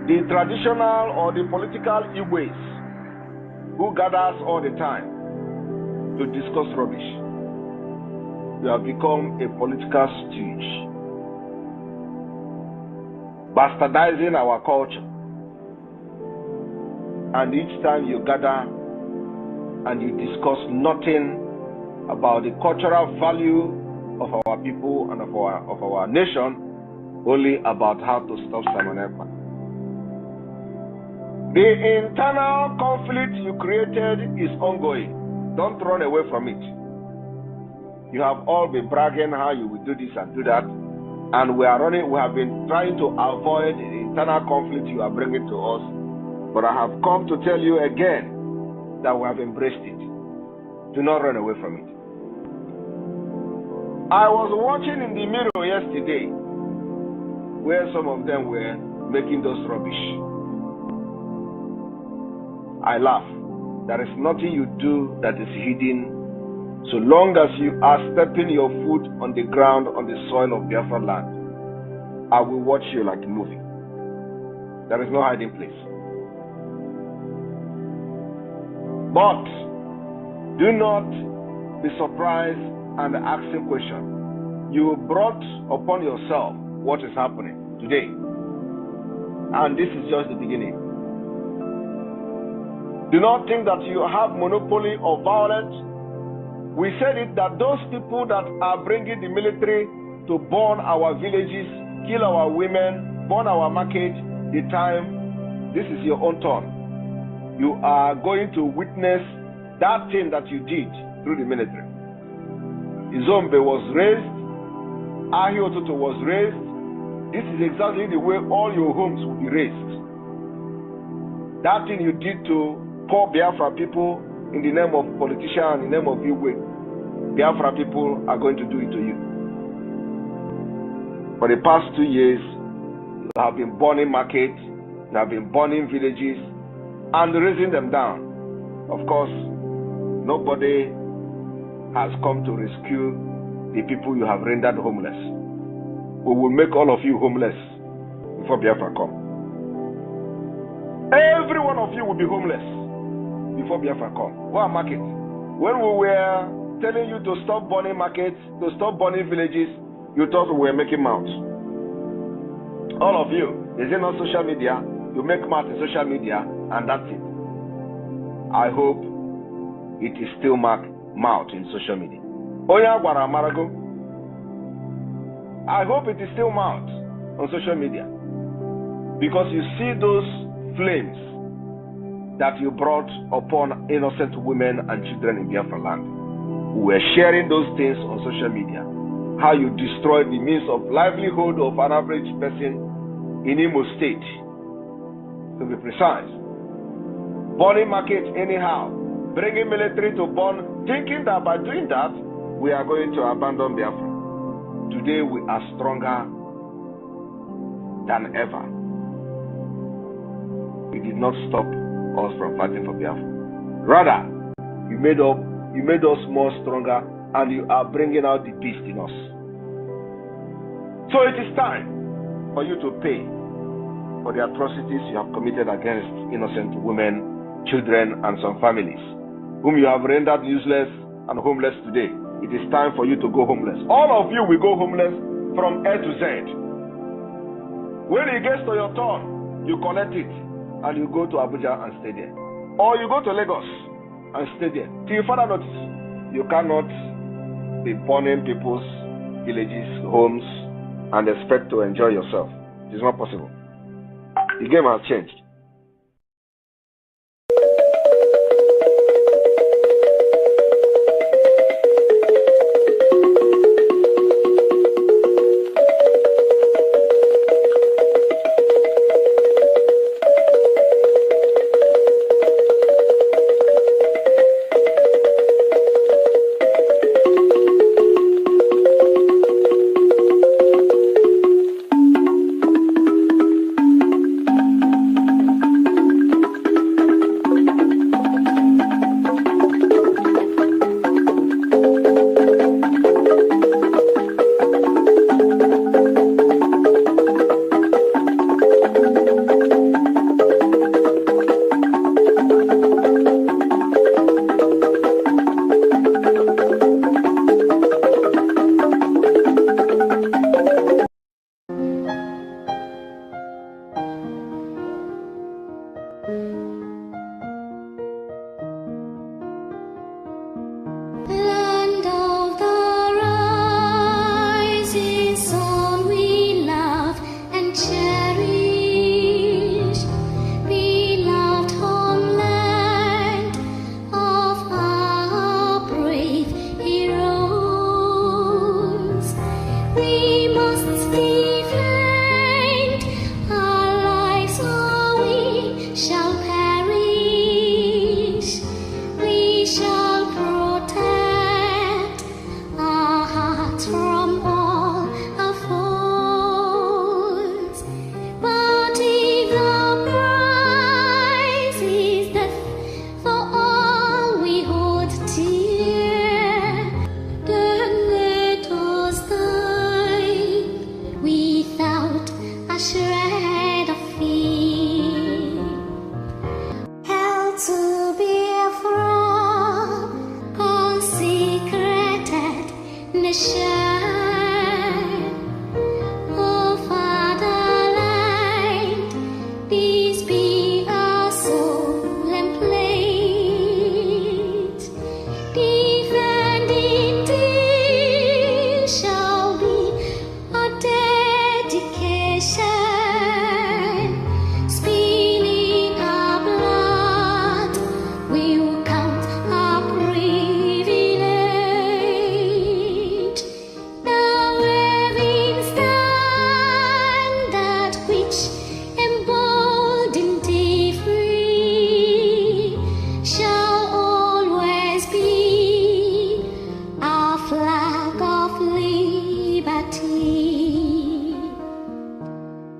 The traditional or the political Igwes who gathers all the time to discuss rubbish. You have become a political stooge, bastardizing our culture. And each time you gather and you discuss nothing about the cultural value of our people and of our nation, only about how to stop Simon Ekpa. The internal conflict you created is ongoing. Don't run away from it. You have all been bragging how you will do this and do that, and we have been trying to avoid the internal conflict you are bringing to us. But I have come to tell you again that we have embraced it. Do not run away from it. I was watching in the mirror yesterday where some of them were making those rubbish. I laugh. There is nothing you do that is hidden so long as you are stepping your foot on the ground, on the soil of Biafralands. I will watch you like a movie. There is no hiding place. But do not be surprised and asking questions. You brought upon yourself what is happening today. And this is just the beginning. Do not think that you have monopoly of violence. We said it that those people that are bringing the military to burn our villages, kill our women, burn our market, the time, this is your own turn. You are going to witness that thing that you did through the military. Izombe was raised, Ahiototo was raised. This is exactly the way all your homes will be raised. That thing you did to poor Biafra people in the name of politician, in the name of Igwe, Biafra people are going to do it to you. For the past 2 years, you have been burning markets, you have been burning villages, and raising them down. Of course, nobody has come to rescue the people you have rendered homeless. We will make all of you homeless before Biafra come. Every one of you will be homeless before Biafra come. What market? When we were telling you to stop burning markets, to stop burning villages, you thought we were making mouths. All of you, is it not social media? You make mouth in social media, and that's it. I hope it is still mouth in social media. Oya gwara marago. I hope it is still mouth on social media, because you see those flames that you brought upon innocent women and children in Biafraland. We were sharing those things on social media. How you destroyed the means of livelihood of an average person in Imo State, to be precise. Burning markets anyhow, bringing military to burn, thinking that by doing that, we are going to abandon Biafra. Today we are stronger than ever. It did not stop us from fighting for Biafra. Rather, you made us more stronger, and you are bringing out the beast in us. So it is time for you to pay for the atrocities you have committed against innocent women, children, and some families, whom you have rendered useless and homeless today. It is time for you to go homeless. All of you will go homeless from A to Z. When it gets to your turn, you collect it and you go to Abuja and stay there. Or you go to Lagos and stay there. Till further notice, you cannot be burning people's villages, homes, and expect to enjoy yourself. It is not possible. The game has changed.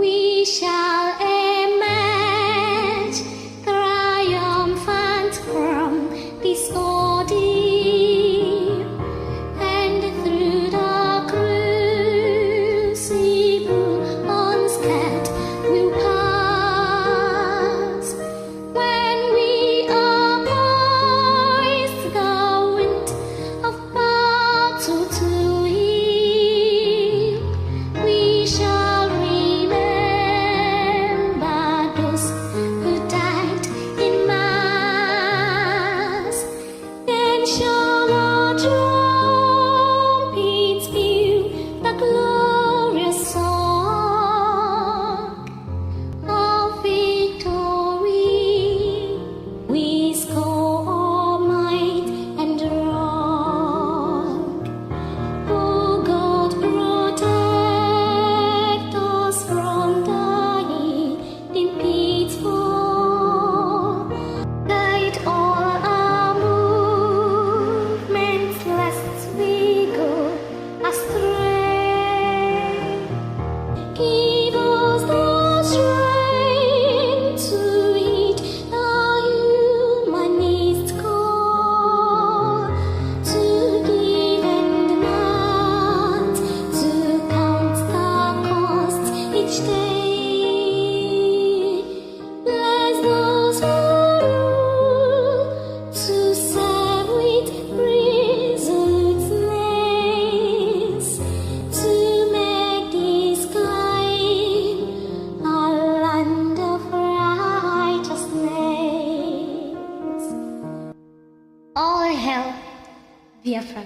we shall emerge triumphant from this ordeal, and through the crucible unscared we'll pass. When we are poised the wind of battle to heal, we shall remember those who died in mass. Then shall our trumpets peal the glorious song of victory. We score might and wrong. Oh God, protect us from the hidden pitfall. Guide all our movements lest we go astray. Give us the strength to heed the humanist call, to give and not to count the cost each day. Bless those who rule to serve with resoluteness, to make this kind a land of righteousness. All hail, Biafra.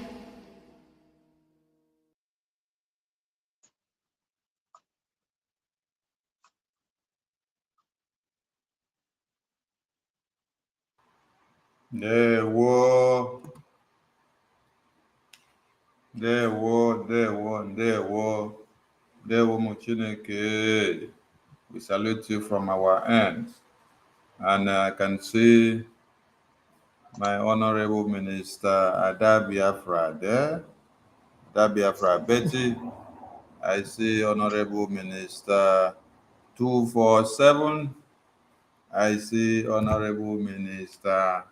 Ndewo Chineke. We salute you from our end. And I can see my honorable minister, Ada Biafra there. Ada Biafra Betty. I see honorable minister 247. I see honorable minister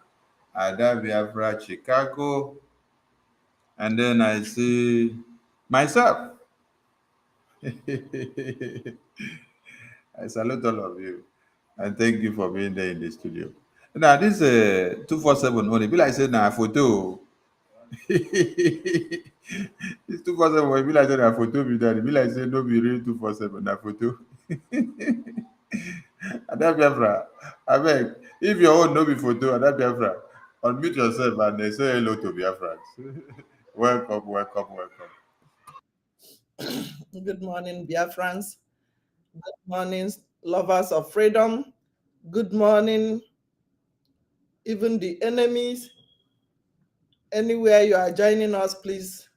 Ada Biafra Chicago. And then I see myself. I salute all of you and thank you for being there in the studio. Now this 247 only be like saying na photo. This 247 will be like saying na photo be that. Be like saying no be real 247 na photo. Ada Biafra, abeg, if your own no be photo, Ada Biafra, unmute yourself and say hello to Biafrans. Welcome. Good morning, Biafrans. Good morning, lovers of freedom. Good morning, even the enemies. Anywhere you are joining us, please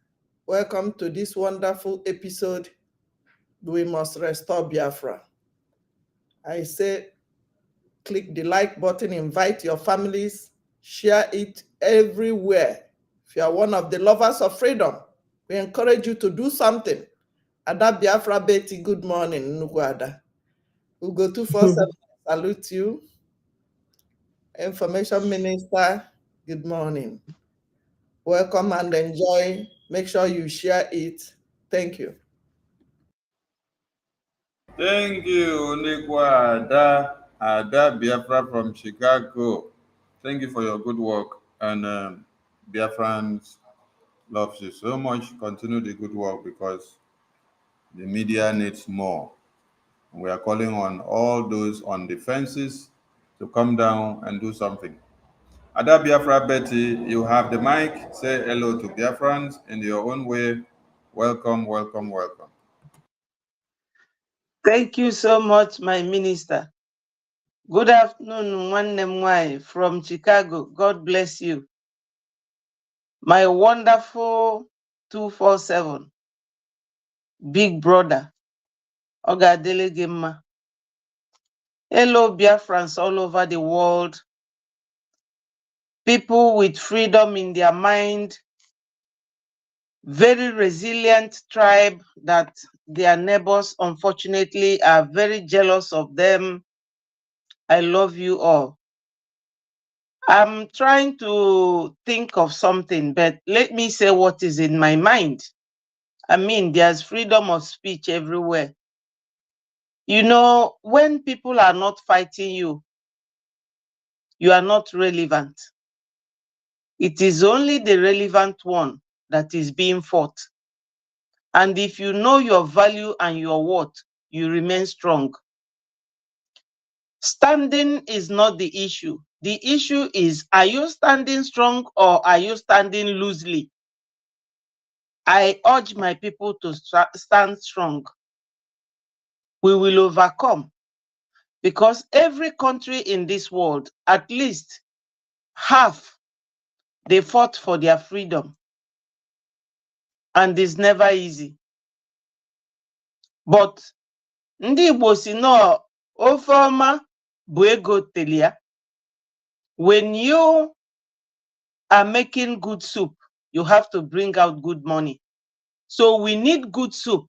welcome to this wonderful episode. We must restore Biafra. I say, click the like button, invite your families, share it everywhere. If you are one of the lovers of freedom, we encourage you to do something. Ada Biafra Betty, good morning, Nukwada. Ugo 247, salute you. Information Minister, good morning. Welcome and enjoy. Make sure you share it. Thank you. Thank you, Onikwa Ada Biafra from Chicago. Thank you for your good work. And Biafrans loves you so much. Continue the good work because the media needs more. We are calling on all those on the fences to come down and do something. Ada Biafra Betty, you have the mic. Say hello to Biafrans in your own way. Welcome. Thank you so much, my minister. Good afternoon, Nwanne from Chicago. God bless you. My wonderful 247, big brother, Ogadele Gemma. Hello, Biafrans all over the world. People with freedom in their mind. Very resilient tribe that their neighbors, unfortunately, are very jealous of them. I love you all. I'm trying to think of something, but let me say what is in my mind. I mean, there's freedom of speech everywhere. You know, when people are not fighting you, you are not relevant. It is only the relevant one that is being fought. And if you know your value and your worth, you remain strong. Standing is not the issue. The issue is, are you standing strong or are you standing loosely? I urge my people to stand strong. We will overcome, because every country in this world, at least half, they fought for their freedom. And it's never easy. But ndị Igbo si no ofe ọma bụ ego telia. When you are making good soup, you have to bring out good money. So we need good soup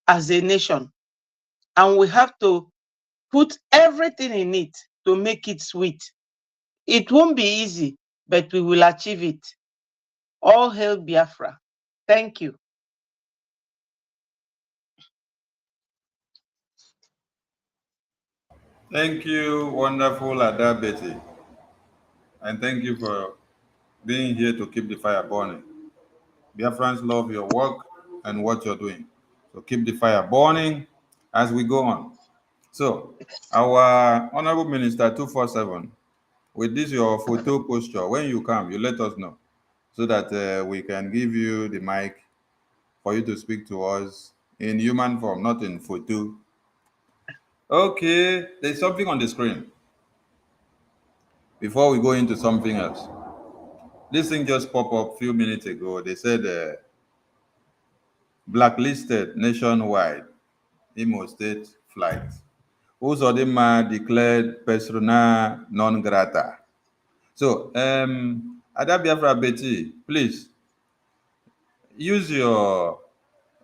as a nation. And we have to put everything in it to make it sweet. It won't be easy, but we will achieve it. All hail Biafra. Thank you. Thank you, wonderful Ada Betty. And thank you for being here to keep the fire burning. Biafrans love your work and what you're doing. So keep the fire burning as we go on. So, our Honorable Minister 247, with this your photo posture, when you come, you let us know so that we can give you the mic for you to speak to us in human form, not in photo. Okay, there's something on the screen. Before we go into something else, this thing just popped up a few minutes ago. They said blacklisted nationwide, Imo State flight. Uzodima declared persona non grata. So, Ada Biafra Betty, please use your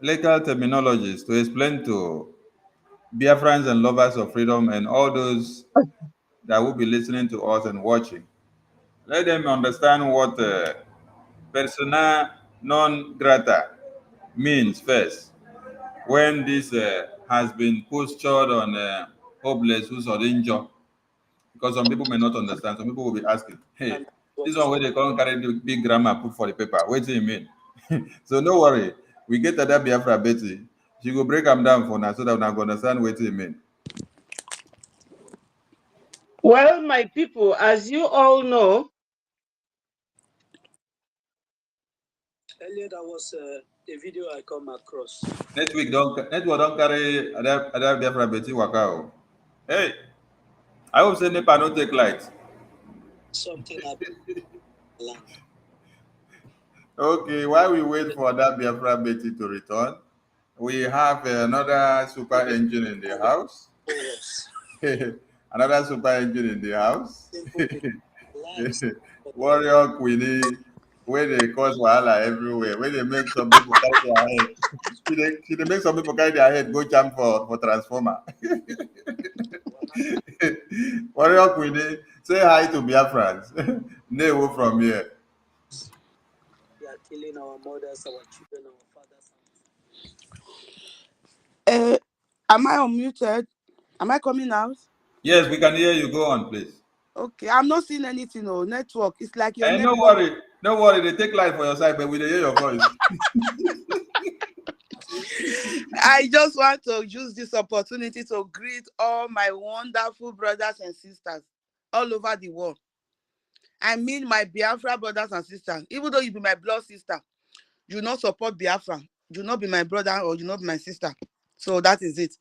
legal terminologies to explain to Biafrans and lovers of freedom and all those that will be listening to us and watching. Let them understand what persona non grata means first. When this has been postured on hopeless who's or injured, because some people may not understand. Some people will be asking, hey, this one where they can't carry the big grammar put for the paper. What do you mean? So no worry. We get that Biafra Betty. She will break them down for now so that we can understand what you mean. Well, my people, as you all know, earlier there was a video I come across. Network don't carry other Biafra Betty Wakao. Hey, I hope say NEPA don't take light. Something happened. Okay, while we wait for that Biafra Betty to return, we have another super engine in the house. Yes. Another super engine in the house. Warrior Queenie, where they cause wahala everywhere, where they make some people carry their head. They make some people carry their head, go jump for transformer. Warrior Queenie, say hi to Biafrans. Newo from here. They are killing our mothers, our children, our fathers. Am I unmuted? Am I coming out? Yes, we can hear you. Go on, please. Okay, I'm not seeing anything. No network. It's like your And no worry. They take life for your side, but we hear your voice. I just want to use this opportunity to greet all my wonderful brothers and sisters all over the world. I mean my Biafra brothers and sisters. Even though you be my blood sister, you not support Biafra. You not be my brother or you not be my sister. So that is it.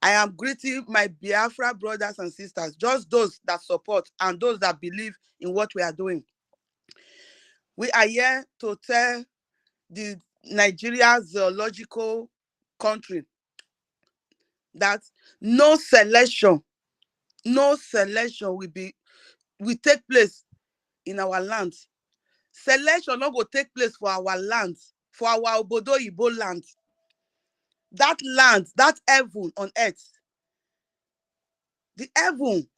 I am greeting my Biafra brothers and sisters, just those that support and those that believe in what we are doing. We are here to tell the Nigeria zoological country that no selection will take place in our lands. Selection not go take place for our lands, for our Obodo Igbo land. that land, that heaven on earth, the heaven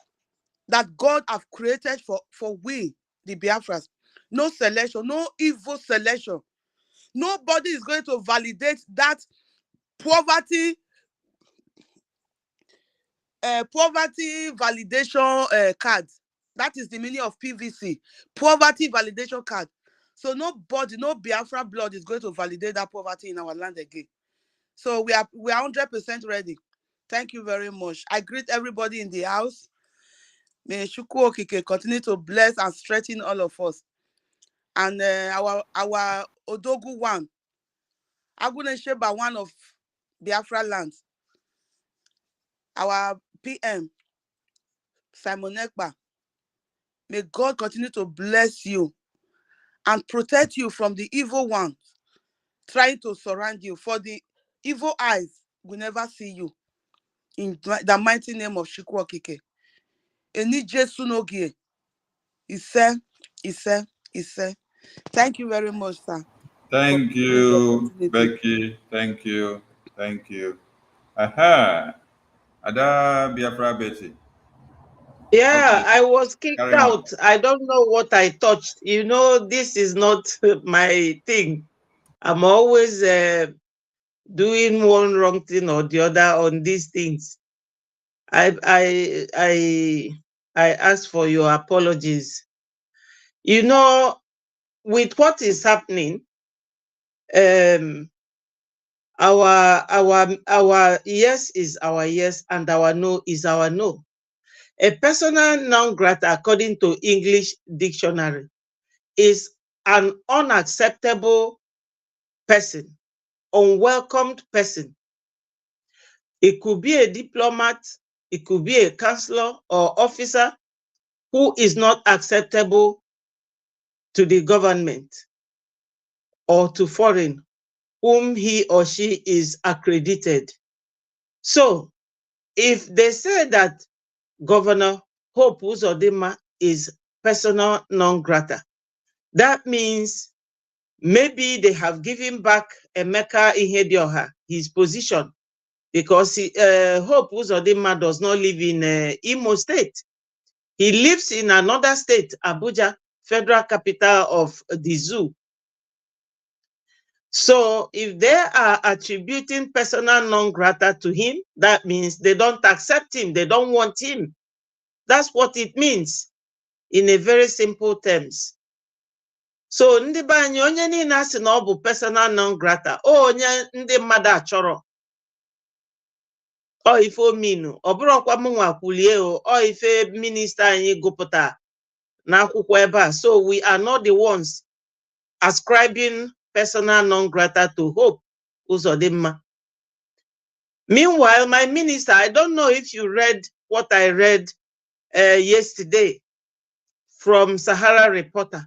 that God have created for we, the Biafras. No selection, no evil selection. Nobody is going to validate that poverty validation card. That is the meaning of PVC, poverty validation card. So nobody, no Biafra blood is going to validate that poverty in our land again. So we are 100% ready. Thank you very much. I greet everybody in the house. May Shukwu Okike continue to bless and strengthen all of us. And our Odogu one, Agunesheba one of Biafralands, our PM, Simon Ekpa. May God continue to bless you and protect you from the evil one trying to surround you. For the evil eyes will never see you. In the mighty name of Shukwu Okike. Eni Jesu nogie. He said. Thank you very much, sir. Thank you, Becky. Thank you. Aha. Ada Biafra Betty. Yeah, Okay. I was kicked Carry on. out. I don't know what I touched. You know, this is not my thing. I'm always doing one wrong thing or the other on these things. I ask for your apologies. You know, with what is happening, our yes is our yes and our no is our no. A persona non grata, according to English dictionary, is an unacceptable person, unwelcomed person. It could be a diplomat, it could be a counselor or officer who is not acceptable to the government or to foreign, whom he or she is accredited. So, if they say that Governor Hope Uzodima is persona non grata, that means maybe they have given back Emeka Ihedioha his position, because Hope Uzodima does not live in Imo State. He lives in another state, Abuja, federal capital of the zoo. So if they are attributing persona non grata to him, that means they don't accept him, they don't want him. That's what it means in a very simple terms. So ndị be anyị, onye niile asị na ọ bụ persona non grata, onye ndị mmadụ achọrọ, ọ ife ominu, ọ bụrụkwa mụnwa kwulie o, ọ ife minista anyị gụpụta n'akwụkwọ ebe a. So we are not the ones ascribing persona non grata to Hope Uzodima. Meanwhile, my minister, I don't know if you read what I read yesterday from Sahara Reporter.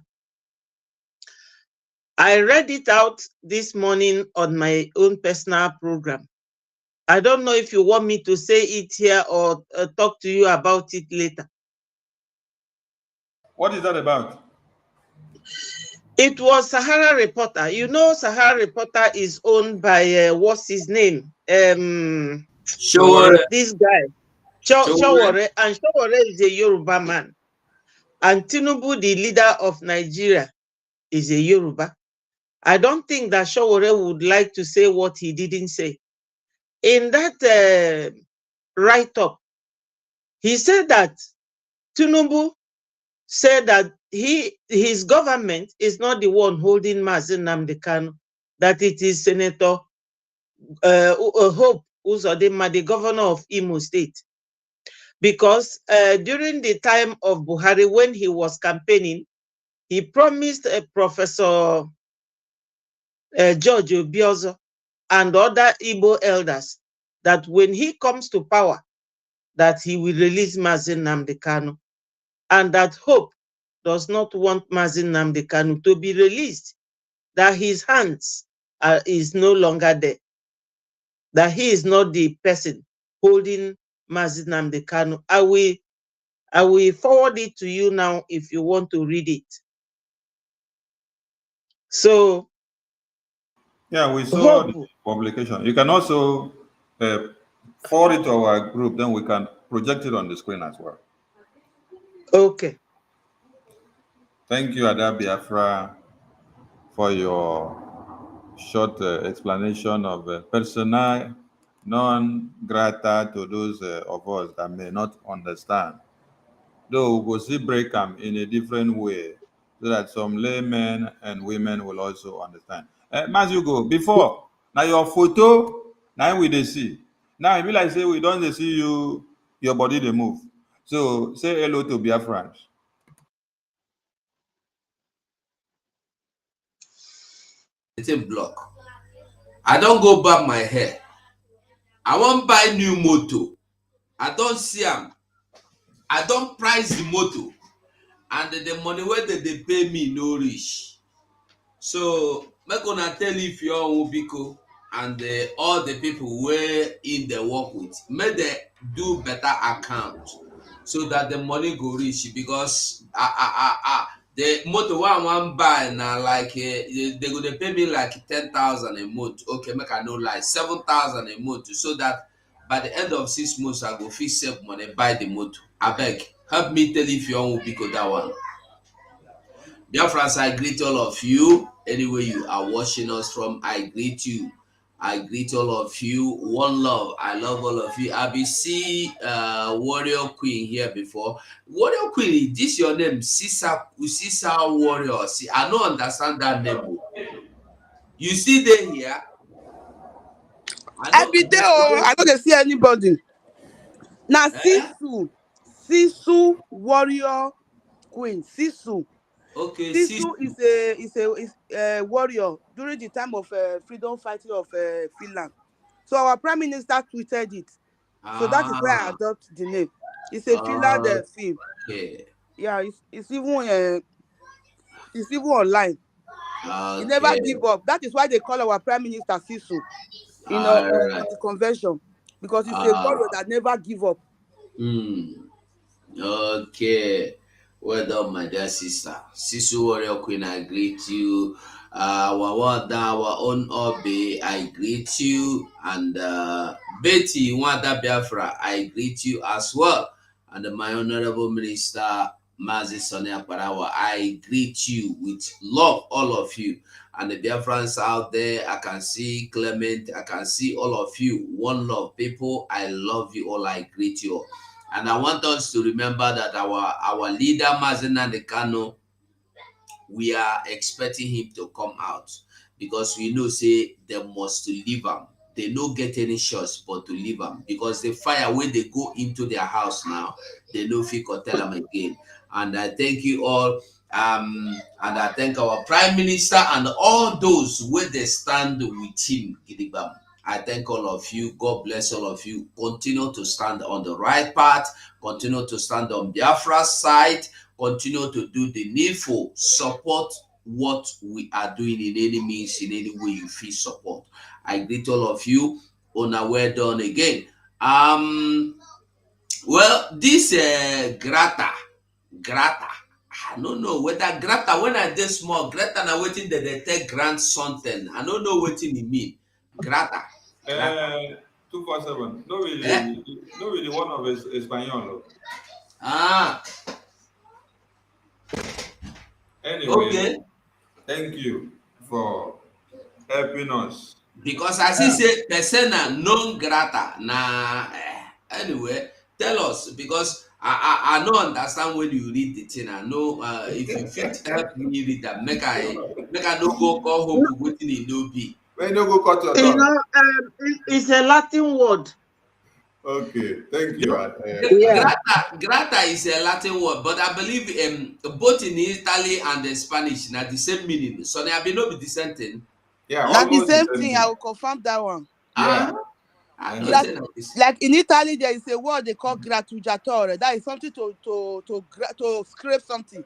I read it out this morning on my own personal program. I don't know if you want me to say it here or talk to you about it later. What is that about? It was Sahara Reporter. You know, Sahara Reporter is owned by, what's his name? Showore. This guy, Showore. And Showore is a Yoruba man. And Tinubu, the leader of Nigeria, is a Yoruba. I don't think that Showore would like to say what he didn't say. In that write-up, he said that Tinubu said that his government is not the one holding Mazen Nnamdi Kanu, that it is Senator Hope Uzodima, the governor of Imo State. Because during the time of Buhari, when he was campaigning, he promised Professor George Obiozo and other Igbo elders that when he comes to power, that he will release Mazen Nnamdi Kanu, and that Hope does not want Mazen Nnamdi Kanu to be released, that his hands is no longer there, that he is not the person holding Mazen Nnamdi Kanu. I will forward it to you now if you want to read it. So Yeah, we saw the Hope. publication. You can also forward it to our group, then we can project it on the screen as well. Okay. Thank you, Ada Biafra, for your short explanation of persona non grata to those of us that may not understand. Though we will see break them in a different way so that some laymen and women will also understand. Mas you go, before, now your photo, now we dey see. Now it be like say we don't dey see you, your body they move. So say hello to Biafrans. Block. I don't go back my hair. I won't buy new motor. I don't see them. I don't price the motor. And the money where they pay me no reach. So make gonna tell if you all Ubiko and all the people where in the work with, may they do better account so that the money go reach because the motor one one buy now like they gonna pay me like 10,000 a month. Okay, make I know like 7,000 a month so that by the end of 6 months I go fit save money buy the motor. I beg, help me tell if you all Ubiko that one. Dear friends, I greet all of you. Anywhere you are watching us from, I greet you. I greet all of you. One love. I love all of you. I be see Warrior Queen here before. Warrior Queen, this your name? Sisa Warrior. See, I don't understand that name. You see them here? I be there. I don't see anybody. Now, Eh? Sisu Warrior Queen. Sisu. Okay, Sisu is a warrior during the time of freedom fighting of Finland. So our prime minister tweeted it. So that is why I adopt the name. It's a Finland film. Okay. Yeah, it's even online. He never give up. That is why they call our prime minister Sisu, on the convention, because he's a warrior that never give up. Okay. Well done, my dear sister. Sisu Warrior Queen, I greet you. Our own Obe, I greet you. And Betty Wanda Biafra, I greet you as well. And my honorable minister, Mazi Sonia Parawa, I greet you with love, all of you. And the Biafrans out there, I can see Clement, I can see all of you. One love, people, I love you all, I greet you all. And I want us to remember that our leader, Mazina Nekano, we are expecting him to come out because we know, say, they must to leave him. They don't get any shots but to leave him because the fire, when they go into their house now, they know if you could tell them again. And I thank you all. And I thank our Prime Minister and all those where they stand with him, Gidibam. I thank all of you. God bless all of you. Continue to stand on the right path. Continue to stand on Biafra's side. Continue to do the needful. Support what we are doing in any means, in any way you feel support. I greet all of you. Well done again. Well, this Grata. I don't know whether Grata, when I did small, Grata na waiting that they take grant something. I don't know what it mean. Grata. 247. No, really one of his Espanol. Anyway, okay. Thank you for helping us. Because I see say persona non grata. Anyway, tell us because I don't understand when you read the thing. I know if you fit help me read that, make I no go call home waiting in no be. When you go cut your tongue. It's a Latin word. Okay, thank you. Grata is a Latin word, but I believe both in Italy and in Spanish now the same meaning. So they have been no be the same thing. Yeah, Now the same thing. I will confirm that one. Yeah. Like in Italy, there is a word they call gratugatore. That is something to scrape something.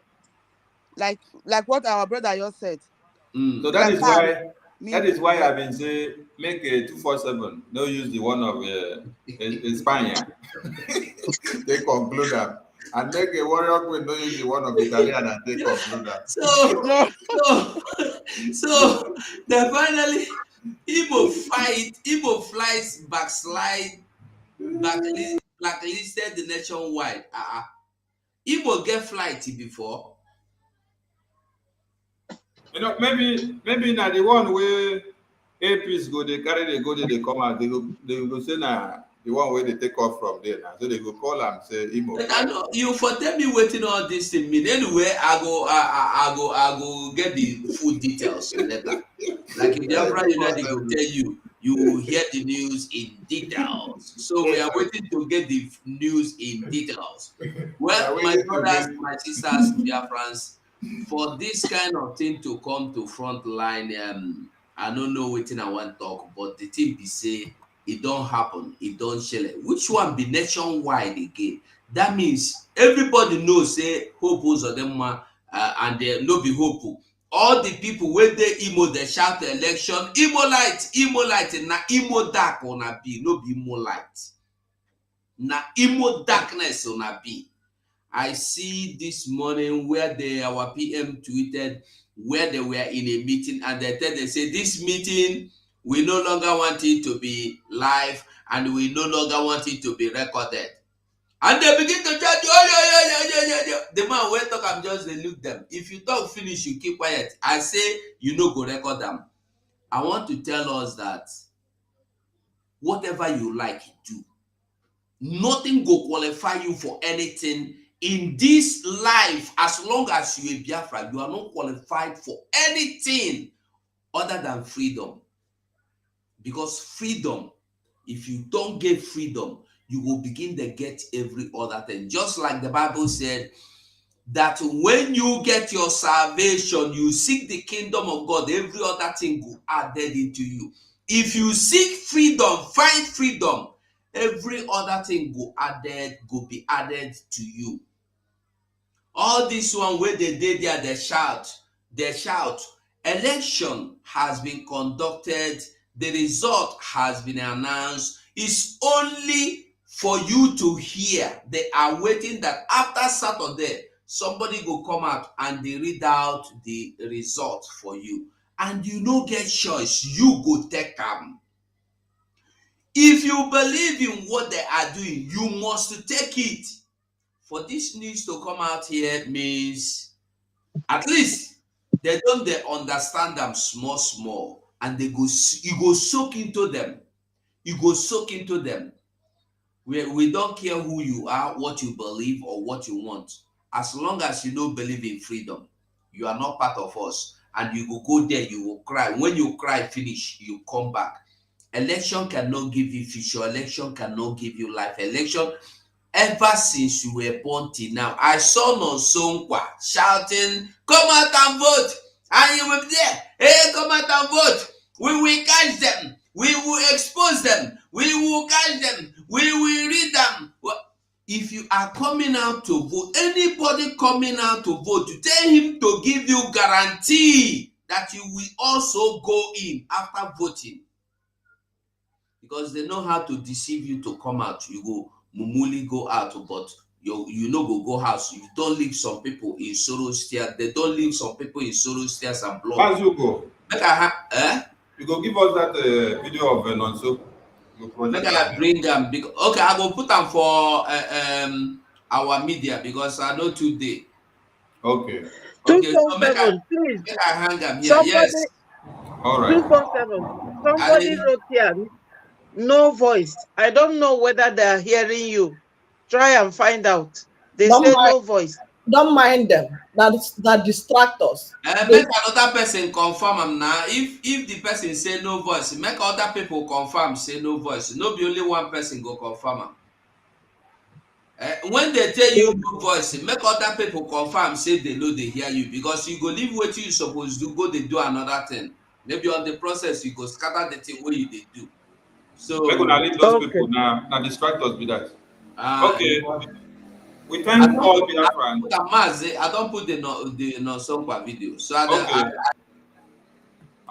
Like what our brother just said. So that is why I've been saying make a 247. No use the one of Spain. They conclude that. And make a warrior queen, no use the one of Italian and they conclude that. So they Igbo fight, Igbo flies backslide, blacklisted nationwide. Igbo get flight before. You know, maybe now the one where APs go, they carry, they go, they come out, they go say now the one where they take off from there now. So they go call and say Imo. But I know you for tell me waiting all this thing mean. Anyway, I go get the full details later. Like in Biafra, they go tell you, you hear the news in details. So we are waiting to get the news in details. Well, my brothers, my sisters, Biafrans, for this kind of thing to come to front line, I don't know what I want to talk, but the thing be say it don't happen, it don't shell. Which one be nationwide again? That means everybody knows say hope Uzodima and they no be hope. All the people where they Imo, they shout the election, Imo light, na Imo dark on be, no be Imo light. Na Imo darkness on be. I see this morning where our PM tweeted where they were in a meeting and they say this meeting, we no longer want it to be live and we no longer want it to be recorded. And they begin to chat, yeah. The man went talk, I'm just they look them. If you talk finish, you keep quiet. I say you no go record them. I want to tell us that whatever you like, do. Nothing go qualify you for anything in this life. As long as you are Biafra, you are not qualified for anything other than freedom. Because freedom, if you don't get freedom, you will begin to get every other thing. Just like the Bible said, that when you get your salvation, you seek the kingdom of God, every other thing will added into you. If you seek freedom, find freedom, every other thing will be added to you. All this one where they did there, they shout, election has been conducted, the result has been announced. It's only for you to hear. They are waiting that after Saturday, somebody will come out and they read out the result for you. And you no get choice, you go take them. If you believe in what they are doing, you must take it. For this news to come out here means at least they don't understand them small, and you go soak into them. You go soak into them. We don't care who you are, what you believe, or what you want. As long as you don't believe in freedom, you are not part of us. And you will go there, you will cry. When you cry, finish, you come back. Election cannot give you future. Election cannot give you life. Election, ever since you were born till now, I saw Nonsonkwa shouting, come out and vote. And you were there. Hey, come out and vote. We will catch them. We will expose them. We will catch them. We will read them. Well, if you are coming out to vote, anybody coming out to vote, you tell him to give you guarantee that you will also go in after voting. Because they know how to deceive you to come out. You go mumuli go out, but you no go house. You don't leave some people in sorrow stairs. They don't leave some people in sorrow stairs and blood. As you go. You go give us that video of Nonso. Make I bring them. Okay, I go put them for our media because I know today. Okay. Okay, so please. Make I hang them here. Somebody, yes. All right. 247. Somebody wrote here, no voice. I don't know whether they are hearing you. Try and find out. They say no voice. Don't mind them. That distract us. Make another person confirm them now. If the person say no voice, make other people confirm say no voice. No be only one person go confirm them. When they tell you no voice, make other people confirm say they know they hear you, because you go leave what you supposed to go, they do another thing. Maybe on the process you go scatter the thing where you they do. So we're gonna leave those people now distract us with that. Okay. We thank all Biafrans. I don't put the Nonsongwa video. So I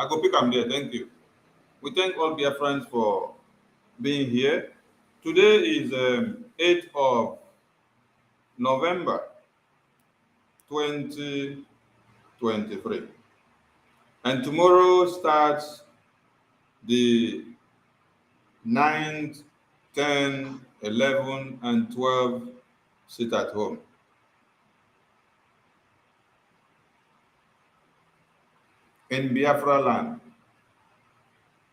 go pick them there. Thank you. We thank all Biafrans for being here. Today is 8th of November 2023. And tomorrow starts the 9th, 10, 11, and 12 sit at home. In Biafra land,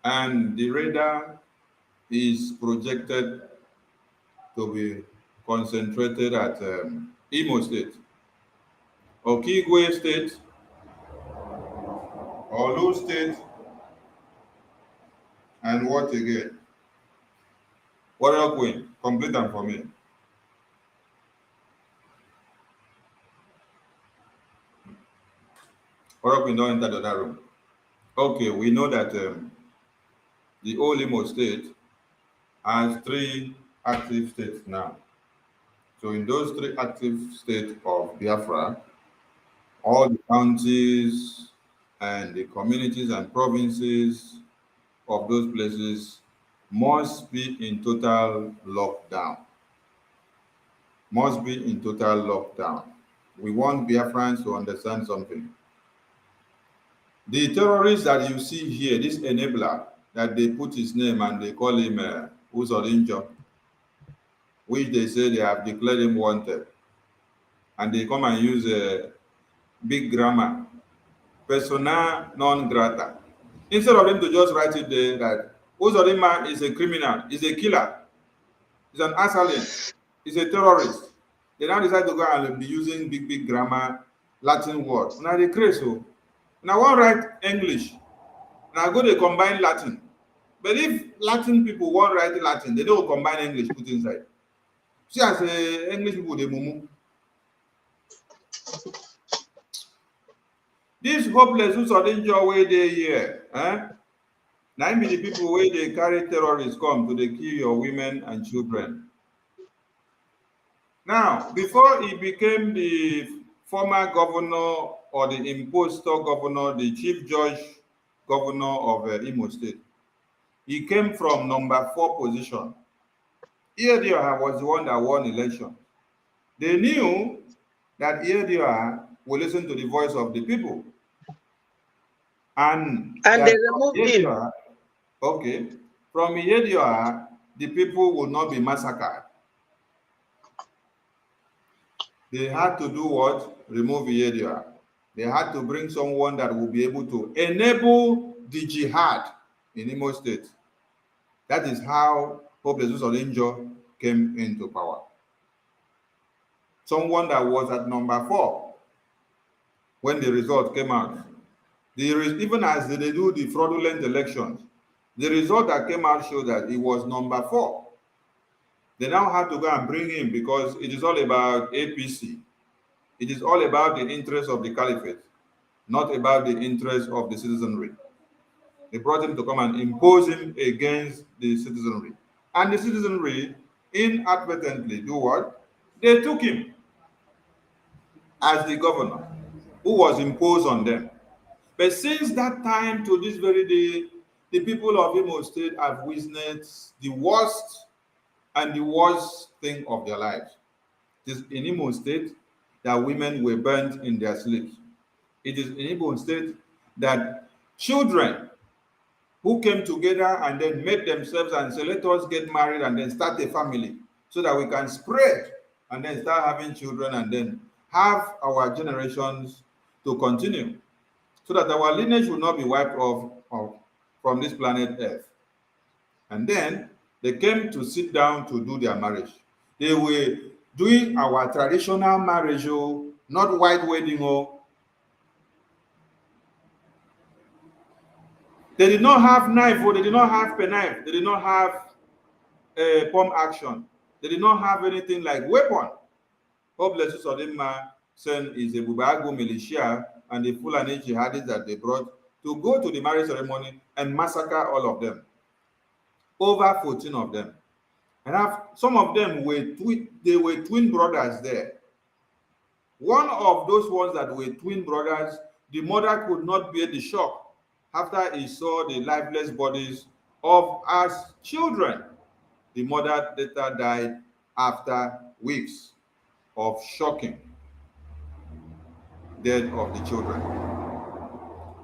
and the radar is projected to be concentrated at Imo State, Okigwe State, Olu State, and what again? Warrior Queen, complete them for me. Warrior Queen, don't enter the other room. Okay, we know that the old Imo State has 3 active states now. So in those 3 active states of Biafra, all the counties and the communities and provinces of those places must be in total lockdown. Must be in total lockdown. We want Biafrans to understand something. The terrorist that you see here, this enabler, that they put his name and they call him Uzodima, which they say they have declared him wanted. And they come and use a big grammar, persona non grata. Instead of them to just write it there that Uzodima is a criminal, is a killer, is an assailant, is a terrorist. They now decide to go and be using big grammar, Latin words. Now they crazy. So now I won't write English. Now go to combine Latin. But if Latin people won't write Latin, they don't combine English, put inside. See as English people, they mumu. This hopeless who sudden joy way they here. Now be the people where they carry terrorists come to they kill your women and children. Now, before he became the former governor or the impostor governor, the chief judge governor of Imo State, he came from number 4 position. Iedioha was the one that won election. They knew that Iedioha will listen to the voice of the people. And they removed him. Okay. From Iedioha, the people will not be massacred. They had to do what? Remove Iedioha. They had to bring someone that will be able to enable the jihad in Imo State. That is how Pope Jesus Olenjo came into power. Someone that was at number 4 when the result came out. Even as they do the fraudulent elections, the result that came out showed that he was number 4. They now had to go and bring him because it is all about APC. It is all about the interest of the caliphate, not about the interest of the citizenry. They brought him to come and impose him against the citizenry. And the citizenry inadvertently do what? They took him as the governor who was imposed on them. But since that time to this very day, the people of Imo State have witnessed the worst and the worst thing of their lives. It is in Imo State that women were burnt in their sleeps. It is in Imo State that children who came together and then made themselves and said, let us get married and then start a family so that we can spread and then start having children and then have our generations to continue so that our lineage will not be wiped off from this planet Earth. And then they came to sit down to do their marriage. They were doing our traditional marriage, not white wedding. They did not have knife, or they did not have penknife. They did not have pump action. They did not have anything like weapon. God bless you, Uzodima son is a Bubago militia and the Fulani jihadists that they brought to go to the marriage ceremony and massacre all of them. Over 14 of them. And some of them were twin brothers there. One of those ones that were twin brothers, the mother could not bear the shock after he saw the lifeless bodies of us children. The mother later died after weeks of shocking death of the children.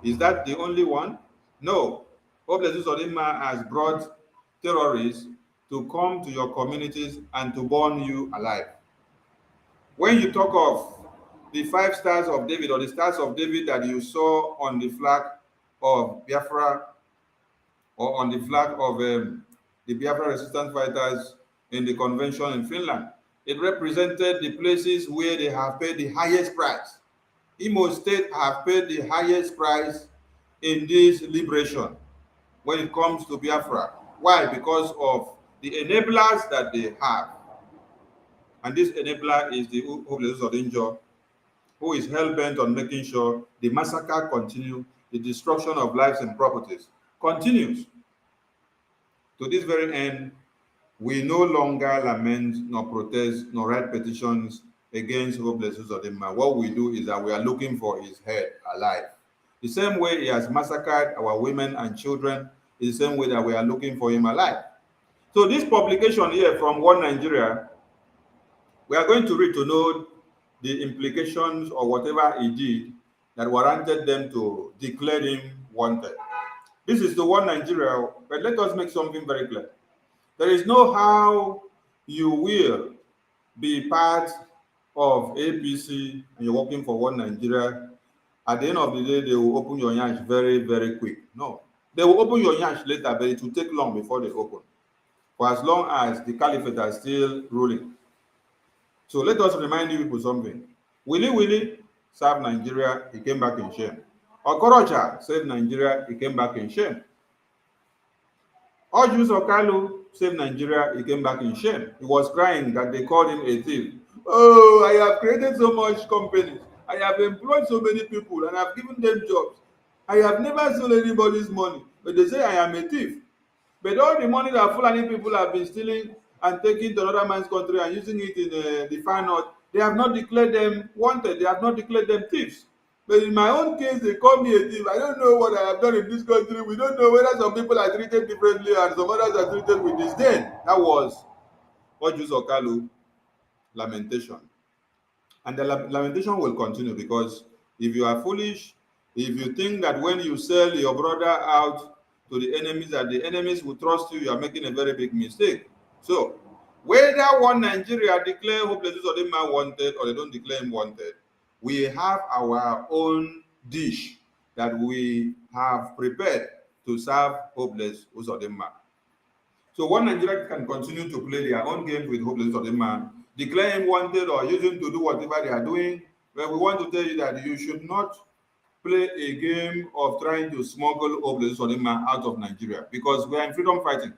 Is that the only one? No. Hopeless Uzodima has brought terrorists to come to your communities and to burn you alive. When you talk of the 5 stars of David or the stars of David that you saw on the flag of Biafra or on the flag of the Biafra resistance fighters in the convention in Finland, it represented the places where they have paid the highest price. Imo State have paid the highest price in this liberation when it comes to Biafra. Why? Because of the enablers that they have. And this enabler is the Hopeless Odinjo, who is hell-bent on making sure the massacre continues, the destruction of lives and properties continues. To this very end, we no longer lament, nor protest, nor write petitions against Hopeless Uzodima. What we do is that we are looking for his head alive. The same way he has massacred our women and children is the same way that we are looking for him alive. So this publication here from One Nigeria, we are going to read to know the implications or whatever he did that warranted them to declare him wanted. This is the One Nigeria, but let us make something very clear. There is no how you will be part of APC and you're working for One Nigeria. At the end of the day, they will open your yansh very, very quick. No. They will open your yansh later, but it will take long before they open. For as long as the caliphate are still ruling. So let us remind you people something. Willy served Nigeria, he came back in shame. Okorocha saved Nigeria, he came back in shame. Ojus Okalu saved Nigeria, he came back in shame. He was crying that they called him a thief. Oh, I have created so much companies. I have employed so many people and I've given them jobs. I have never stolen anybody's money. But they say I am a thief. But all the money that Fulani people have been stealing and taking to another man's country and using it in the far north, they have not declared them wanted. They have not declared them thieves. But in my own case, they call me a thief. I don't know what I have done in this country. We don't know whether some people are treated differently and some others are treated with disdain. That was Ojus Okalu lamentation. And the lamentation will continue because if you are foolish, if you think that when you sell your brother out to the enemies, that the enemies will trust you, you are making a very big mistake. So, whether One Nigeria declare Hopeless Uzodima wanted or they don't declare him wanted, we have our own dish that we have prepared to serve Hopeless Uzodima. So One Nigeria can continue to play their own games with Hopeless Uzodima, declare him wanted or use him to do whatever they are doing. But we want to tell you that you should not play a game of trying to smuggle Hopeless Uzodima out of Nigeria because we are in freedom fighting.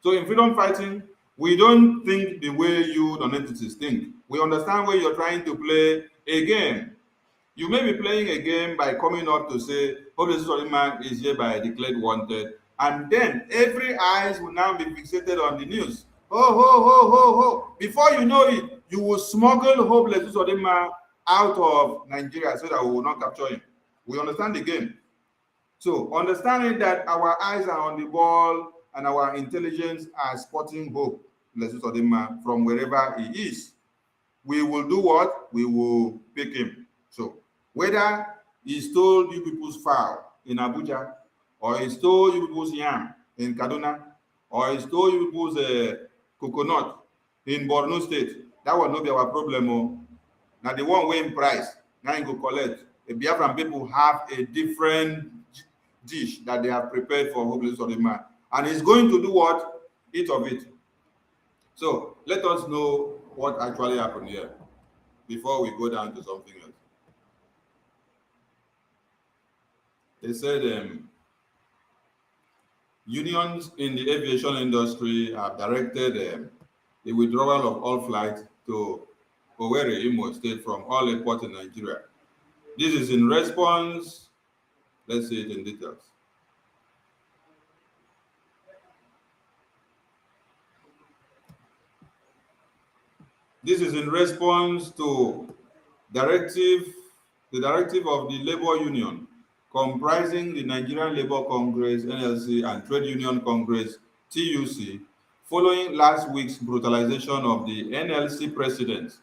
So in freedom fighting, we don't think the way you non-entities think. We understand where you're trying to play a game. You may be playing a game by coming up to say, Hopeless Uzodima is hereby declared wanted, and then every eyes will now be fixated on the news. Ho, ho, ho, ho, ho. Before you know it, you will smuggle Hopeless Uzodima out of Nigeria so that we will not capture him. We understand the game. So understanding that our eyes are on the ball and our intelligence are spotting Hopeless Uzodima from wherever he is, we will do what? We will pick him. So whether he stole you people's fowl in Abuja, or he stole you people's yam in Kaduna, or he stole you people's coconut in Borno State, that will not be our problem. Oh. Now the one weighing price, now you go collect. The Biafran people have a different dish that they have prepared for Hopeless Uzodima, and he's going to do what? Eat of it. So let us know what actually happened here before we go down to something else. They said unions in the aviation industry have directed the withdrawal of all flights to Owerri, Imo State from all airports in Nigeria. This is in response, let's see it in details. This is in response to the directive of the Labour Union comprising the Nigerian Labour Congress, NLC, and Trade Union Congress, TUC, following last week's brutalization of the NLC president,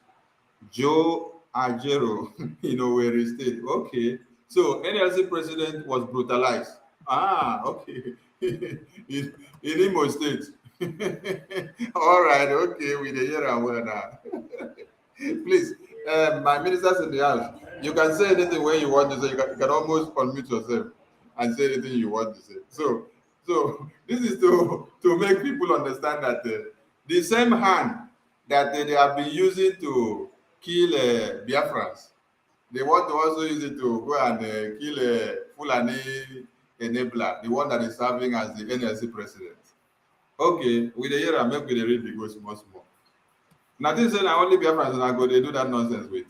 Joe Ajero, in Owerri State. Okay, so NLC president was brutalized. Ah, okay. in Imo State. All right, okay, we dey hear am well now. Please, my ministers in the house, you can say anything when you want to say. You can almost unmute yourself and say anything you want to say. So this is to make people understand that the same hand that they have been using to kill Biafrans, they want to also use it to go and kill Fulani enabler, the one that is serving as the NLC president. Okay, with the year, make we dey read the go small small. Nothing saying na only Biafrans na go dey do that nonsense with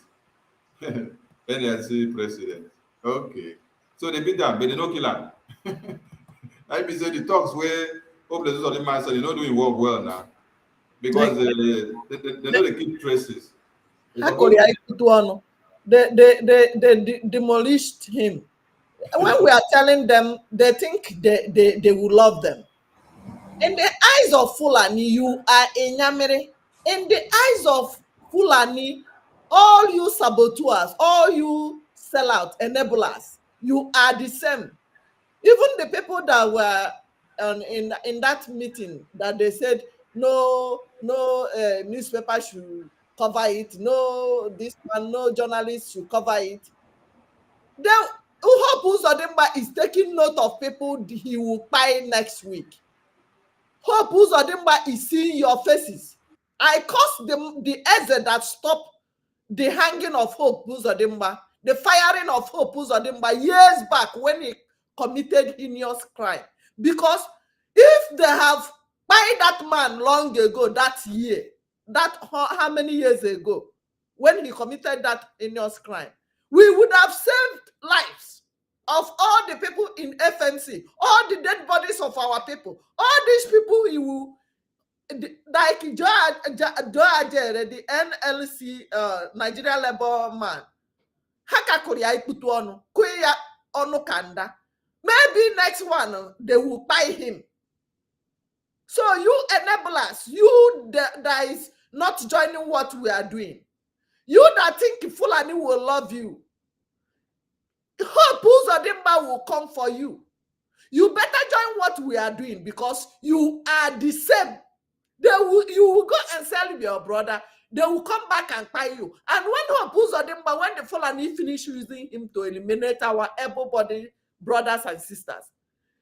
NLC president. Okay, so they beat am, but they no kill am. Like be say the talks wey Hope Uzodima say they no do im work well now because they no dey keep traces. They demolished him. When we are telling them, they think they will love them. In the eyes of Fulani, you are a Nyamiri. In the eyes of Fulani, all you saboteurs, all you sellout enablers, you are the same. Even the people that were in that meeting that they said no newspaper should cover it, no this one, no journalist should cover it. Then Hope Uzodima is taking note of people he will buy next week. Hope Uzodima is seeing your faces. I caused the exit that stopped the hanging of Hope Uzodima, the firing of Hope Uzodima years back when he committed heinous crime. Because if they have fired that man long ago, that year, that how many years ago, when he committed that heinous crime, we would have saved lives of all the people in FMC, all the dead bodies of our people, all these people he will, like Joajere, the NLC Nigeria Labour man. Maybe next one they will buy him. So you enablers, you that is not joining what we are doing, you that think Fulani will love you, Hope Uzodima will come for you. You better join what we are doing because you are the same. You will go and sell your brother. They will come back and buy you. And when Hope Uzodima, when the Fulani finish using him to eliminate our able-bodied brothers and sisters,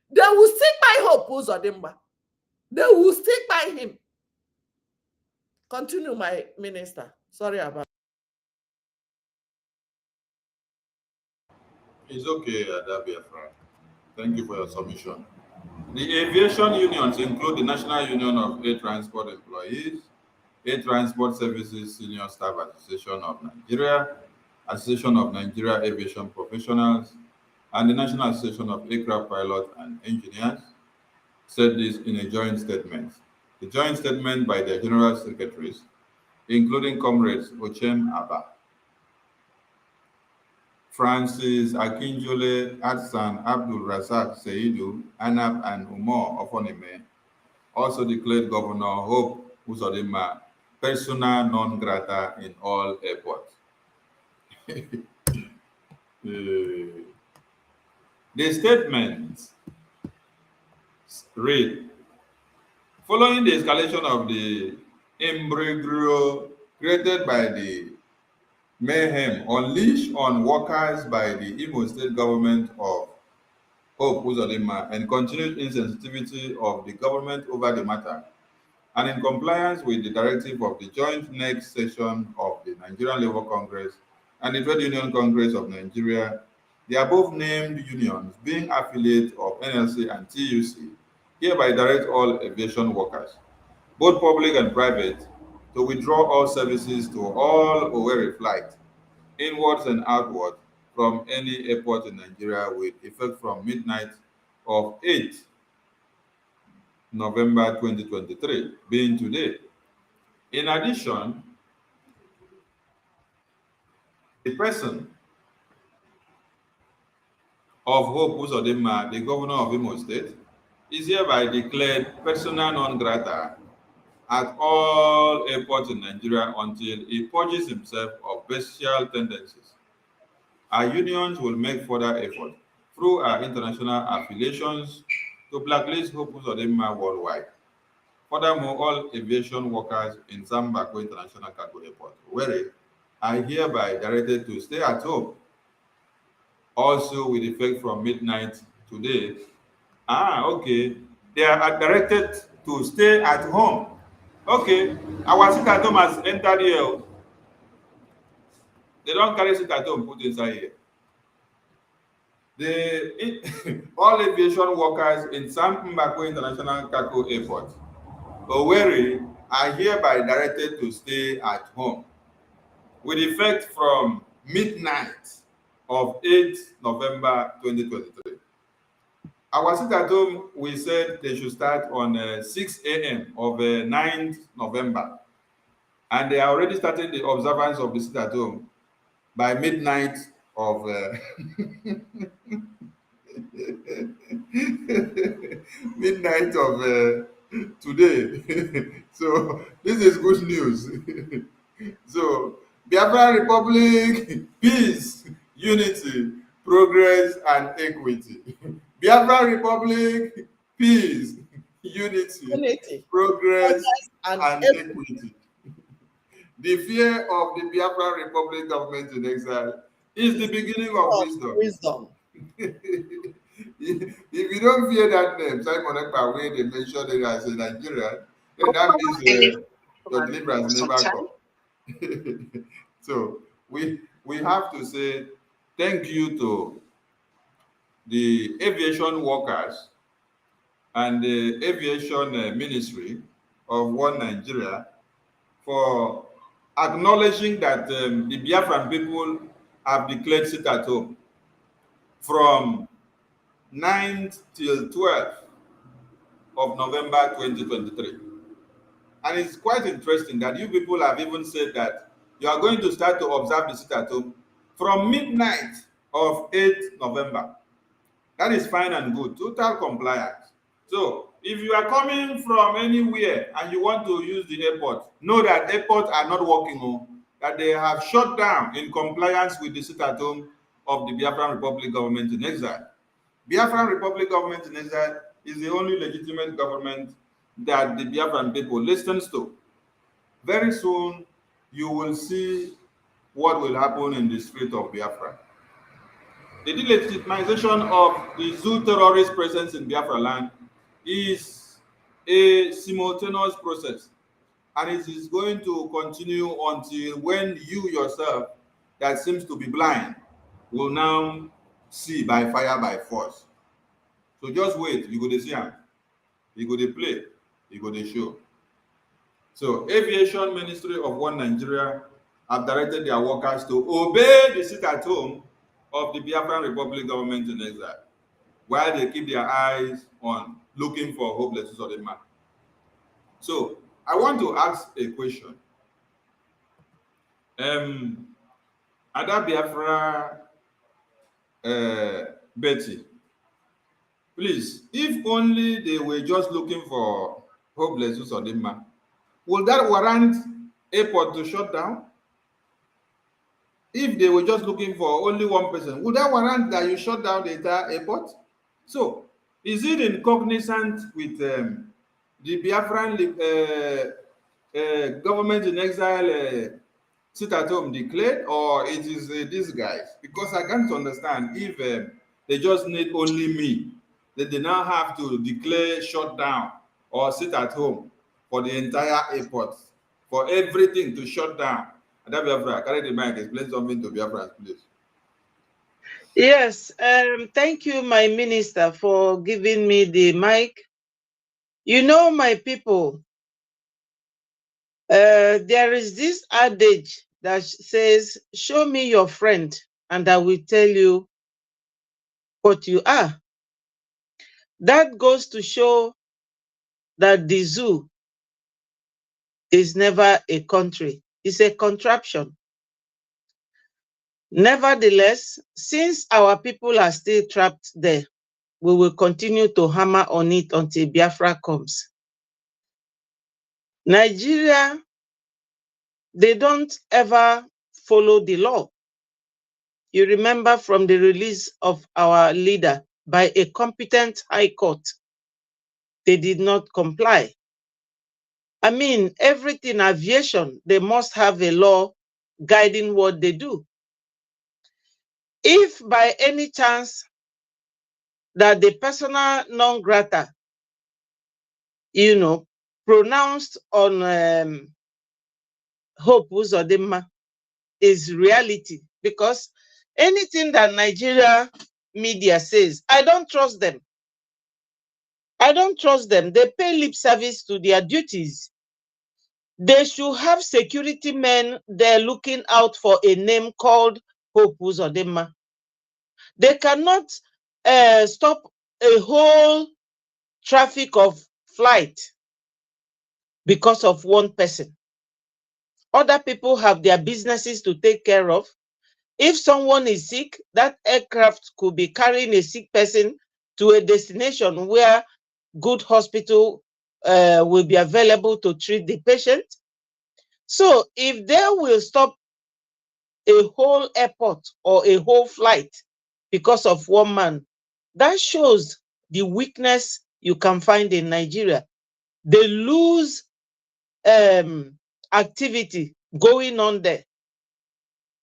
they will stick by Hope Uzodima. They will stick by him. Continue, my minister. Sorry about. It's okay, Ada Biafra. Thank you for your submission. The aviation unions include the National Union of Air Transport Employees, Air Transport Services Senior Staff Association of Nigeria, Association of Nigeria Aviation Professionals, and the National Association of Aircraft Pilots and Engineers, said this in a joint statement. The joint statement by their general secretaries, including comrades Ochem Abba, Francis Akinjole, Adsan Abdul Razak Seidu, Anab, and Umar Ofonime, also declared Governor Hope Uzodima persona non grata in all airports. The statement read, following the escalation of the imbroglio created by the mayhem unleashed on workers by the Imo State government of Hope Uzodima and continued insensitivity of the government over the matter, and in compliance with the directive of the joint next session of the Nigerian Labour Congress and the Trade Union Congress of Nigeria, the above named unions, being affiliates of NLC and TUC, hereby direct all aviation workers, both public and private, to withdraw all services to all Owerri flights, inwards and outward, from any airport in Nigeria with effect from midnight of 8 November 2023, being today. In addition, the person of Hope Uzodima, the governor of Imo State, is hereby declared persona non grata at all airports in Nigeria until he purges himself of bestial tendencies. Our unions will make further effort through our international affiliations to blacklist Hope Uzodima worldwide. Furthermore, all aviation workers in Zambako International Cargo Airport, Owerri, are hereby directed to stay at home. Also, with effect from midnight today. Okay. They are directed to stay at home. Okay. Our sit at home has entered here. They don't carry sit at home put inside here. All aviation workers in Sam Mbako International Cargo Airport, Owerri, are hereby directed to stay at home with effect from midnight of 8 November 2023. Our sit at home, we said they should start on 6 a.m. of 9th November. And they are already starting the observance of the sit at home by midnight of midnight of today. So this is good news. So Biafra Republic, peace, unity, progress, and equity. Biafra Republic, peace, unity, progress, and equity. The fear of the Biafra Republic government in exile is the beginning of wisdom. If you don't fear that name, Simon Ekpa, where they mentioned it as a Nigerian, then that means your deliverance never come. So we have to say thank you to the aviation workers and the aviation ministry of One Nigeria for acknowledging that the Biafran people have declared sit at home from 9th till 12th of November 2023. And it's quite interesting that you people have even said that you are going to start to observe the sit at home from midnight of 8th November. That is fine and good, total compliance. So if you are coming from anywhere and you want to use the airport, know that airports are not working, that they have shut down in compliance with the sit at home of the Biafran Republic government in exile. Biafran Republic government in exile is the only legitimate government that the Biafran people listens to. Very soon, you will see what will happen in the street of Biafra. The delegitimization of the zoo terrorist presence in Biafraland is a simultaneous process, and it is going to continue until when you yourself, that seems to be blind, will now see by fire by force. So just wait, you go to see him, you go to play, you go to show. So Aviation Ministry of One Nigeria have directed their workers to obey the sit at home of the Biafran Republic government in exile, while they keep their eyes on looking for hopeless Uzodima. So I want to ask a question. Ada Biafra Betty, please, if only they were just looking for hopeless Uzodima, will that warrant airport to shut down? If they were just looking for only one person, would that warrant that you shut down the entire airport? So, is it in cognizant with the Biafran government in exile sit at home declared, or it is these guys? Because I can't understand if they just need only me, that they now have to declare shutdown or sit at home for the entire airport, for everything to shut down. And that Biafra, carry the mic, explain something to Biafra, please. Yes, thank you, my minister, for giving me the mic. You know, my people, there is this adage that says, show me your friend and I will tell you what you are. That goes to show that the zoo is never a country. It's a contraption. Nevertheless, since our people are still trapped there, we will continue to hammer on it until Biafra comes. Nigeria, they don't ever follow the law. You remember from the release of our leader by a competent high court they did not comply. I mean, everything aviation, they must have a law guiding what they do. If by any chance that the persona non grata, pronounced on Hope Uzodima is reality, because anything that Nigeria media says, I don't trust them. I don't trust them. They pay lip service to their duties. They should have security men there looking out for a name called Hope Uzodima. They cannot stop a whole traffic of flight because of one person. Other people have their businesses to take care of. If someone is sick, that aircraft could be carrying a sick person to a destination where good hospital will be available to treat the patient. So if they will stop a whole airport or a whole flight because of one man, that shows the weakness you can find in Nigeria. They lose activity going on there.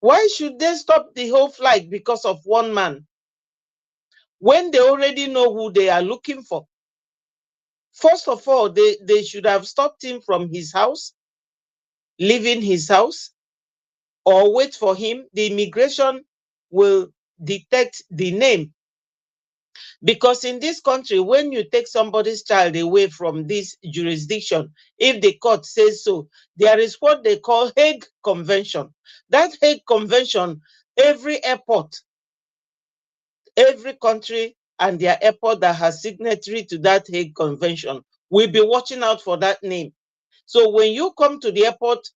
Why should they stop the whole flight because of one man when they already know who they are looking for? First of all, they should have stopped him from his house, leaving his house, or wait for him. The immigration will detect the name. Because in this country, when you take somebody's child away from this jurisdiction, if the court says so, there is what they call Hague Convention. That Hague Convention, every airport, every country and their airport that has signatory to that Hague Convention will be watching out for that name. So when you come to the airport,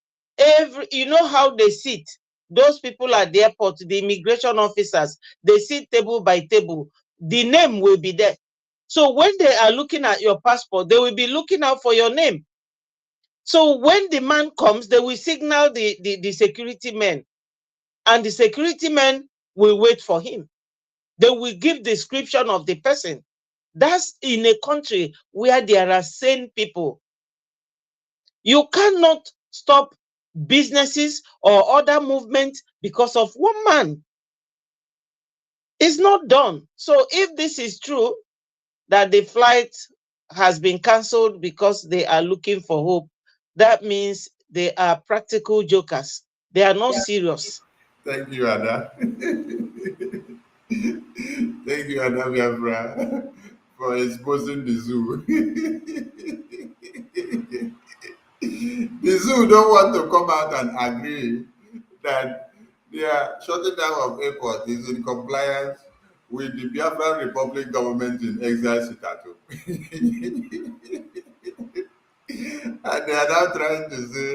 you know how they sit. Those people at the airport, the immigration officers, they sit table by table. The name will be there. So when they are looking at your passport, they will be looking out for your name. So when the man comes, they will signal the security men, and the security men will wait for him. They will give description of the person. That's in a country where there are sane people. You cannot stop businesses or other movements because of one man. It's not done. So if this is true, that the flight has been cancelled because they are looking for hope, that means they are practical jokers. They are not serious. Thank you, Ada. Thank you, Ada Biafra, for exposing the zoo. The zoo don't want to come out and agree that their shutting down of airport is in compliance with the Biafran Republic government in exile Sitato. And they are now trying to say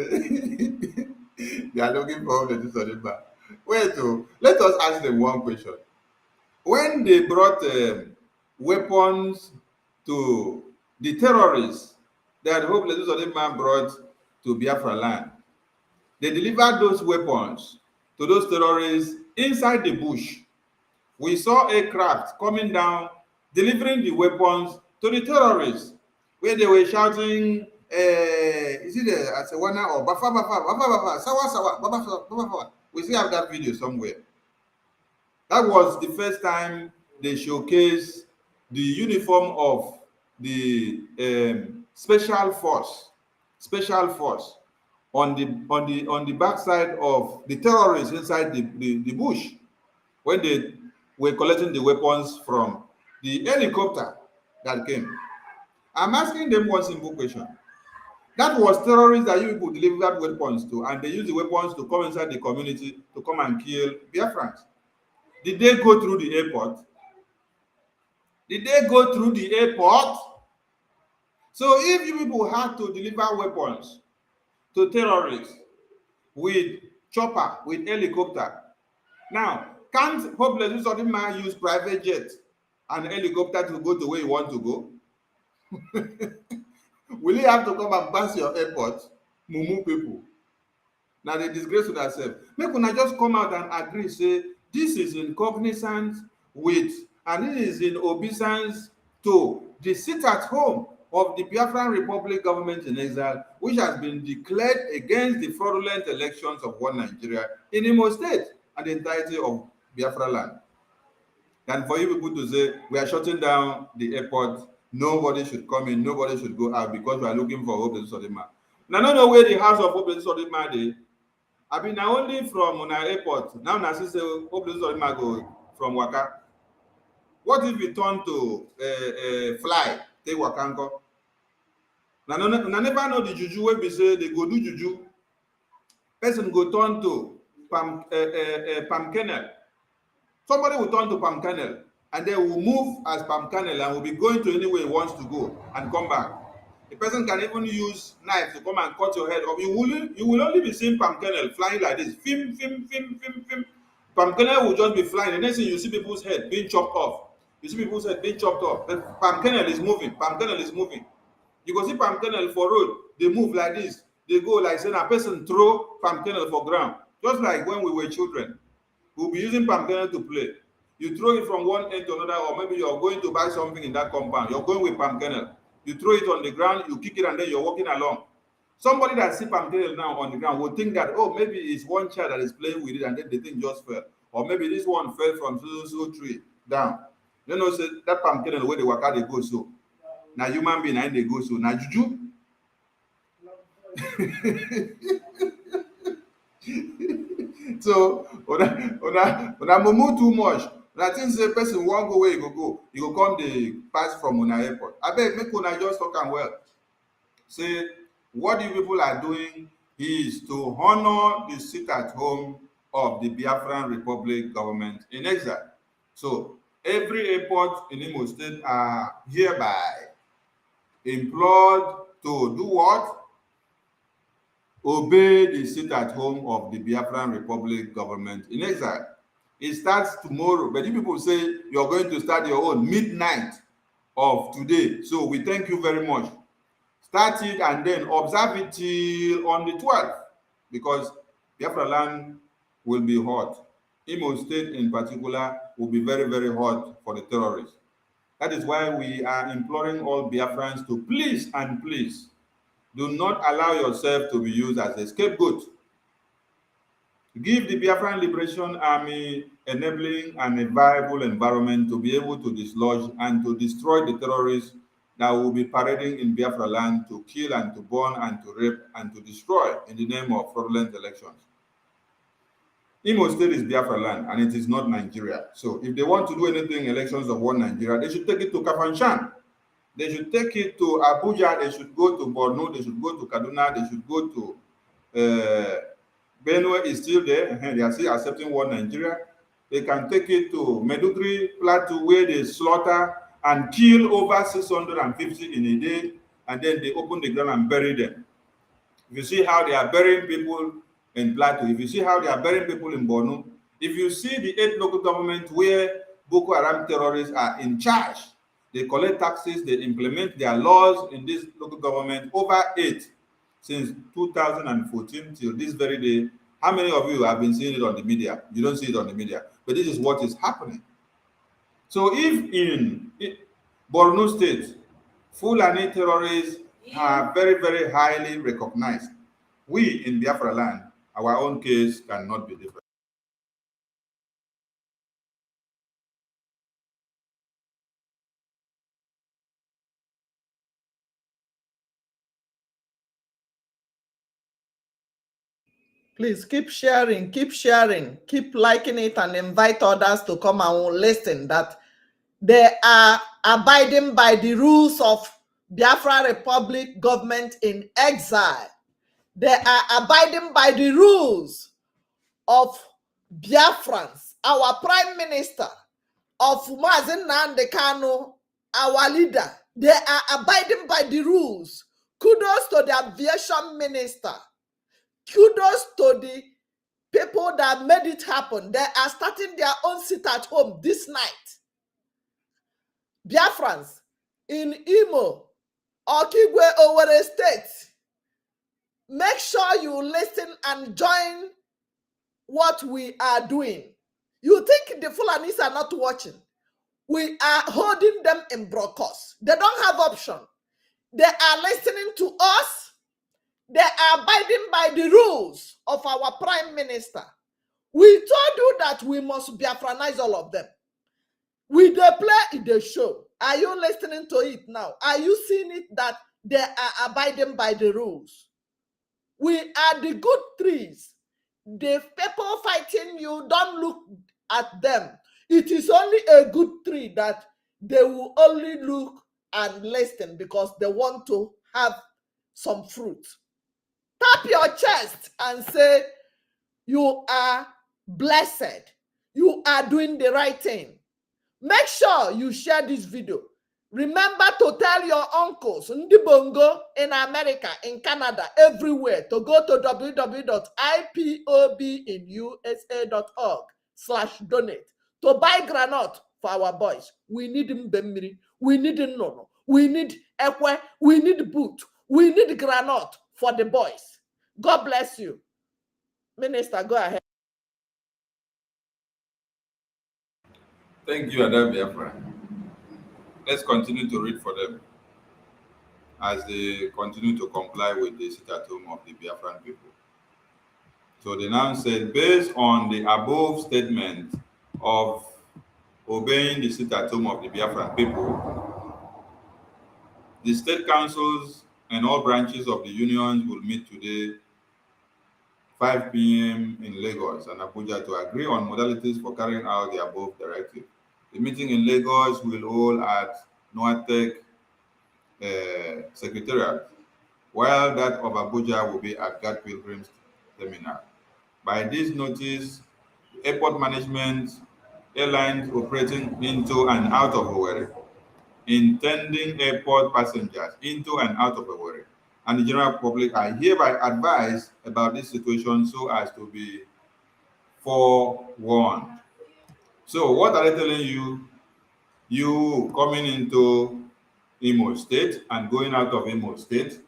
they are looking for the Uzodima. Wait, let us ask them one question. When they brought weapons to the terrorists that Hope Uzodima brought to Biafraland, they delivered those weapons to those terrorists inside the bush. We saw aircraft coming down, delivering the weapons to the terrorists, where they were shouting, is it Asewana or Bafa Bafa, Bafa Bafa, Sawa Sawa, Bafa Bafa, Bafa. We still have that video somewhere. That was the first time they showcased the uniform of the special force on the backside of the terrorists inside the bush when they were collecting the weapons from the helicopter that came. I'm asking them one simple question. That was terrorists that you people delivered weapons to, and they used the weapons to come inside the community to come and kill Biafrans. Did they go through the airport? Did they go through the airport? So if you people had to deliver weapons to terrorists with chopper, with helicopter, now, can't hopeless Uzodima use private jet and helicopter to go to where you want to go? Will you have to come and pass your airport? Mumu people. Now they disgrace with themselves. Make una just come out and agree, say, this is in cognizance with, and this is in obeisance to the sit at home of the Biafran Republic government in exile, which has been declared against the fraudulent elections of one Nigeria in Imo State and the entirety of Biafra land. And for you people to say, we are shutting down the airport, nobody should come in, nobody should go out because we are looking for Hope Uzodima. Now, I don't know where the house of Hope Uzodima is. I mean, now only from our airport. Now, I see Hope Uzodima go from Waka. What if we turn to fly, take Wakanko? Now, I never know the juju where we say they go do juju. Person go turn to palm kernel. Somebody will turn to palm kernel and they will move as palm kernel and will be going to anywhere he wants to go and come back. The person can even use knife to come and cut your head off. You will only be seeing palm kernel flying like this. Fim, fim, fim, fim, fim. Palm kernel will just be flying. The next thing you see people's head being chopped off. You see people's head being chopped off. The palm kernel is moving. Palm kernel is moving. You go see palm kernel for road. They move like this. They go like saying a person throw palm kernel for ground. Just like when we were children. We'll be using palm kernel to play. You throw it from one end to another, or maybe you're going to buy something in that compound. You're going with palm kernel. You throw it on the ground, you kick it, and then you're walking along. Somebody that sees palm kernel now on the ground will think that, oh, maybe it's one child that is playing with it, and then the thing just fell. Or maybe this one fell from so tree down. You know, so that palm kernel where they work out, they go so. Now human being, and they go so. Now juju. So una mumu too much. Una think say person wan go where you go come dey pass from una airport. Abeg make una just talk am well. Say what you people are doing is to honor the sit at home of the Biafran Republic government in exile. So every airport in Imo State are hereby implored to do what? Obey the sit at home of the Biafran Republic government in exile. It starts tomorrow, but you people say you're going to start your own midnight of today. So we thank you very much. Start it and then observe it till on the 12th, because Biafraland will be hot. Imo State in particular will be very, very hot for the terrorists. That is why we are imploring all Biafrans to please and please do not allow yourself to be used as a scapegoat. Give the Biafran Liberation Army enabling and a viable environment to be able to dislodge and to destroy the terrorists that will be parading in Biafra land to kill and to burn and to rape and to destroy in the name of fraudulent elections. Imo State is Biafra land and it is not Nigeria. So if they want to do anything elections of one Nigeria, they should take it to Kafanchan. They should take it to Abuja, they should go to Borno, they should go to Kaduna, they should go to Benue is still there, they are still accepting one Nigeria. They can take it to Meduguri Plateau where they slaughter and kill over 650 in a day, and then they open the ground and bury them. If you see how they are burying people in Plateau, if you see how they are burying people in Borno, if you see the 8 local governments where Boko Haram terrorists are in charge, they collect taxes, they implement their laws in this local government, over 8 since 2014 till this very day. How many of you have been seeing it on the media? You don't see it on the media, but this is what is happening. So if in Borno State, Fulani terrorists are very, very highly recognized, we in Biafra land, our own case cannot be different. Please keep sharing, keep liking it, and invite others to come and listen that they are abiding by the rules of Biafra Republic government in exile. They are abiding by the rules of Biafrans, our prime minister, of Mazen Nnamdi Kanu, our leader. They are abiding by the rules. Kudos to the aviation minister. Kudos to the people that made it happen. They are starting their own sit at home this night. Biafrans in Imo, Okigwe, Owerri State, make sure you listen and join what we are doing. You think the Fulanis are not watching? We are holding them in broadcast. They don't have option. They are listening to us. They are abiding by the rules of our prime minister. We told you that we must Biafranize all of them. We they play the show. Are you listening to it now? Are you seeing it that they are abiding by the rules? We are the good trees. The people fighting you, don't look at them. It is only a good tree that they will only look and listen because they want to have some fruit. Tap your chest and say, you are blessed. You are doing the right thing. Make sure you share this video. Remember to tell your uncles, Ndi Bongo, in America, in Canada, everywhere, to go to www.ipobinusa.org/donate to buy granite for our boys. We need Mbemiri, we need Nono, we need Ekwe, we need boot, we need granite for the boys. God bless you. Minister, go ahead. Thank you, Ada Biafra. Let's continue to read for them as they continue to comply with the sit-at-home of the Biafran people. So they now said, based on the above statement of obeying the sit-at-home of the Biafran people, the state councils and all branches of the unions will meet today 5 p.m. in Lagos and Abuja to agree on modalities for carrying out the above directive. The meeting in Lagos will hold at Noatec Secretariat, while that of Abuja will be at God Pilgrim's Terminal. By this notice, airport management, airlines operating into and out of Owerri, intending airport passengers into and out of Owerri, and the general public are hereby advised about this situation so as to be forewarned. So what are they telling you? You coming into Imo State and going out of Imo State,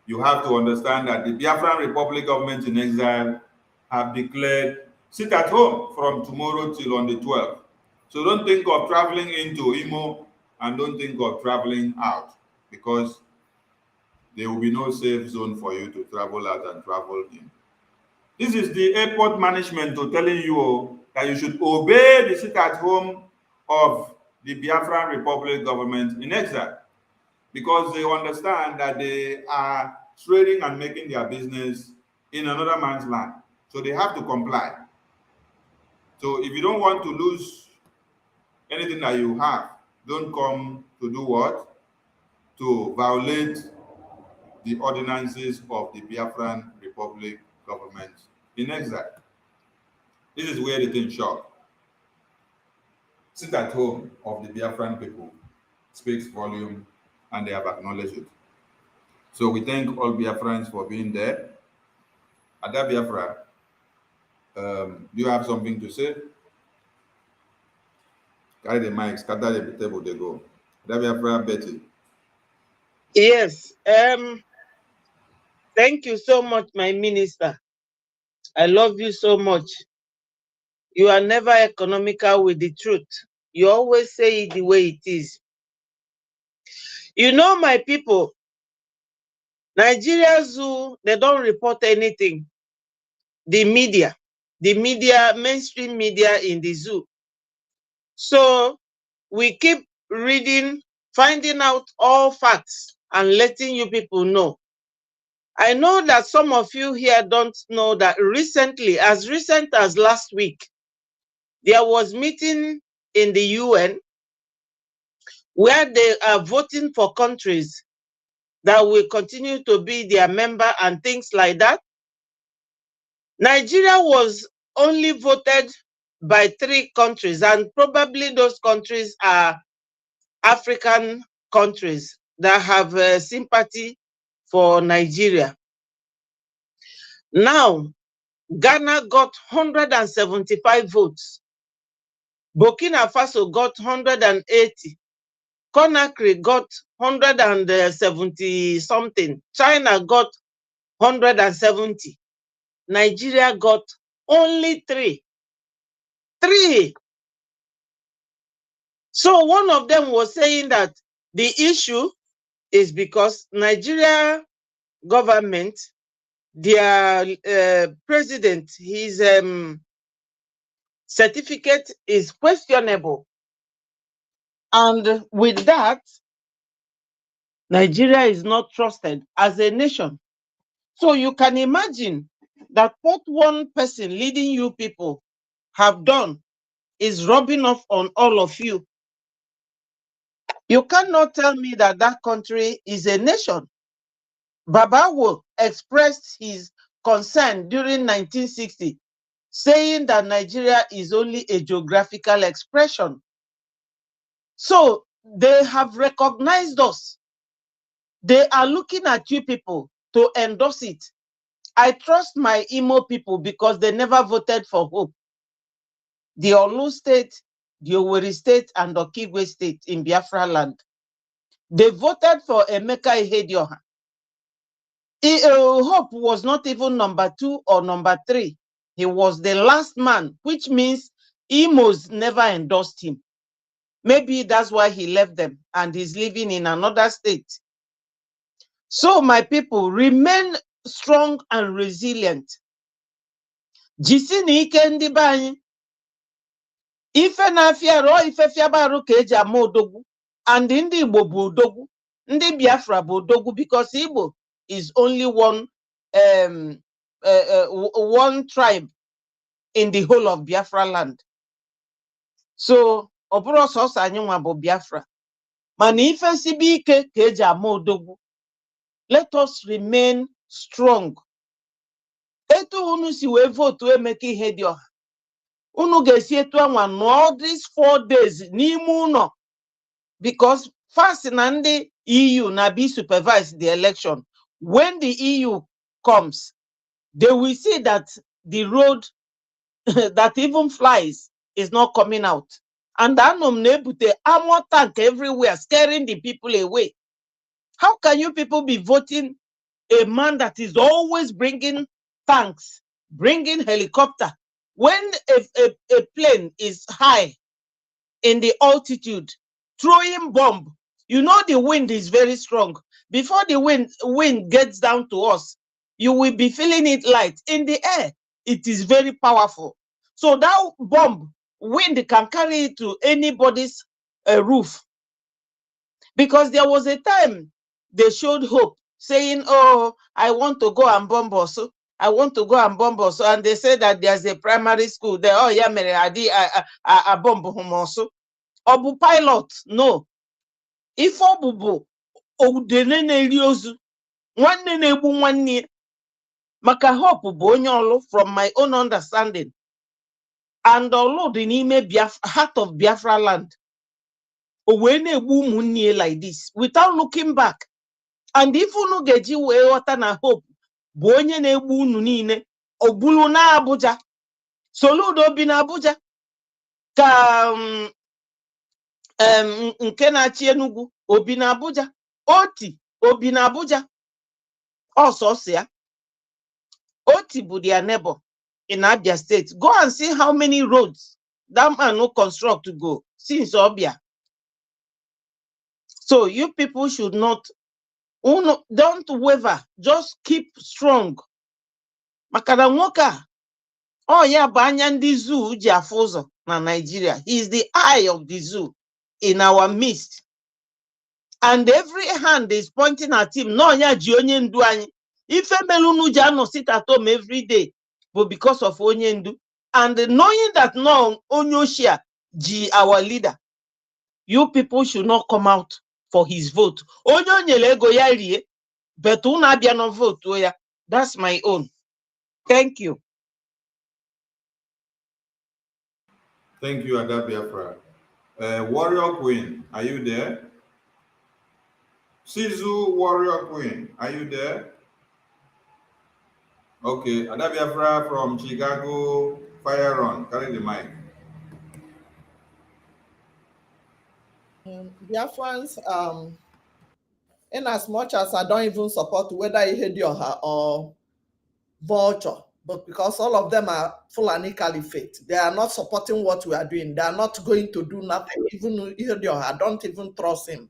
you have to understand that the Biafran Republic government in exile have declared sit at home from tomorrow till on the 12th. So don't think of traveling into Imo and don't think of traveling out, because there will be no safe zone for you to travel out and travel in. This is the airport management to telling you that you should obey the sit at home of the Biafran Republic government in exile, because they understand that they are trading and making their business in another man's land. So they have to comply. So if you don't want to lose anything that you have, don't come to do what? To violate the ordinances of the Biafran Republic government in exile. This is where the thing shock. Sit at home of the Biafran people speaks volume, and they have acknowledged it. So we thank all Biafrans for being there. Ada Biafra, do you have something to say? Carry the mic, scatter the table, they go. Ada Biafra, Betty. Yes. Thank you so much, my minister. I love you so much. You are never economical with the truth. You always say it the way it is. You know, my people, Nigeria Zoo, they don't report anything. The media, mainstream media in the zoo. So we keep reading, finding out all facts and letting you people know. I know that some of you here don't know that recently, as recent as last week, there was meeting in the UN where they are voting for countries that will continue to be their member and things like that. Nigeria was only voted by 3 countries, and probably those countries are African countries that have sympathy for Nigeria. Now, Ghana got 175 votes. Burkina Faso got 180. Conakry got 170 something. China got 170. Nigeria got only 3. 3. So one of them was saying that the issue is because Nigeria government, their president, his certificate is questionable. And with that, Nigeria is not trusted as a nation. So you can imagine that what one person leading you people have done is rubbing off on all of you. You cannot tell me that that country is a nation. Babawo expressed his concern during 1960, saying that Nigeria is only a geographical expression. So they have recognized us. They are looking at you people to endorse it. I trust my Imo people because they never voted for Hope. The Olu state, the Owerri state, and the Okigwe state in Biafraland. They voted for Emeka Ihedioha. Hope was not even number 2 or number 3. He was the last man, which means Imos never endorsed him. Maybe that's why he left them and is living in another state. So my people, remain strong and resilient. Jisini ike ndị be anyị. Ife na fiaro ife fiabaru ka eji ama odogwu, and ndị Igbo bụ odogwu, ndị Biafra bụ odogwu, because Igbo is only one tribe in the whole of Biafra land. So oburo sọsọ anyị nwa bụ Biafra. Mana ife sibe ike ka eji ama odogwu. Let us remain strong. Etu unu si wee vote Emeka Ihedioha. Unu ga-esi etu anwa all these 4 days n'ime ụlọ, because first na ndị EU na be supervise the election. When the EU comes, they will see that the road that even flies is not coming out. And anom nebute armor tank everywhere, scaring the people away. How can you people be voting a man that is always bringing tanks, bringing helicopter? When a plane is high in the altitude, throwing bomb, you know the wind is very strong. Before the wind gets down to us, you will be feeling it light. In the air, it is very powerful. So that bomb, wind can carry it to anybody's roof. Because there was a time they showed Hope saying, oh, I want to go and bomb also. I want to go and bomb also. And they said that there's a primary school there. Oh, yeah, I bomb him also. Obu pilot, no. If obubu, odenene riozu, nwanne na-egbu nwanne. Maka Hope bụ onye olu from my own understanding. And olu dị n'ime heart of Biafraland. Owe na-egbu ụmụnne like this, without looking back. And if unu ga-eji wee ghọta na Hope bụ onye na-egbu unu niile, obulu na Abuja. Soludo bi na Abuja. Ka nke na-achị Enugu obi na Abuja. Oti obi na Abuja. Also ya. Oti bụ their neighbor in Abia State. Go and see how many roads that man no construct to go since Obia. So you people should not, don't waver. Just keep strong. Makara nwoke, oh yeah, banya ndị zoo ji afụ ụzọ na Nigeria. He is the eye of the zoo in our midst. And every hand is pointing at him. No, ya ji onye ndu anyị. Ife melunu ji ano sit at home every day, but because of onye ndu. And knowing that no onyoshia ji our leader, you people should not come out for his vote. Onyo nyele ego ya rie, but una abia no vote ya. That's my own. Thank you. Thank you, Ada Biafra. Warrior Queen, are you there? Sizu Warrior Queen, are you there? Okay, Ada Biafra from Chicago, fire on, carry the mic. Biafrans, in as much as I don't even support whether Ihedioha or Vulture, but because all of them are Fulani Caliphate, they are not supporting what we are doing. They are not going to do nothing. Even Ihedioha, I don't even trust him.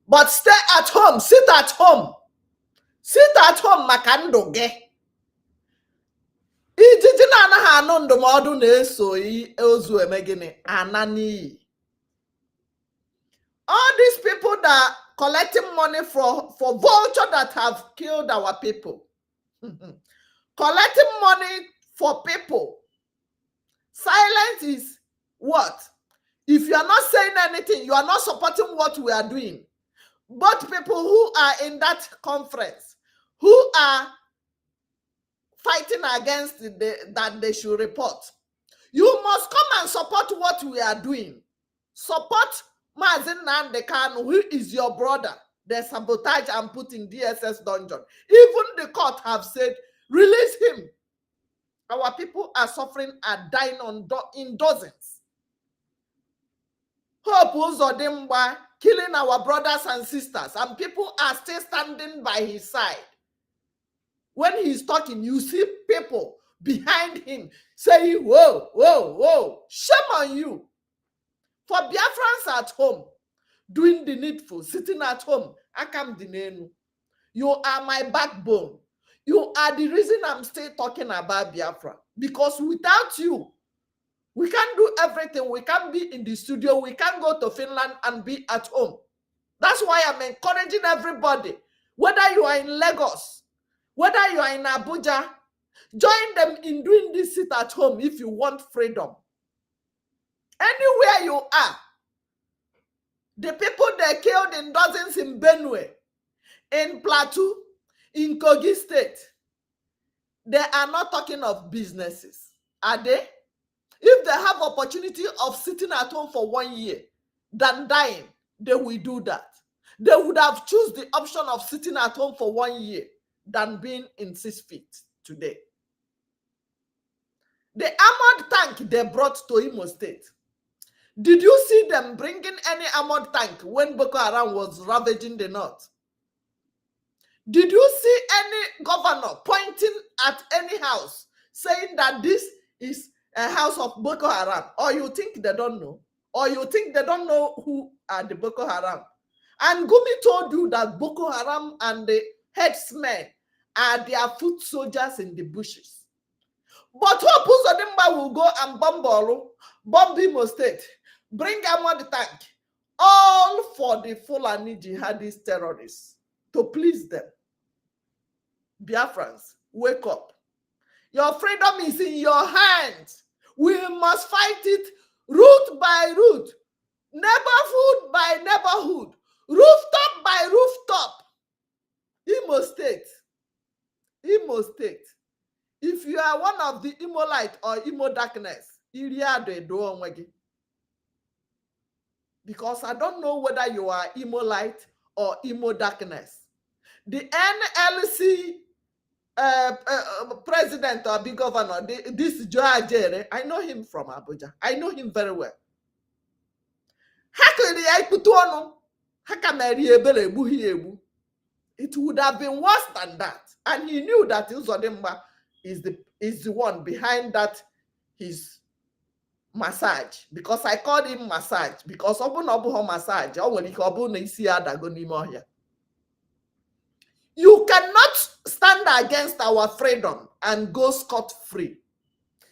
But stay at home, sit at home. Sit at home, makando ge. Ijiji na anaghị anụ ndụmọdụ na-esoghị ozu eme gịnị ana n'iyi. All these people that are collecting money for vulture that have killed our people. Collecting money for people. Silence is what? If you are not saying anything, you are not supporting what we are doing. But people who are in that conference, who are fighting against that they should report, you must come and support what we are doing. Support Mazin Nandekan, who is your brother. They sabotage and put in DSS dungeon. Even the court have said, release him. Our people are suffering and dying in dozens. Hope Uzodima killing our brothers and sisters, and people are still standing by his side. When he's talking, you see people behind him saying, whoa, whoa, whoa, shame on you. For Biafrans at home, doing the needful, sitting at home, Akam Dinenu, you are my backbone. You are the reason I'm still talking about Biafra. Because without you, we can't do everything. We can't be in the studio. We can't go to Finland and be at home. That's why I'm encouraging everybody, whether you are in Lagos, whether you are in Abuja, join them in doing this sit at home if you want freedom. Anywhere you are, the people they killed in dozens in Benue, in Plateau, in Kogi State, they are not talking of businesses, are they? If they have opportunity of sitting at home for 1 year than dying, they will do that. They would have chosen the option of sitting at home for 1 year than being in 6 feet today. The armored tank they brought to Imo State, did you see them bringing any armored tank when Boko Haram was ravaging the north? Did you see any governor pointing at any house saying that this is a house of Boko Haram? Or you think they don't know? Or you think they don't know who are the Boko Haram? And Gumi told you that Boko Haram and the headsmen are their foot soldiers in the bushes. But Hope Uzodima will go and bomb Imo State, bring armored tank, all for the Fulani jihadist terrorists, to please them. Biafrans, wake up. Your freedom is in your hands. We must fight it root by root, neighborhood by neighborhood, rooftop by rooftop. Imo State. Imo State. If you are one of the Imo light or Imo darkness, because I don't know whether you are Imo light or Imo darkness. The NLC president or big governor, this Joe Ajere, I know him from Abuja. I know him very well. It would have been worse than that. And he knew that Uzodima is the one behind that his massage. Because I called him massage. Because massage. You cannot stand against our freedom and go scot-free.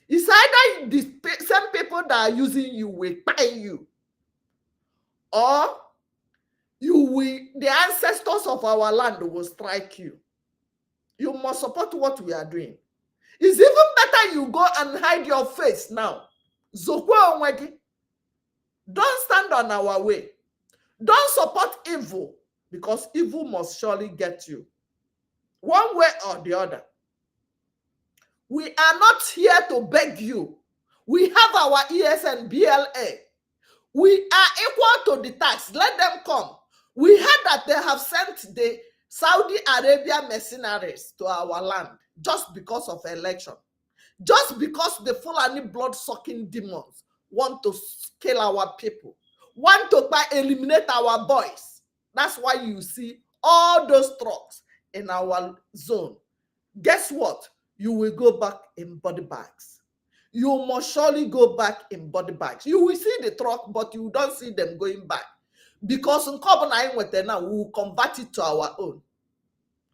It's either the same people that are using you will pay you, or the ancestors of our land will strike you. You must support what we are doing. It's even better you go and hide your face now. Don't stand on our way. Don't support evil, because evil must surely get you, one way or the other. We are not here to beg you. We have our ESN, BLA. We are equal to the tax. Let them come. We heard that they have sent the Saudi Arabia mercenaries to our land just because of election. Just because the Fulani blood-sucking demons want to kill our people, want to eliminate our boys. That's why you see all those trucks in our zone. Guess what? You will go back in body bags. You must surely go back in body bags. You will see the truck, but you don't see them going back. Because in now, we will convert it to our own.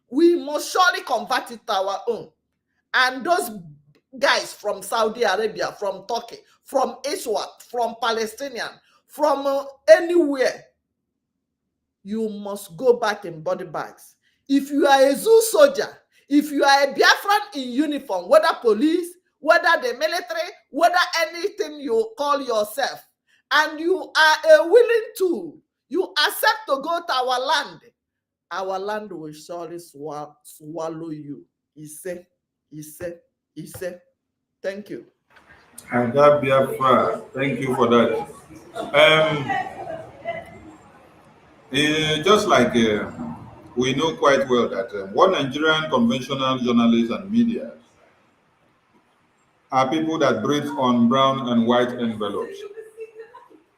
We must surely convert it to our own. And those guys from Saudi Arabia, from Turkey, from Israel, from Palestinian, from anywhere, you must go back in body bags. If you are a zoo soldier, if you are a Biafran in uniform, whether police, whether the military, whether anything you call yourself, and you are willing to, you accept to go to our land will surely swallow you. He said. Thank you. Ada Biafra, thank you for that. Just like we know quite well that one Nigerian conventional journalists and media are people that breathe on brown and white envelopes.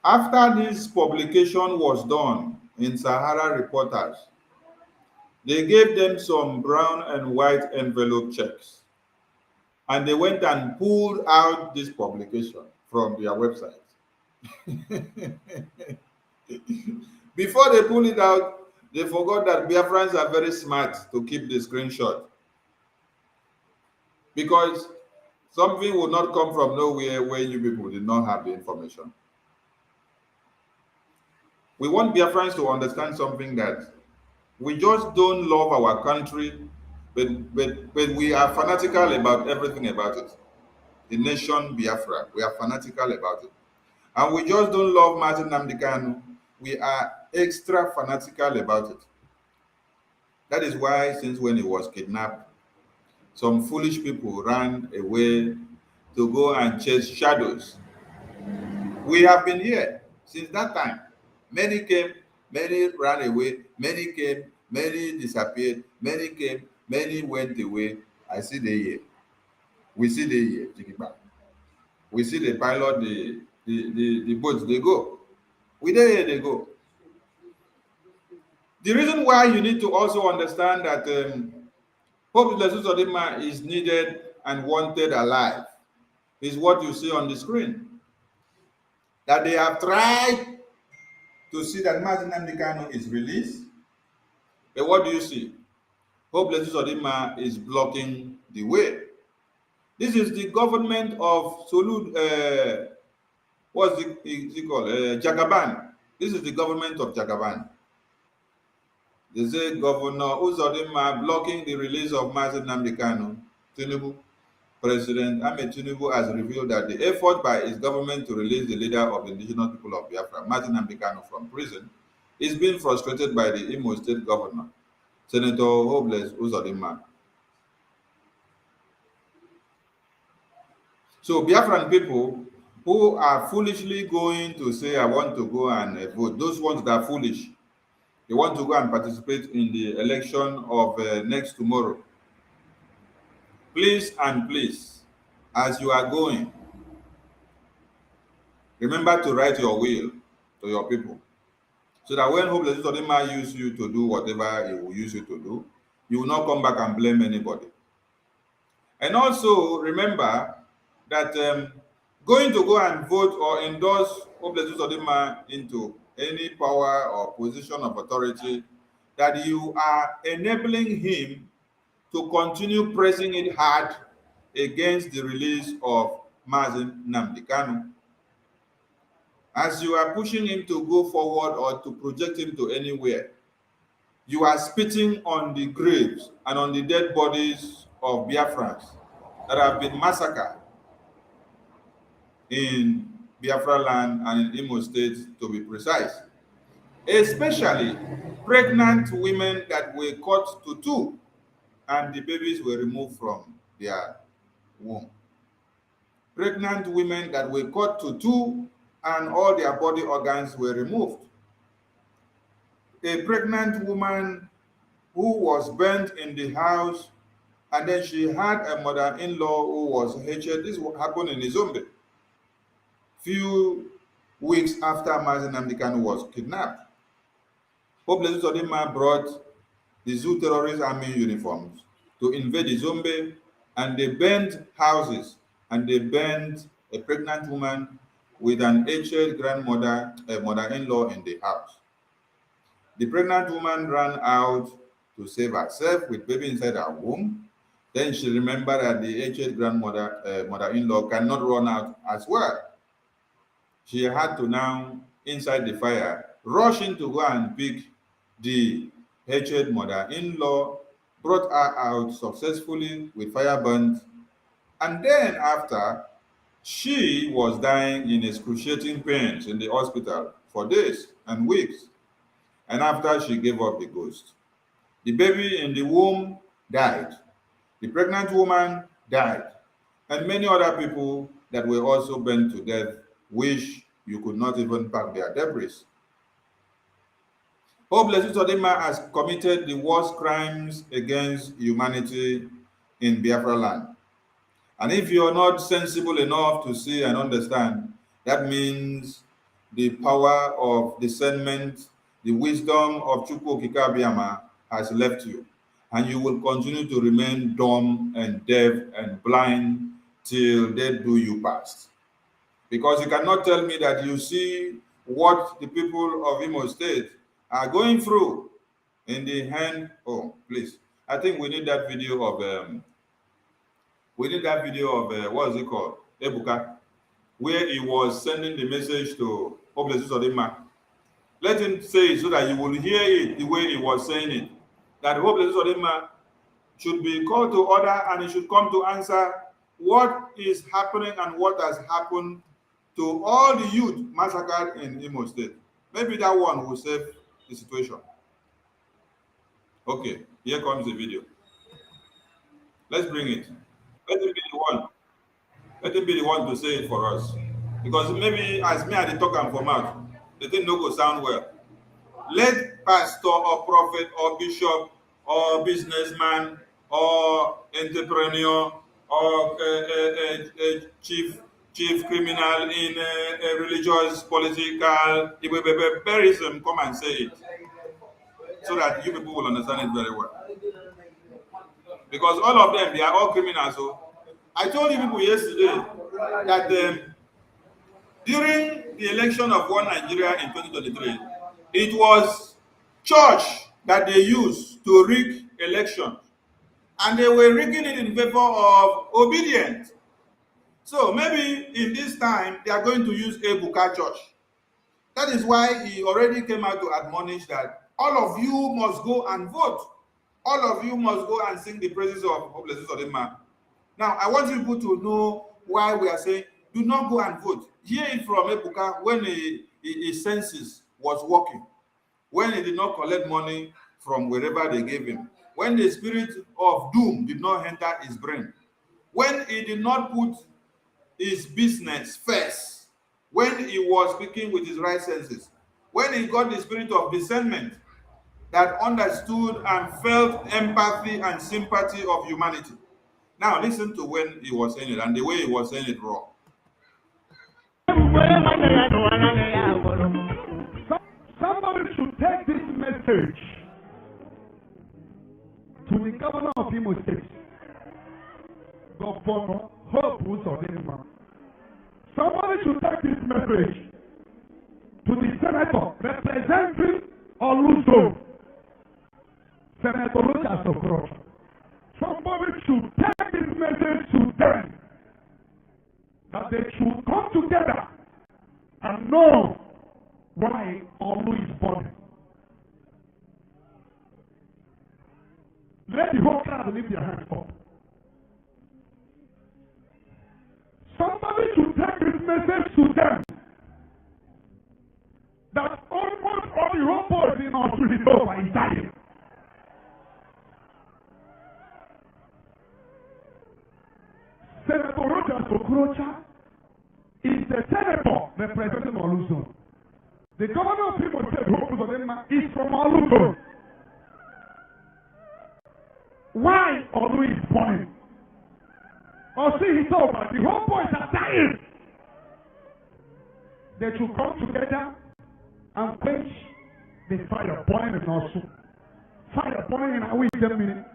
After this publication was done in Sahara Reporters, they gave them some brown and white envelope checks. And they went and pulled out this publication from their website. Before they pulled it out, they forgot that Biafrans are very smart to keep the screenshot. Because something will not come from nowhere where you people did not have the information. We want Biafrans to understand something, that we just don't love our country, but we are fanatical about everything about it. The nation Biafra, we are fanatical about it. And we just don't love Martin Nnamdi Kanu. We are extra fanatical about it. That is why, since when he was kidnapped, some foolish people ran away to go and chase shadows. We have been here since that time. Many came, many ran away, many came, many disappeared, many came, many went away. I see the here. We see the here, Chikiba. We see the pilot, the boats, they go. We there here, they go. The reason why you need to also understand that Pope Uzodima is needed and wanted alive is what you see on the screen. That they have tried to see that Martin Nnamdi Kanu is released. But what do you see? Pope Uzodima is blocking the way. This is the government of what's it called? Jagaban. This is the government of Jagaban. They say Governor Uzodima blocking the release of Martin Nnamdi Kanu. Tinubu, President Ahmed Tinubu has revealed that the effort by his government to release the leader of the indigenous people of Biafra, Martin Nnamdi Kanu, from prison is being frustrated by the Imo State Governor, Senator Hobles Uzodima. So Biafran people who are foolishly going to say, I want to go and vote, those ones that are foolish, they want to go and participate in the election of next tomorrow. Please and please, as you are going, remember to write your will to your people, so that when Hope Uzodima use you to do whatever he will use you to do, you will not come back and blame anybody. And also remember that going to go and vote or endorse Hope Uzodima into any power or position of authority, that you are enabling him to continue pressing it hard against the release of Martin Nnamdi Kanu. As you are pushing him to go forward or to project him to anywhere, you are spitting on the graves and on the dead bodies of Biafrans that have been massacred in Biafraland and in Imo State, to be precise. Especially pregnant women that were cut to two and the babies were removed from their womb. Pregnant women that were cut to two and all their body organs were removed. A pregnant woman who was burnt in the house, and then she had a mother-in-law who was hatched. This happened in Izombe. Few weeks after Martin Nnamdi Kanu was kidnapped. Pope Uzodima brought the Zoo Terrorist Army uniforms to invade Izombe, and they burned houses, and they burned a pregnant woman with an aged grandmother, a mother-in-law in the house. The pregnant woman ran out to save herself with baby inside her womb. Then she remembered that the aged grandmother, mother-in-law cannot run out as well. She had to now, inside the fire, rush in to go and pick the aged mother-in-law, brought her out successfully with fire burnt, and then after, she was dying in excruciating pains in the hospital for days and weeks. And after she gave up the ghost, the baby in the womb died. The pregnant woman died. And many other people that were also burnt to death wish you could not even pack their debris. Hopeless Uzodima has committed the worst crimes against humanity in Biafraland. And if you're not sensible enough to see and understand, that means the power of discernment, the wisdom of Chukwu Okike Abiyama has left you. And you will continue to remain dumb and deaf and blind till they do you past. Because you cannot tell me that you see what the people of Imo State are going through in the hand. Oh, please. I think we need that video of what is it called? Ebuka, where he was sending the message to Hopeless Uzodima. Let him say it so that you will hear it the way he was saying it. That Hopeless Uzodima should be called to order and he should come to answer what is happening and what has happened to all the youth massacred in Imo State. Maybe that one will save the situation. Okay, here comes the video. Let's bring it. Let him be the one. Let him be the one to say it for us. Because maybe as me I talk and for out, the thing no go sound well. Let pastor or prophet or bishop or businessman or entrepreneur or chief criminal in a religious, political, Berism come and say it. So that you people will understand it very well. Because all of them, they are all criminals. So I told you people yesterday that during the election of One Nigeria in 2023, it was church that they used to rig election. And they were rigging it in favor of obedience. So maybe in this time, they are going to use Ebuka Church. That is why he already came out to admonish that all of you must go and vote. All of you must go and sing the praises of Hopeless Uzodima. Now, I want people to know why we are saying, do not go and vote. Hear it from Ebuka when his senses was working, when he did not collect money from wherever they gave him, when the spirit of doom did not enter his brain, when he did not put his business first, when he was speaking with his right senses, when he got the spirit of discernment that understood and felt empathy and sympathy of humanity. Now listen to when he was saying it and the way he was saying it raw. Somebody should take this message to the governor of Imo State, Governor Hope Uzodima. Somebody should take this message to the senator representing Oluso, Senator Roger Sokoro. Somebody should take this message to them that they should come together and know why Olu is born. Let the whole crowd lift their hands up. Somebody should take this message to them that almost all the whole boys in our city are Italian. Senator Roger Sokoro is the senator representing Oluso. The governor of Imo State, Uzodima, is from Oluso. Why Olu is born? Or see, he's over. The whole boys are dying. They should come together and quench the fire burning in Osu. Fire burning in Awidemini.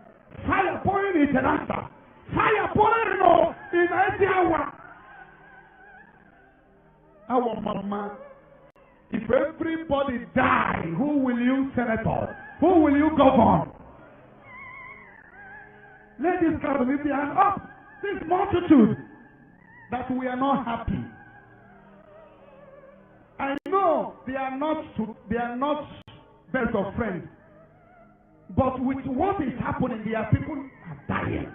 Fire burning in Terasa. Fire burning in Esiawa. Our mama If everybody die, who will you senator? Who will you govern? Let this crowd lift their hand up. This multitude that we are not happy. I know they are not best of friends. But with what is happening, their people are dying.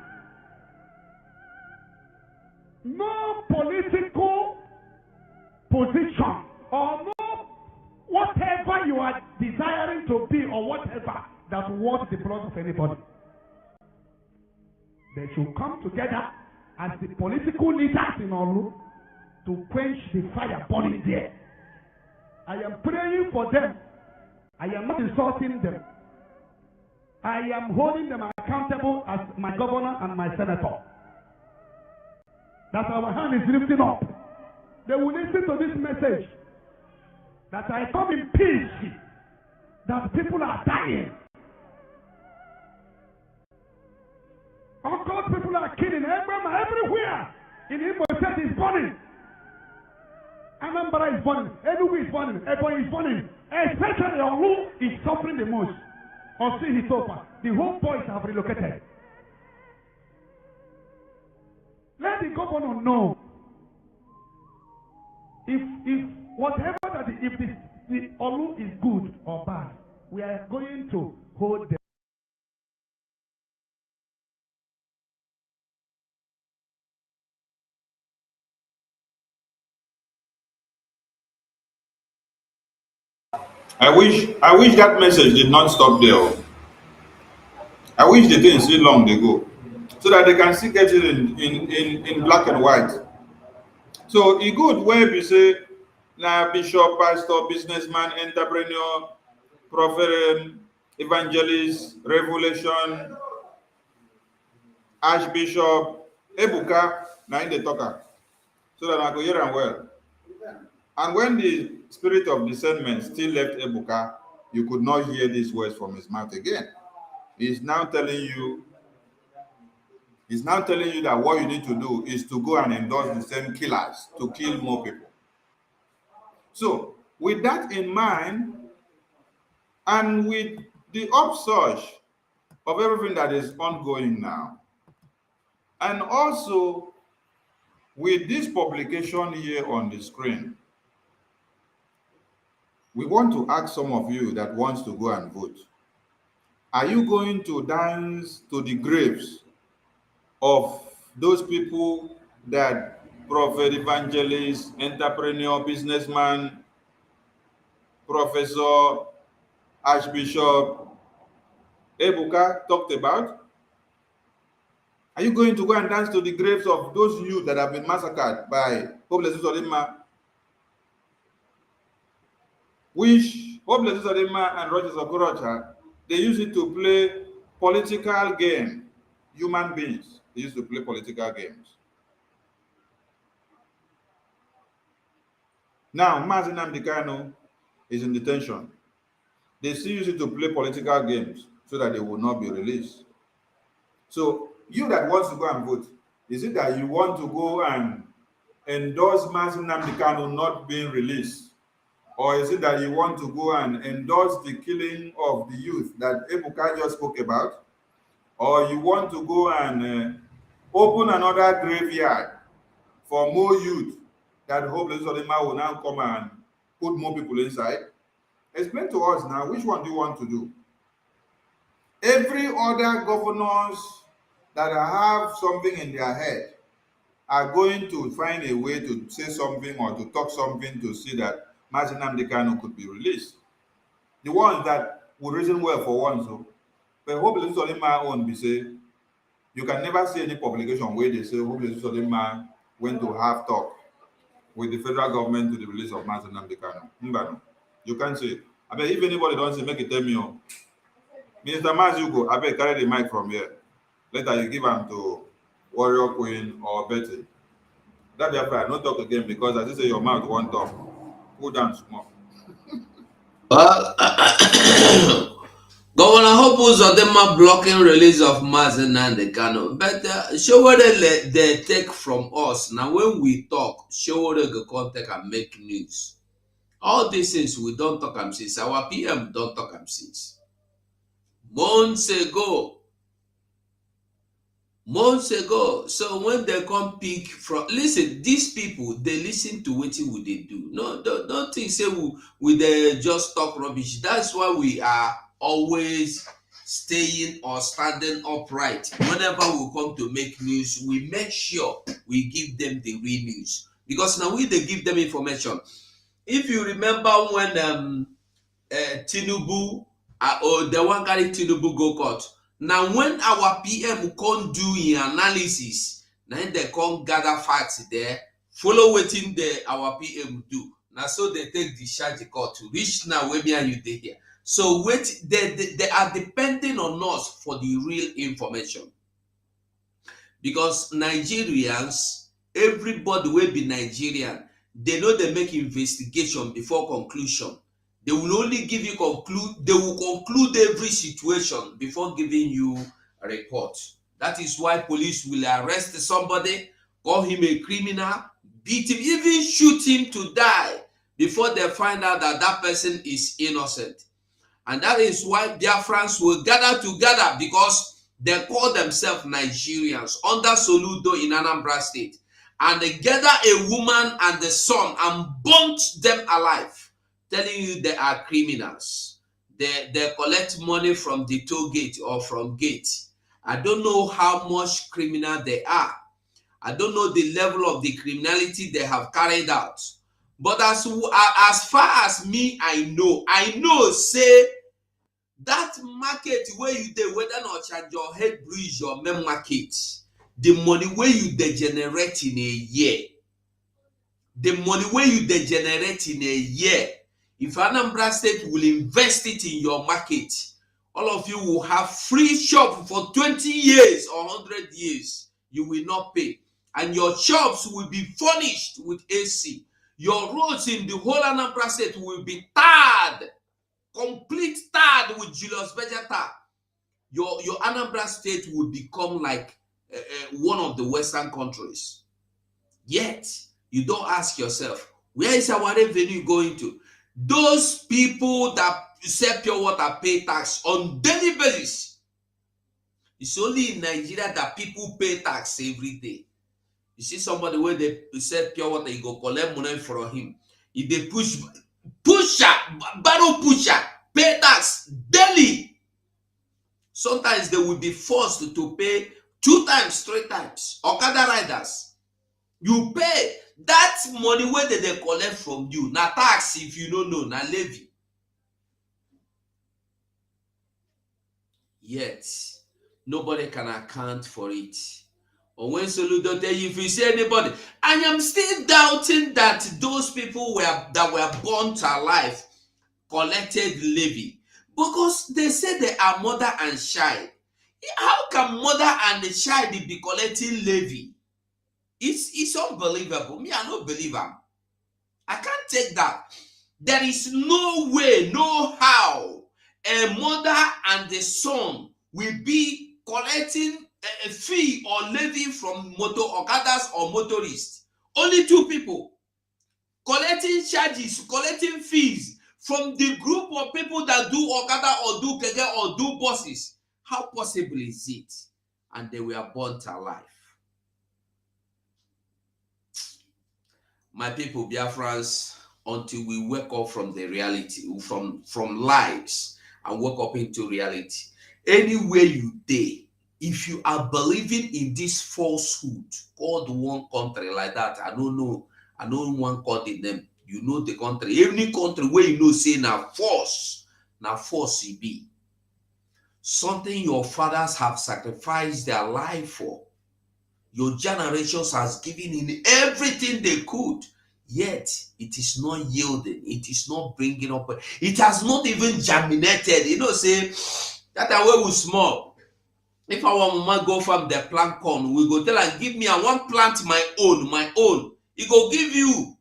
No political position or no whatever you are desiring to be or whatever that wants the blood of anybody. They should come together as the political leaders in Olu to quench the fire burning there. I am praying for them. I am not insulting them. I am holding them accountable as my governor and my senator. That our hand is lifting up. They will listen to this message. That I come in peace. That people are dying. Of course, people are killing everywhere. In Imo State is burning. Anambra is burning. Enugu is burning. Ebonyi is burning. Especially Olu is suffering the most. Or see his over. The whole boys have relocated. Let the governor know if whatever that if the Olu is good or bad, we are going to hold them. I wish that message did not stop there. I wish the thing still long they go, so that they can still get it in black and white. So it good where we say now bishop, pastor, businessman, entrepreneur, prophet, evangelist, revelation, archbishop, ebuka, now in the talker, so that I go hear and well. And when the spirit of discernment still left Ebuka, you could not hear these words from his mouth again. He's now telling you that what you need to do is to go and endorse the same killers to kill more people. So, with that in mind, and with the upsurge of everything that is ongoing now, and also with this publication here on the screen, we want to ask some of you that wants to go and vote. Are you going to dance to the graves of those people that prophet, evangelist, entrepreneur, businessman, professor, archbishop Ebuka talked about? Are you going to go and dance to the graves of those youth that have been massacred by hopeless Uzodima? Which hopeless Uzodima and Rogers Okorocha, they use it to play political game. Human beings, they used to play political games. Now, Mazi Nnamdi Kanu is in detention. They still use it to play political games so that they will not be released. So, you that wants to go and vote, is it that you want to go and endorse Mazi Nnamdi Kanu not being released? Or is it that you want to go and endorse the killing of the youth that Ebuka just spoke about? Or you want to go and open another graveyard for more youth that hopeless Uzodima will now come and put more people inside? Explain to us now, which one do you want to do? Every other governors that have something in their head are going to find a way to say something or to talk something to see that Mazi Nnamdi Kanu could be released. The ones that will reason well for one, so but hopeless Uzodima own be say, you can never see any publication where they say hopeless Uzodima went to have talk with the federal government to the release of Mazi Nnamdi Kanu. You can't say it. I bet if anybody don't say, make it tell me. Minister Maz, you go. I bet carry the mic from here. Later you give them to Warrior Queen or Betty. That Biafra, not talk again because as you say your mouth won't talk. Go down small. Well, Governor Hope Uzodima blocking release of Mazi Nnamdi Kanu. But show what they take from us. Now when we talk, show what they go take and make news. All these things we don't talk am since. Our PM don't talk am since. Months ago. So when they come pick from, listen, these people, they listen to what they do. No, don't think say we they just talk rubbish. That's why we are always staying or standing upright. Whenever we come to make news, we make sure we give them the real news. Because now they give them information. If you remember when Tinubu or the one carry Tinubu go court. Now when our PM can't do an analysis, then they can't gather facts there, follow waiting the our PM do. Now so they take the charge the court to reach now where me and you here. So wait, they are depending on us for the real information. Because Nigerians, everybody will be Nigerian, they know they make investigation before conclusion. They will only give you they will conclude every situation before giving you a report. That is why police will arrest somebody, call him a criminal, beat him, even shoot him to die before they find out that that person is innocent. And that is why Biafrans will gather together, because they call themselves Nigerians under Soludo in Anambra State. And they gather a woman and the son and burnt them alive, telling you they are criminals. They collect money from the toll gate or from gate. I don't know how much criminal they are. I don't know the level of the criminality they have carried out. But as far as me, I know, say, that market where you dey, whether not charge your head bridge or main market, the money where you dey generate in a year, if Anambra State will invest it in your market, all of you will have free shop for 20 years or 100 years. You will not pay. And your shops will be furnished with AC. Your roads in the whole Anambra State will be tarred, complete tarred with Julius Vegeta. Your Anambra State will become like one of the Western countries. Yet, you don't ask yourself, where is our revenue going to? Those people that sell pure water pay tax on daily basis. It's only in Nigeria that people pay tax every day. You see somebody where they sell pure water, you go collect money from him. If they barrel pusher, pay tax daily. Sometimes they will be forced to pay 2 times, 3 times. Okada riders, you pay that money where they collect from you. Now tax, if you don't know, now levy. Yet nobody can account for it. Or when Soludo tell you, if you say anybody, I am still doubting that those people that were burnt alive collected levy, because they say they are mother and child. How can mother and the child be collecting levy? It's unbelievable. Me, I don't believe them. I can't take that. There is no way, no how a mother and the son will be collecting a fee or levy from motor okadas or motorists. Only 2 people collecting charges, collecting fees from the group of people that do okada or do kege or do buses. How possible is it? And they were burnt alive. My people, Biafrans, until we wake up from the reality, from lies, and wake up into reality. Anywhere you day, if you are believing in this falsehood called one country like that, I don't know one country name. You know the country. Any country where you know say now force it be. Something your fathers have sacrificed their life for. Your generations has given in everything they could. Yet, it is not yielding. It is not bringing up. It has not even germinated. You know, say, that way we small. If our mama go from the plant corn, we go tell her, give me, I want plant my own. He go give you.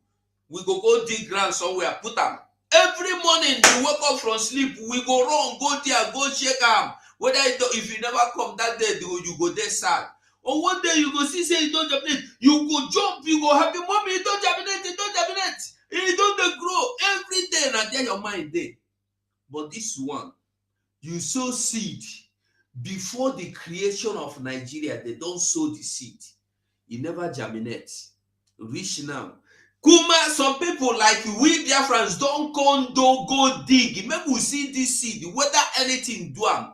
We go dig ground somewhere, put them. Every morning, you wake up from sleep, we go run, go there, go check them. Whether if you never come that day, you go there sad. Or one day you go see say you don't germinate, you go jump, you go happy, mommy, you don't germinate, you don't the grow. Every get your mind there. But this one, you sow seed before the creation of Nigeria. They don't sow the seed. It never germinates. Reach now. Kuma, some people like we Biafrans don't go dig. Maybe we see this seed, whether anything do am.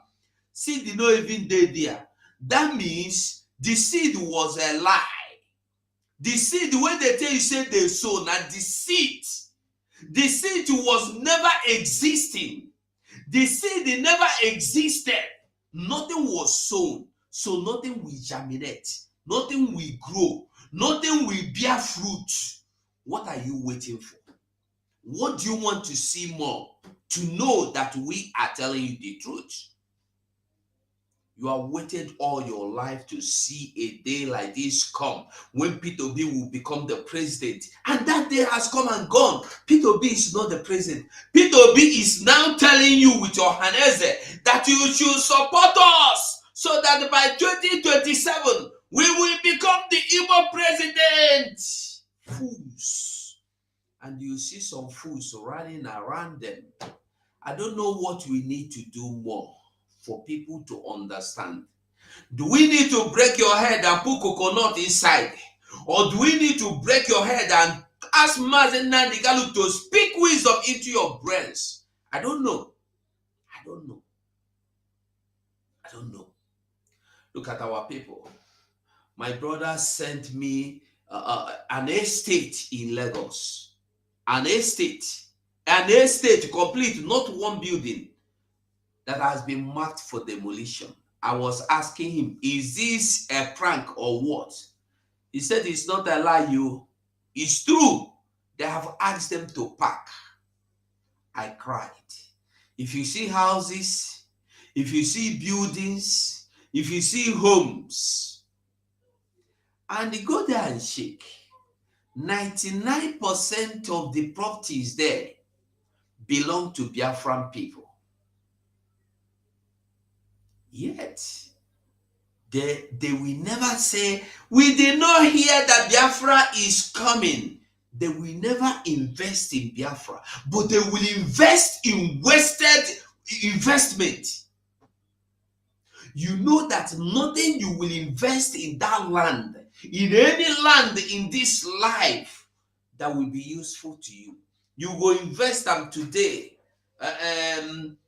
Seed not even there. That means the seed was a lie. The seed when they tell you say they sow, now the seed was never existing. The seed never existed. Nothing was sown, so nothing will germinate, nothing will grow, nothing will bear fruit. What are you waiting for? What do you want to see more to know that we are telling you the truth? You have waited all your life to see a day like this come when Peter B will become the president. And that day has come and gone. Peter B is not the president. Peter B is now telling you with your haneze that you should support us so that by 2027 we will become the Igbo president. Fools. And you see some fools running around them. I don't know what we need to do more for people to understand. Do we need to break your head and put coconut inside? Or do we need to break your head and ask Mazen Nandigalu to speak wisdom into your brains? I don't know. I don't know. I don't know. Look at our people. My brother sent me an estate in Lagos. An estate complete, not one building, that has been marked for demolition. I was asking him, is this a prank or what? He said it's not a lie, you. It's true. They have asked them to pack. I cried. If you see houses, if you see buildings, if you see homes, and you go there and shake, 99% of the properties there belong to Biafran people. Yet, they will never say, we did not hear that Biafra is coming. They will never invest in Biafra, but they will invest in wasted investment. You know that nothing you will invest in that land, in any land in this life, that will be useful to you. You go invest them today.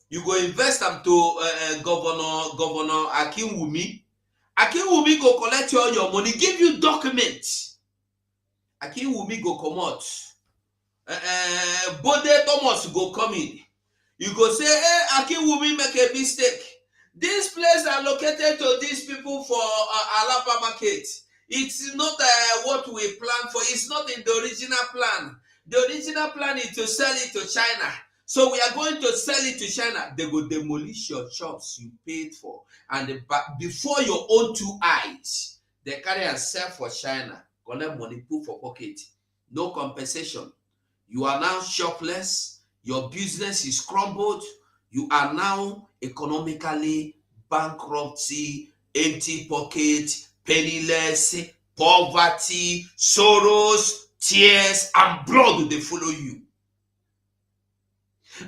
You go invest them to Governor Akinwumi. Akinwumi go collect all your money, give you documents. Akinwumi go come out. Bode Thomas go come in. You go say, hey, Akinwumi make a mistake. This place are located to these people for Alapa market. It's not what we planned for. It's not in the original plan. The original plan is to sell it to China. So we are going to sell it to China. They will demolish your shops you paid for. And before your own two eyes, they carry and sell for China. Collect money, put for pocket. No compensation. You are now shopless. Your business is crumbled. You are now economically bankruptcy, empty pocket, penniless, poverty, sorrows, tears, and blood, they follow you.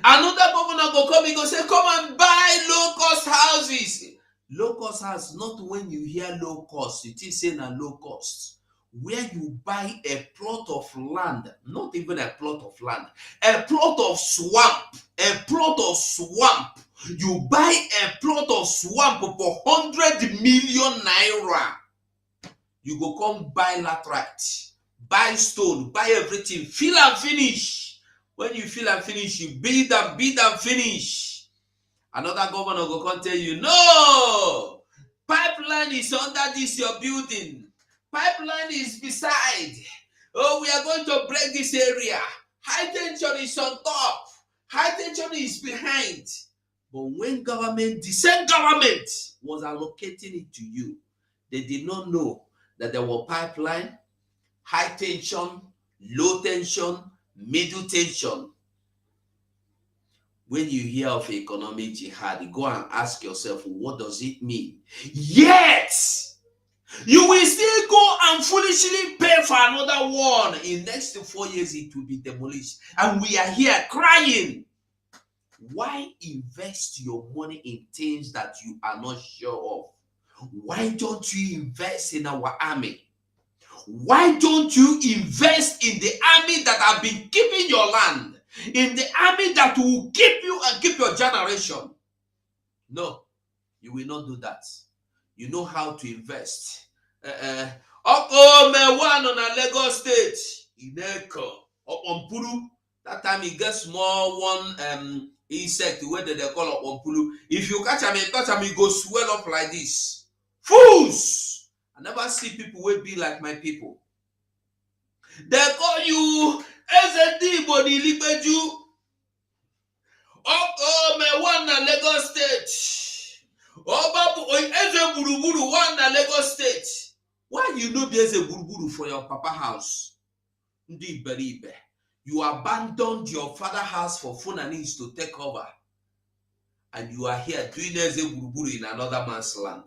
Another governor go come, he go say, come and buy low-cost houses. Low-cost house, not when you hear low cost, it is saying a low cost. Where you buy a plot of land, not even a plot of land, a plot of swamp, You buy a plot of swamp for 100 million naira. You go come buy laterite, buy stone, buy everything, fill and finish. When you fill and finish, you build and finish. Another governor go come tell you, no, pipeline is under this your building. Pipeline is beside. Oh, we are going to break this area. High tension is on top. High tension is behind. But when the same government was allocating it to you, they did not know that there were pipeline, high tension, low tension, middle tension. When you hear of economic jihad, go and ask yourself, what does it mean? Yet, You will still go and foolishly pay for another one. In next 4 years, it will be demolished. And we are here crying. Why invest your money in things that you are not sure of? Why don't you invest in our army? Why don't you invest in the army that have been keeping your land? In the army that will keep you and keep your generation? No, you will not do that. You know how to invest. One on a Lagos State, Ineko, Ompuru. That time he gets small one insect where they call it Ompuru. If you catch him, he go swell up like this. Fools! I never see people will be like my people. They call you SND body libeju. One na Lagos State. Eze Buruburu one na Lagos State. Why you no be Eze Buruburu for your papa house? Ndi Iberibe. You abandoned your father house for Funanis to take over. And you are here doing Eze Buruburu in another man's land.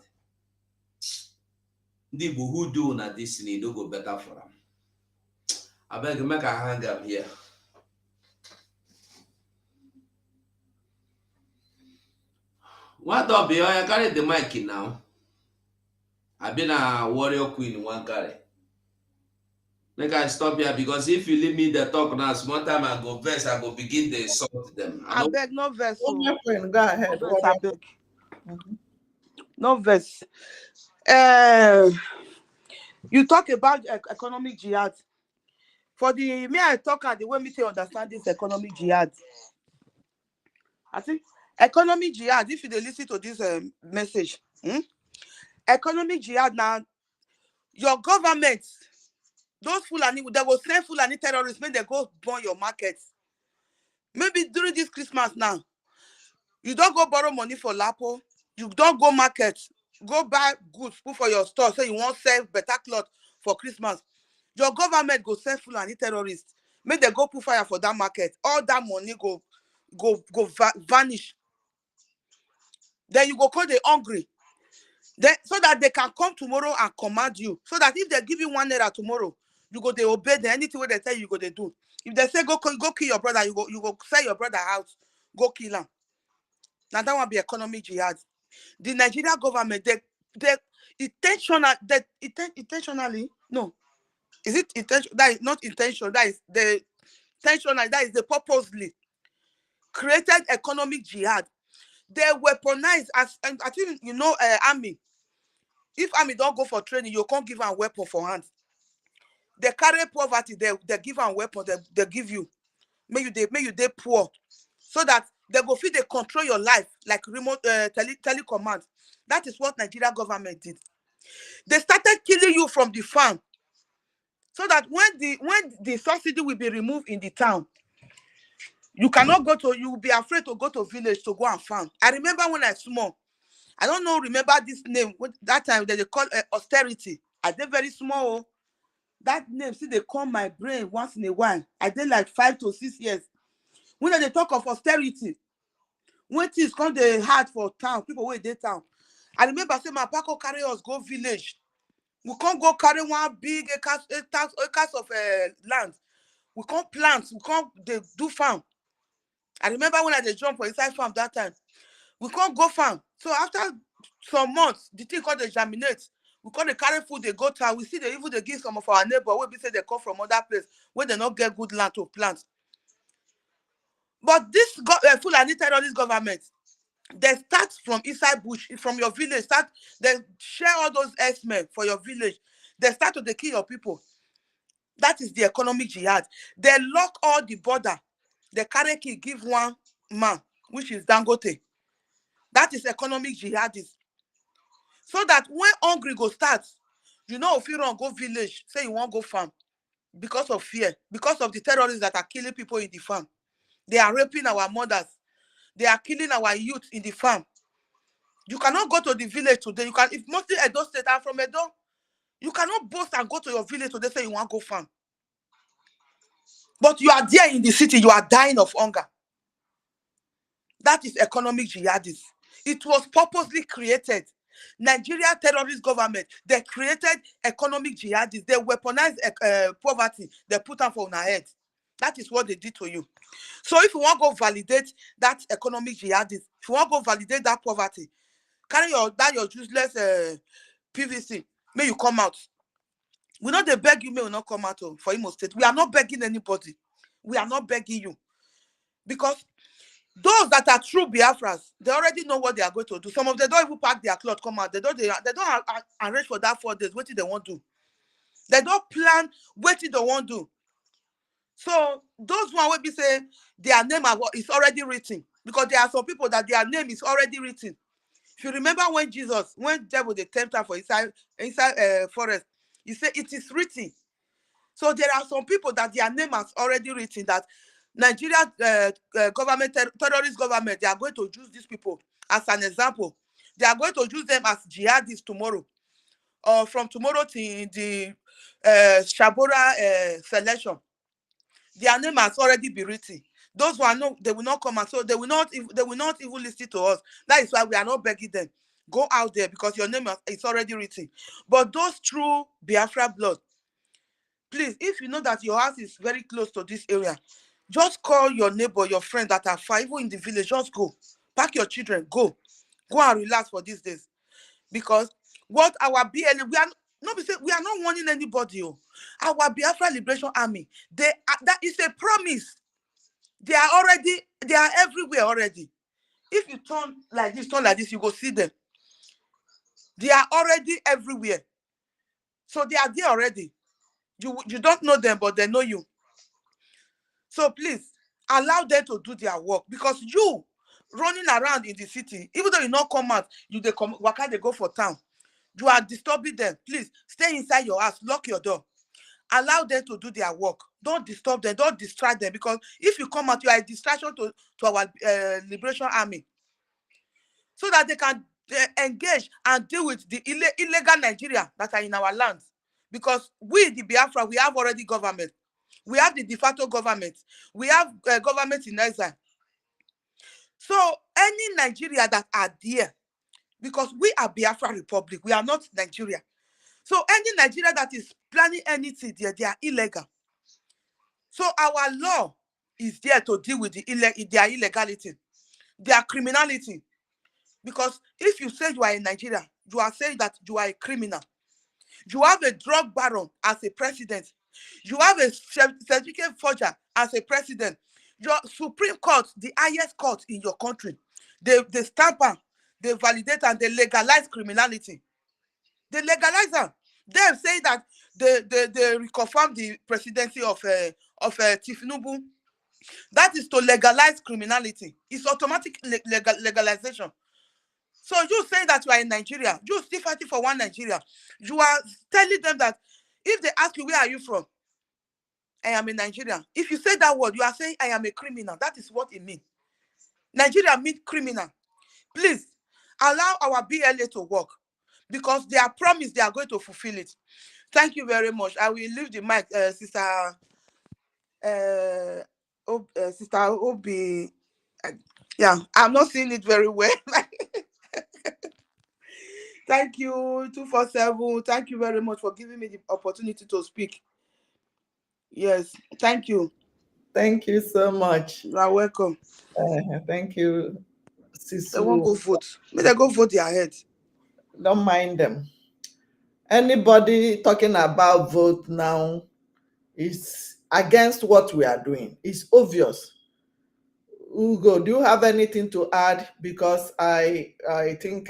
Ndi who do na this thing, no go better for them. I beg you, make a hang up here. What up, boy? I carry the mic in now. I've been a warrior queen one carry. Make I stop here because if you leave me the talk now, small time I go verse, I go begin to insult them. I beg no verse. Go ahead. No verse, I beg. No verse. You talk about economic jihad. For the me, I talk at the way me to understand this economic jihad. I think economic jihad, if you listen to this message, economic jihad now, your government, those Fulani, they will send Fulani terrorists, when they go burn your markets. Maybe during this Christmas now, you don't go borrow money for Lapo, you don't go market, go buy goods, put for your store, so you won't sell better cloth for Christmas. Your government go send Fulani terrorists, make they go put fire for that market. All that money go vanish. Then you go call the hungry. Then so that they can come tomorrow and command you. So that if they give you 1 naira tomorrow, you go they obey them. Anything what they tell you, go they do. If they say go kill your brother, you go sell your brother out, go kill him. Now that will be economic jihad. The Nigerian government, they intentionally, no. Is it intentional? That is not intentional. That is the intentional. That is the purposely created economic jihad. They weaponize as, and I think you know, army. If army don't go for training, you can't give them a weapon for hands. They carry poverty. They give them a weapon. They give you. Make you they poor, so that they go feed. They control your life like remote telecommand. That is what Nigeria government did. They started killing you from the farm. So that when the subsidy will be removed in the town, you cannot go to, you will be afraid to go to village to go and farm. I remember when I was small, I don't know, remember this name, that time that they call austerity. I did very small. That name, see, they call my brain once in a while. I did like 5 to 6 years. When they talk of austerity, when things come they hard for town, people wait their town. I remember saying my Paco carry us go village. We can't go carry one big acres of land. We can't plant. We can't do farm. I remember when I did jump for inside farm that time. We can't go farm. So after some months, the thing called they germinate. We can't carry food, they go town. We see they even they give some of our neighbor where we say they come from other place where they not get good land to plant. But this Fulani terrorist government, they start from inside bush, from your village, they share all those S-men for your village. They start to kill your people. That is the economic jihad. They lock all the border. The carry key give one man, which is Dangote. That is economic jihadism. So that when hungry go start, you know, if you don't go village, say you won't go farm because of fear, because of the terrorists that are killing people in the farm. They are raping our mothers. They are killing our youth in the farm. You cannot go to the village today. You can, if mostly Edo State are from Edo, you cannot boast and go to your village today say you want to go farm. But you are there in the city, you are dying of hunger. That is economic jihadism. It was purposely created. Nigeria terrorist government, they created economic jihadists. They weaponized poverty. They put them for our head. That is what they did to you. So if you want to go validate that economic jihadist, if you want to go validate that poverty, carry your useless PVC. May you come out. We not they beg you, may you not come out for Imo State. We are not begging anybody. We are not begging you. Because those that are true Biafras, they already know what they are going to do. Some of them don't even pack their clothes, come out. They don't arrange for that 4 days. What do they want to do? They don't plan what do they want to do. So those one will be saying their name is already written. Because there are some people that their name is already written. If you remember when devil they tempted for inside forest, he said it is written. So there are some people that their name has already written that Nigeria government, terrorist government, they are going to use these people as an example. They are going to use them as jihadists tomorrow. Or from tomorrow to the Shabora selection. Their name has already been written. Those who are not, they will not come and so they will not even listen to us. That is why we are not begging them. Go out there because your name is already written. But those true Biafra blood, please, if you know that your house is very close to this area, just call your neighbor, your friend that are far, even in the village, just go. Pack your children, go and relax for these days. Because what our BLA, we are not warning anybody. Our Biafra Liberation Army, that is a promise. They are everywhere already. If you turn like this, you go see them. They are already everywhere. So they are there already. You don't know them, but they know you. So please, allow them to do their work. Because you, running around in the city, even though you not come out, why can't they go for town? You are disturbing them. Please, stay inside your house, lock your door. Allow them to do their work. Don't disturb them. Don't distract them. Because if you come out, you are a distraction to our Liberation Army. So that they can engage and deal with the illegal Nigeria that are in our lands. Because we, the Biafra, we have already government. We have the de facto government. We have government in exile. So any Nigeria that are there, because we are Biafra Republic, we are not Nigeria. So any Nigeria that is planning anything there, they are illegal. So our law is there to deal with their illegality, their criminality. Because if you say you are in Nigeria, you are saying that you are a criminal. You have a drug baron as a president. You have a certificate forger as a president. Your Supreme Court, the highest court in your country, they stamp them, they validate and they legalize criminality. They legalize them. They say that they reconfirm the presidency of Tinubu. That is to legalize criminality. It's automatic legalization. So you say that you are in Nigeria, you still fighting for one Nigeria. You are telling them that if they ask you, where are you from? I am in Nigeria. If you say that word, you are saying I am a criminal. That is what it means. Nigeria means criminal. Please, allow our BLA to work. Because they are promised they are going to fulfill it. Thank you very much. I will leave the mic, Sister Obi. Yeah, I'm not seeing it very well. Thank you, 247. Thank you very much for giving me the opportunity to speak. Yes, thank you. Thank you so much. You are welcome. Thank you, Sisu. They won't go vote. May they go vote their head. Don't mind them. Anybody talking about vote now is against what we are doing. It's obvious. Ugo, do you have anything to add? Because I think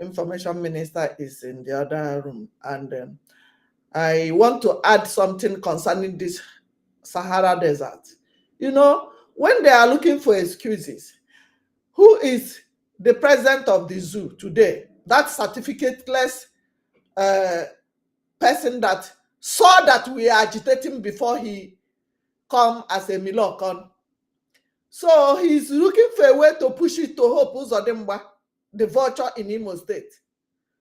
Information Minister is in the other room, and I want to add something concerning this Sahara Desert. You know, when they are looking for excuses, who is the president of the zoo today? That certificateless person that saw that we are agitating before he come as a Milokon. So he's looking for a way to push it to Hope Uzodima, the vulture in Imo State.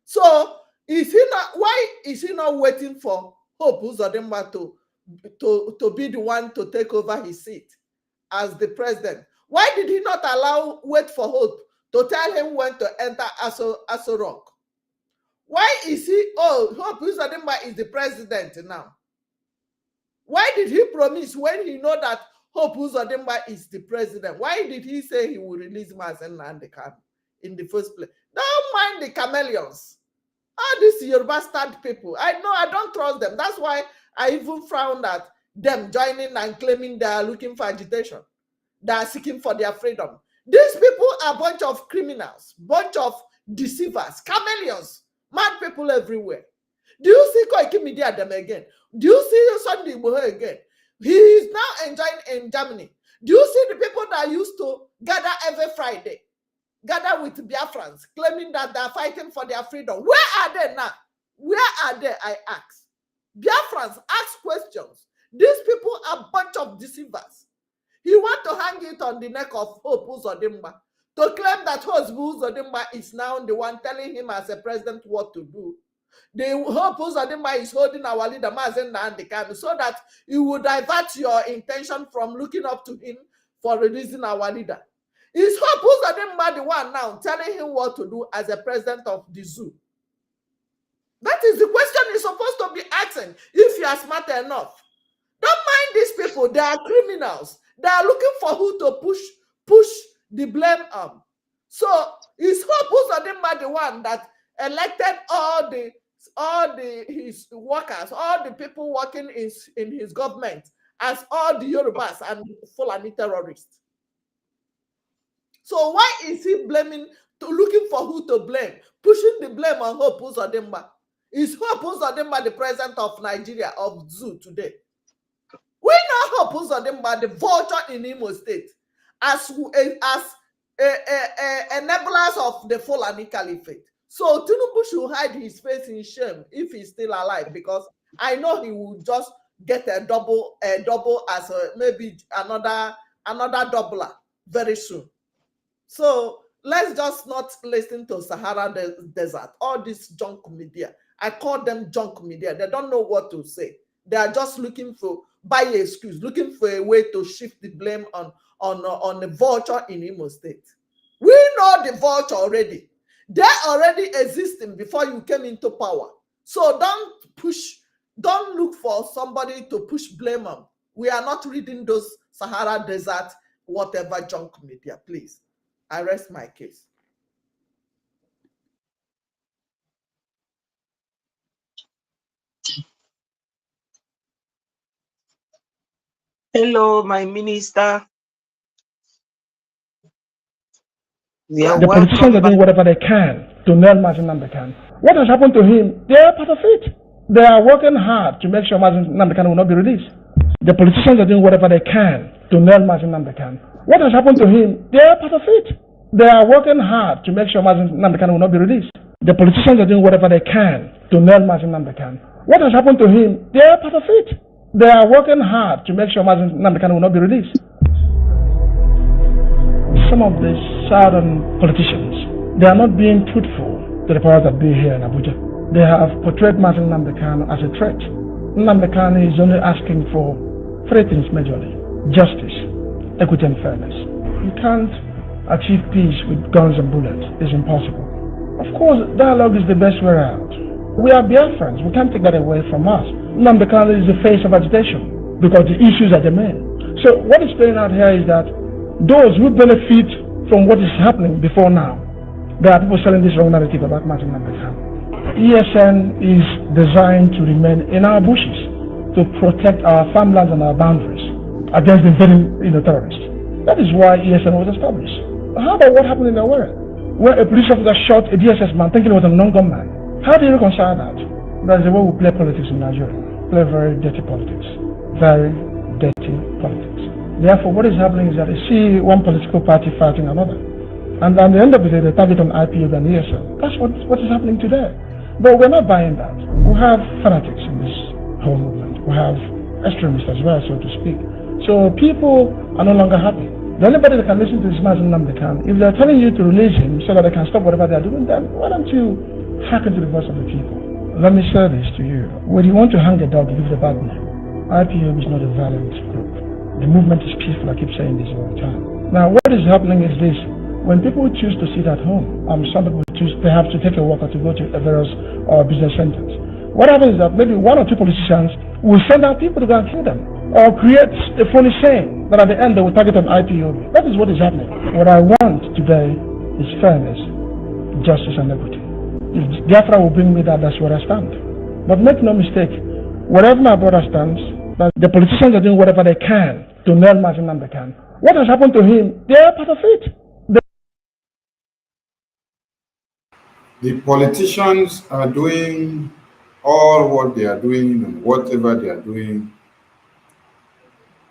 So why is he not waiting for Hope Uzodima to be the one to take over his seat as the president? Why did he not wait for Hope to tell him when to enter Aso Rock. Why is he? Oh, Hope Uzodima is the president now. Why did he promise when he know that Hope Uzodima is the president? Why did he say he will release Mazen Nandekan in the first place? Don't mind the chameleons. All these Yoruba stand people. I know I don't trust them. That's why I even frowned at them joining and claiming they are looking for agitation. They are seeking for their freedom. These people are a bunch of criminals, bunch of deceivers, chameleons, mad people everywhere. Do you see Koiki Media them again? Do you see Sunday Igboho again? He is now enjoying in Germany. Do you see the people that used to gather every Friday, gather with Biafrans, claiming that they are fighting for their freedom? Where are they now? Where are they, I ask? Biafrans, ask questions. These people are a bunch of deceivers. He wants to hang it on the neck of Hope Uzodima to claim that Hope Uzodima is now the one telling him as a president what to do. The Hope Uzodima is holding our leader Mazen Nandekan so that he will divert your intention from looking up to him for releasing our leader. Is Hope Uzodima the one now telling him what to do as a president of the zoo? That is the question you're supposed to be asking if you are smart enough. Don't mind these people. They are criminals. They are looking for who to push the blame on. So is Hope Uzodima the one that elected all his workers, all the people working in his government as all the Yorubas and Fulani terrorists? So why is he looking for who to blame, pushing the blame on Hope Uzodima? Is Hope Uzodima the president of Nigeria, of Zoo today? We know Hope Uzodima, the vulture in Imo State, as enablers of the Fulani Caliphate. So Tinubu should hide his face in shame if he's still alive, because I know he will just get a double as maybe another doubler very soon. So let's just not listen to Sahara Desert, all this junk media. I call them junk media. They don't know what to say. They are just looking for buy an excuse, looking for a way to shift the blame on the vulture in Imo State. We know the vulture already. They're already existing before you came into power. So don't look for somebody to push blame on. We are not reading those Sahara Desert, whatever junk media, please. I rest my case. Hello, my minister. The politicians are doing whatever they can to nail Mazen Nandekan. What has happened to him? They are part of it. They are working hard to make sure Mazen Nandekan will not be released. The politicians are doing whatever they can to nail Mazen Nandekan. What has happened to him? They are part of it. They are working hard to make sure Mazen Nandekan will not be released. The politicians are doing whatever they can to nail Mazen Nandekan. What has happened to him? They are part of it. They are working hard to make sure Mazen Nandekan will not be released. Some of the southern politicians, they are not being truthful to the powers that be here in Abuja. They have portrayed Mazen Nandekan as a threat. Nandekan is only asking for three things majorly: justice, equity, and fairness. You can't achieve peace with guns and bullets. It's impossible. Of course, dialogue is the best way out. We are Biafrans. We can't take that away from us. Nandekan is the face of agitation because the issues are the main. So what is playing out here is that those who benefit from what is happening before now, there are people selling this wrong narrative about Mazen Nandekan. ESN is designed to remain in our bushes to protect our farmlands and our boundaries against the invading terrorists. That is why ESN was established. How about what happened in Awara, where a police officer shot a DSS man thinking it was a non-gunman? How do you reconcile that? That's the way we play politics in Nigeria. Play very dirty politics. Very dirty politics. Therefore, what is happening is that you see one political party fighting another. And at the end of the day, they target on IPO and ESL. That's what is happening today. But we're not buying that. We have fanatics in this whole movement. We have extremists as well, so to speak. So people are no longer happy. The only body that can listen to this Mazen Nandekan, if they're telling you to release him so that they can stop whatever they're doing, then why don't you hearken to the voice of the people? Let me say this to you. When you want to hang a dog, you give it a bad name. IPO is not a violent group. The movement is peaceful. I keep saying this all the time. Now, what is happening is this. When people choose to sit at home, some people choose they have to take a walk or to go to various business centers. What happens is that maybe one or two politicians will send out people to go and kill them, or create a funny saying that at the end they will target an IPOB. That is what is happening. What I want today is fairness, justice, and equity. If Biafra will bring me that, that's where I stand. But make no mistake, wherever my brother stands, that the politicians are doing whatever they can to nail Martin Namdekan. What has happened to him, they are part of it. The politicians are doing all what they are doing and whatever they are doing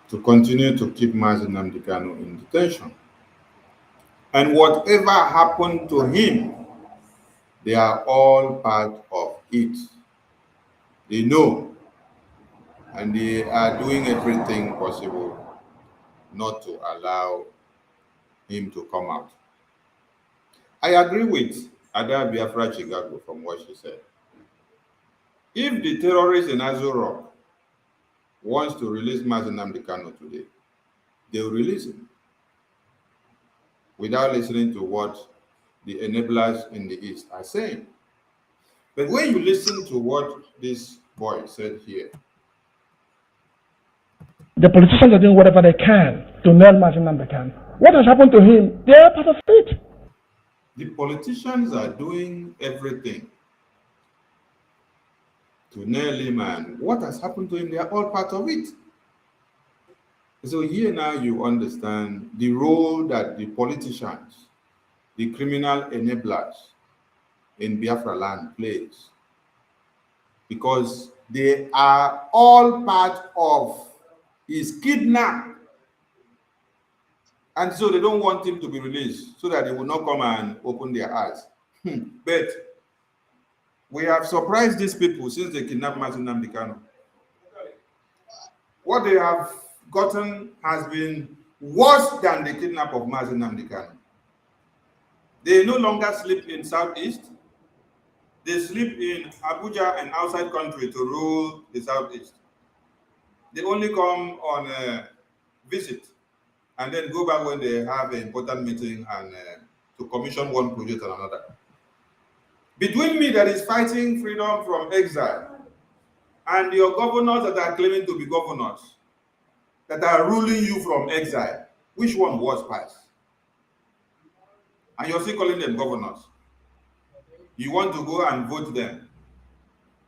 to continue to keep Mazi Nnamdi Kanu in detention. And whatever happened to him, they are all part of it. They know, and they are doing everything possible not to allow him to come out. I agree with Ada Biafra Chicago from what she said. If the terrorists in Azo Rock wants to release Mazi Nnamdi Kanu today, they will release him without listening to what the enablers in the East are saying. But when you listen to what this boy said here, the politicians are doing whatever they can to nail Martin Namdekan. What has happened to him, they are part of it. The politicians are doing everything to nail him, and what has happened to him, they are all part of it. So here now you understand the role that the politicians, the criminal enablers in Biafraland plays, because they are all part of his kidnap. And so they don't want him to be released so that they will not come and open their eyes. But we have surprised these people since they kidnapped Martin Nnamdi Kanu. What they have gotten has been worse than the kidnap of Martin Nnamdi Kanu. They no longer sleep in Southeast. They sleep in Abuja and outside country to rule the Southeast. They only come on a visit and then go back when they have an important meeting and to commission one project and another. Between me that is fighting freedom from exile and your governors that are claiming to be governors that are ruling you from exile, which one was passed? And you're still calling them governors. You want to go and vote them,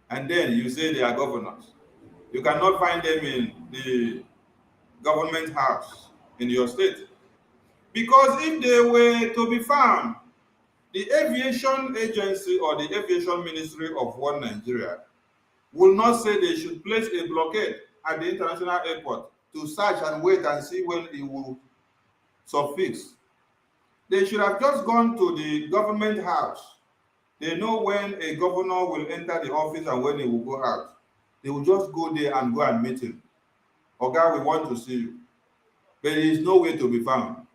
and then you say they are governors. You cannot find them in the government house in your state. Because if they were to be found, the aviation agency or the aviation ministry of one Nigeria will not say they should place a blockade at the international airport to search and wait and see when it will suffix. They should have just gone to the government house. They know when a governor will enter the office and when he will go out. They will just go there and go and meet him. Oga, we want to see you. But he is nowhere to be found.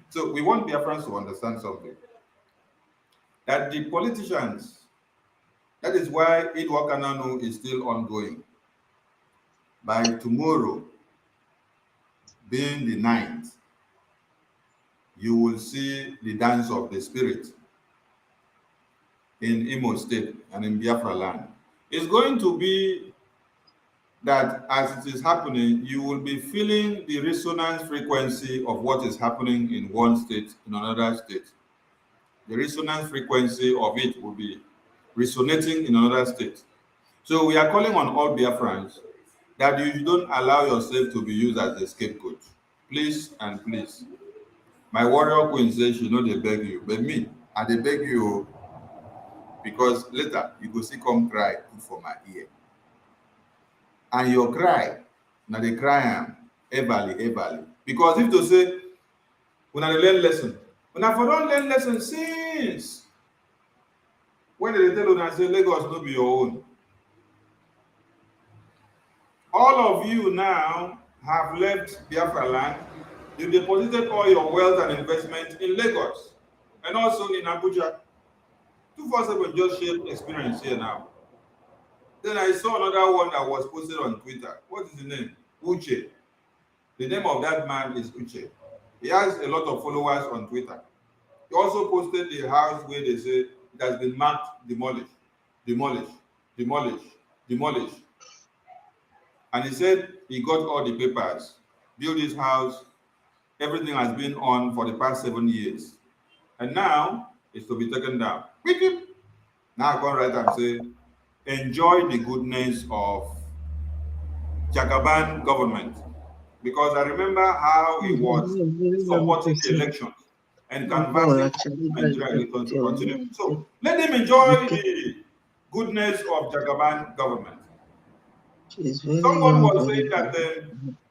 So we want Biafrans to understand something. That the politicians, that is why Idwa Kananu is still ongoing. By tomorrow, being the 9th, you will see the dance of the spirit in Imo State and in Biafraland. It's going to be that as it is happening, you will be feeling the resonance frequency of what is happening in one state, in another state. The resonance frequency of it will be resonating in another state. So we are calling on all Biafrans that you don't allow yourself to be used as a scapegoat. Please and please. My warrior queen says she know they beg you, but me, I they beg you because later you go see come cry for my ear. And your cry, now they cry am everly. Because if to say, when I learn lesson, when I don't learn lesson since, when they tell you and say Lagos no be your own. All of you now have left Biafraland. You deposited all your wealth and investment in Lagos and also in Abuja. 247 just shared experience here now. Then I saw another one that was posted on Twitter. What is the name? Uche. The name of that man is Uche. He has a lot of followers on Twitter. He also posted the house where they say it has been marked demolished, demolished, demolished, demolished. And he said he got all the papers, built his house, everything has been on for the past 7 years. And now it's to be taken down. Now I come right and say, enjoy the goodness of Jagaban government. Because I remember how he was supporting the elections and canvassing Nigeria elections to continue. So let him enjoy the goodness of Jagaban government. Someone was saying that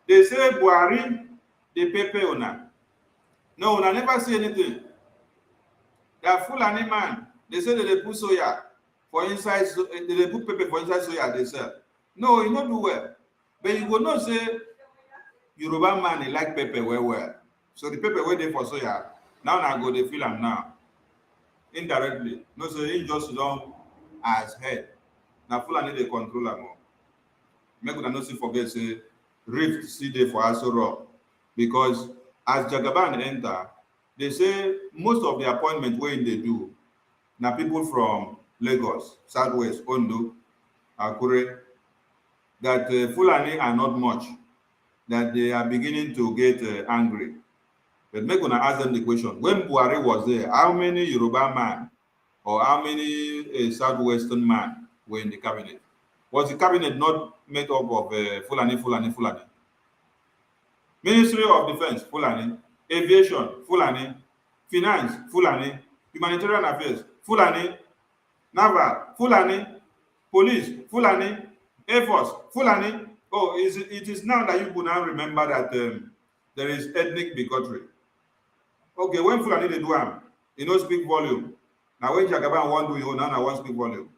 they say Buhari, they pay una. No, una never say anything. They are Fulani man. They say that they put soya for inside, they put pepper for inside soya they sell. No, he not do well. But you go not say Yoruba man he like pepper well. So the pepper where they for soya, now I go they feel am now. Indirectly. No, so he just don't as head. Now Fulani they control am. Make una no see forget say rift see dey for Aso Rock. Because as Jagaban enter, they say most of the appointment wey they do na people from Lagos, Southwest, Ondo, Akure, that Fulani are not much, that they are beginning to get angry. But make una ask them the question, when Buhari was there, how many Yoruba man or how many Southwestern man were in the cabinet? Was the cabinet not made up of Fulani? Ministry of Defense, Fulani. Aviation, Fulani. Finance, Fulani. Humanitarian Affairs, Fulani. Naval, Fulani. Police, Fulani. Air Force, Fulani. Oh, it is now that you could now remember that there is ethnic bigotry. Okay, when Fulani they do am, you know speak volume. Now when Jagaban want do you now I want speak volume.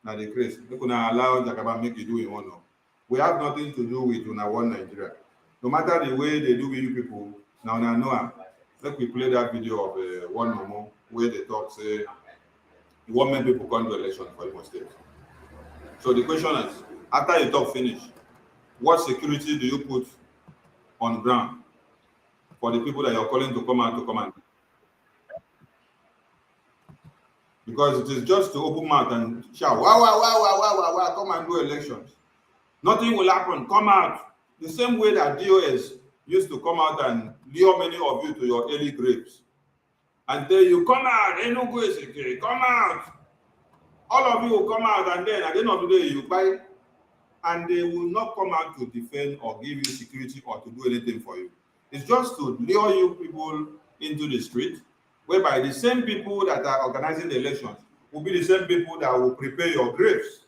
Now they crazy. They could not allow Jagaban make you do it one. We have nothing to do with una one Nigeria. No matter the way they do with you people, now I know am. Let me play that video of one Momo where they talk say you want many people come to election for Imo State. So the question is, after you talk finish, what security do you put on ground for the people that you're calling to come out to come and do? Because it is just to open mouth and shout, wow, come and do elections. Nothing will happen. Come out. The same way that DOS used to come out and lure many of you to your early graves. And then you come out, come out. All of you will come out, and then at the end of the day, you buy, and they will not come out to defend or give you security or to do anything for you. It's just to lure you people into the street, whereby the same people that are organizing the elections will be the same people that will prepare your graves,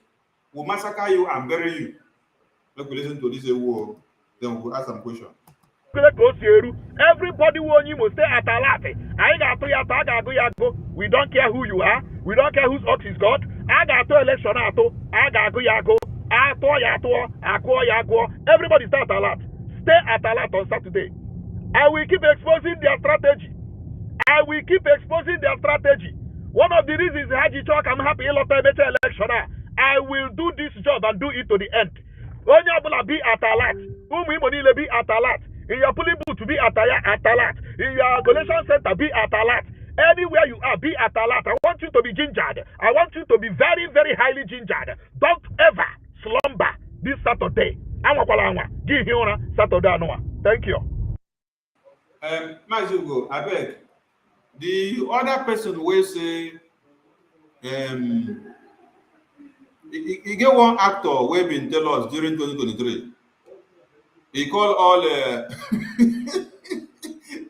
will massacre you and bury you. Let me listen to this war, then we'll ask some questions. Everybody will you must stay at Alate. We don't care who you are. We don't care whose ox is God. I got to election. Everybody stay at Alate. Stay at Alate on Saturday. I will keep exposing their strategy. One of the reasons Haji Talk, I'm happy election. I will do this job and do it to the end. When you be at Alate, be at Alate. In your polling booth, to be at alert. In your collation center, be at alert. Anywhere you are, be at alert. I want you to be gingered. I want you to be very, very highly gingered. Don't ever slumber this Saturday. Give you Saturday. Thank you. Mazugo, I beg. The other person will say, he get one actor we been tell us during 2023. He called all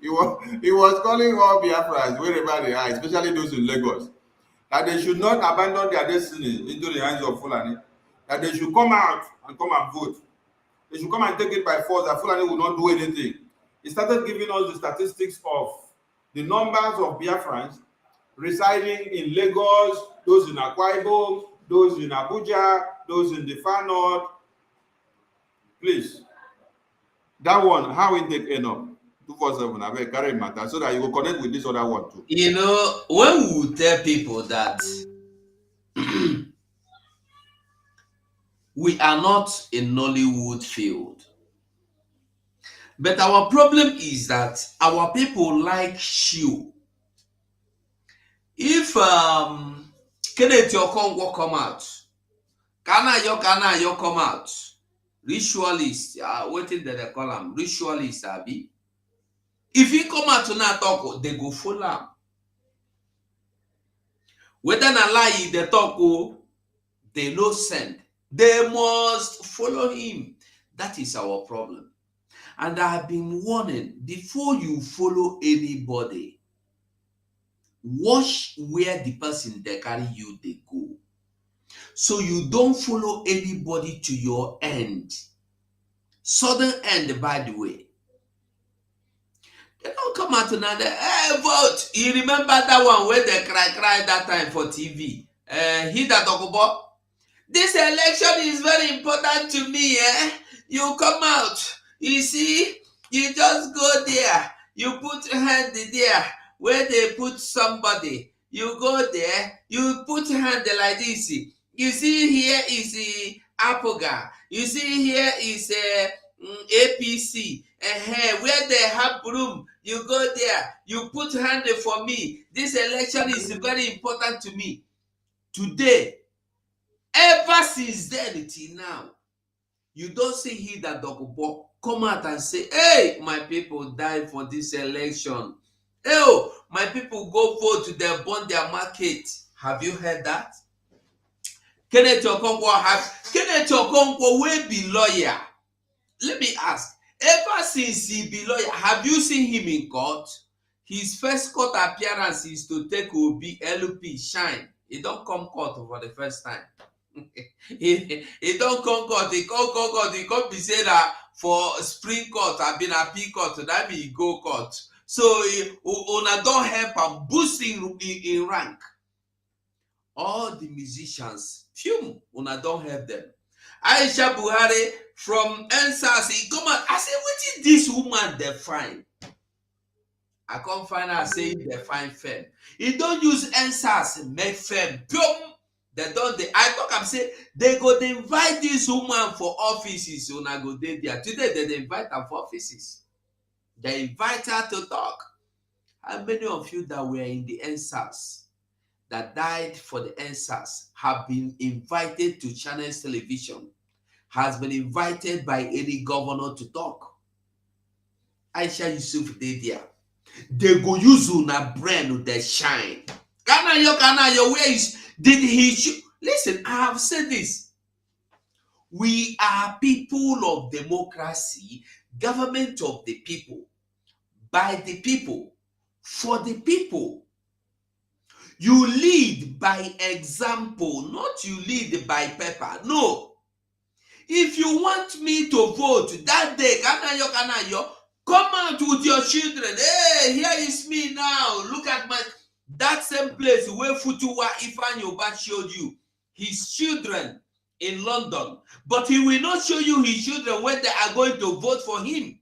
he was calling all Biafrans wherever they are, especially those in Lagos, that they should not abandon their destiny into the hands of Fulani, that they should come out and come and vote. They should come and take it by force, that Fulani will not do anything. He started giving us the statistics of the numbers of Biafrans residing in Lagos, those in Akwa Ibom, those in Abuja, those in the far north. Please. That one, how we take enough? 247, I will carry matter so that you will connect with this other one too. You know, when we tell people that we are not in Nollywood field, But our problem is that our people like show. If Kenneth Okonkwo come out, Kana yo come out, ritualist, waiting that they call him ritualist, Abi. If he come out to not talk, they go follow him. Whether na lie they talk, they no send. They must follow him. That is our problem. And I have been warning, before you follow anybody, watch where the person they carry you, they go. So you don't follow anybody to your end. Southern end, by the way. They don't come out another, hey, vote. You remember that one where they cry that time for TV? He that talk about, this election is very important to me, eh? You come out, you see, you just go there, you put your hand there, where they put somebody, you go there, you put your hand like this. You see here is the Apoga, you see here is APC, where they have broom, you go there, you put hand for me. This election is very important to me. Today, ever since then till now, you don't see he that Dogobo come out and say, hey, my people died for this election. Oh, my people go vote to their burn their market. Have you heard that? Kenneth Okonkwo will be lawyer. Let me ask, ever since he be lawyer, have you seen him in court? His first court appearance is to take Obi LP shine. He don't come court for the first time. he don't come court. He come court. He come be say that for spring court, I've been appeal court. That mean he go court. So una don't help him boost in rank. All the musicians, una don't help them. Aisha Buhari from NSAS, he come out. I say, what is this woman they find? I can't find her saying they find femme. He don't use NSAS make femme. They don't. I talk. I'm saying they go. They invite this woman for offices. So I go there. Today they invite her for offices. They invite her to talk. How many of you that were in the NSAS that died for the NSAS have been invited to Channels Television? Has been invited by any governor to talk? Aisha Yusuf did there. They go use una brain with their shine. Kana yo, where is did he listen? I have said this. We are people of democracy, government of the people, by the people, for the people. You lead by example, not you lead by paper. No. If you want me to vote that day, kana yo, come out with your children. Hey, here is me now. Look at that same place where Futuwa Ifan Yoba showed you his children in London. But he will not show you his children when they are going to vote for him.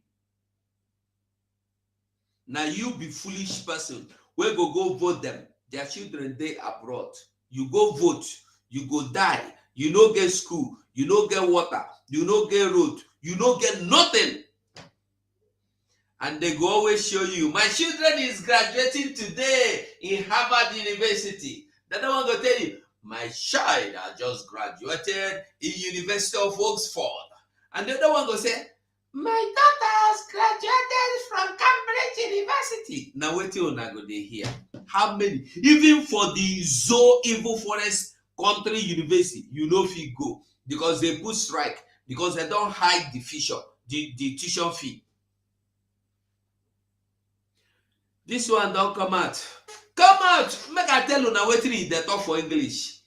Now you be foolish person. We go vote them. Their children, they abroad. You go vote. You go die. You no get school. You no get water. You no get road. You no get nothing. And they go always show you, my children is graduating today in Harvard University. The other one go tell you, my child has just graduated in University of Oxford. And the other one go say, my daughter has graduated from Cambridge University. Now wait till I go there here. How many? Even for the Zoo Evil Forest Country University, you know if you go. Because they put strike. Because they don't hide the tuition fee. This one don't come out. Come out. Make I tell you now waiting in the talk for English.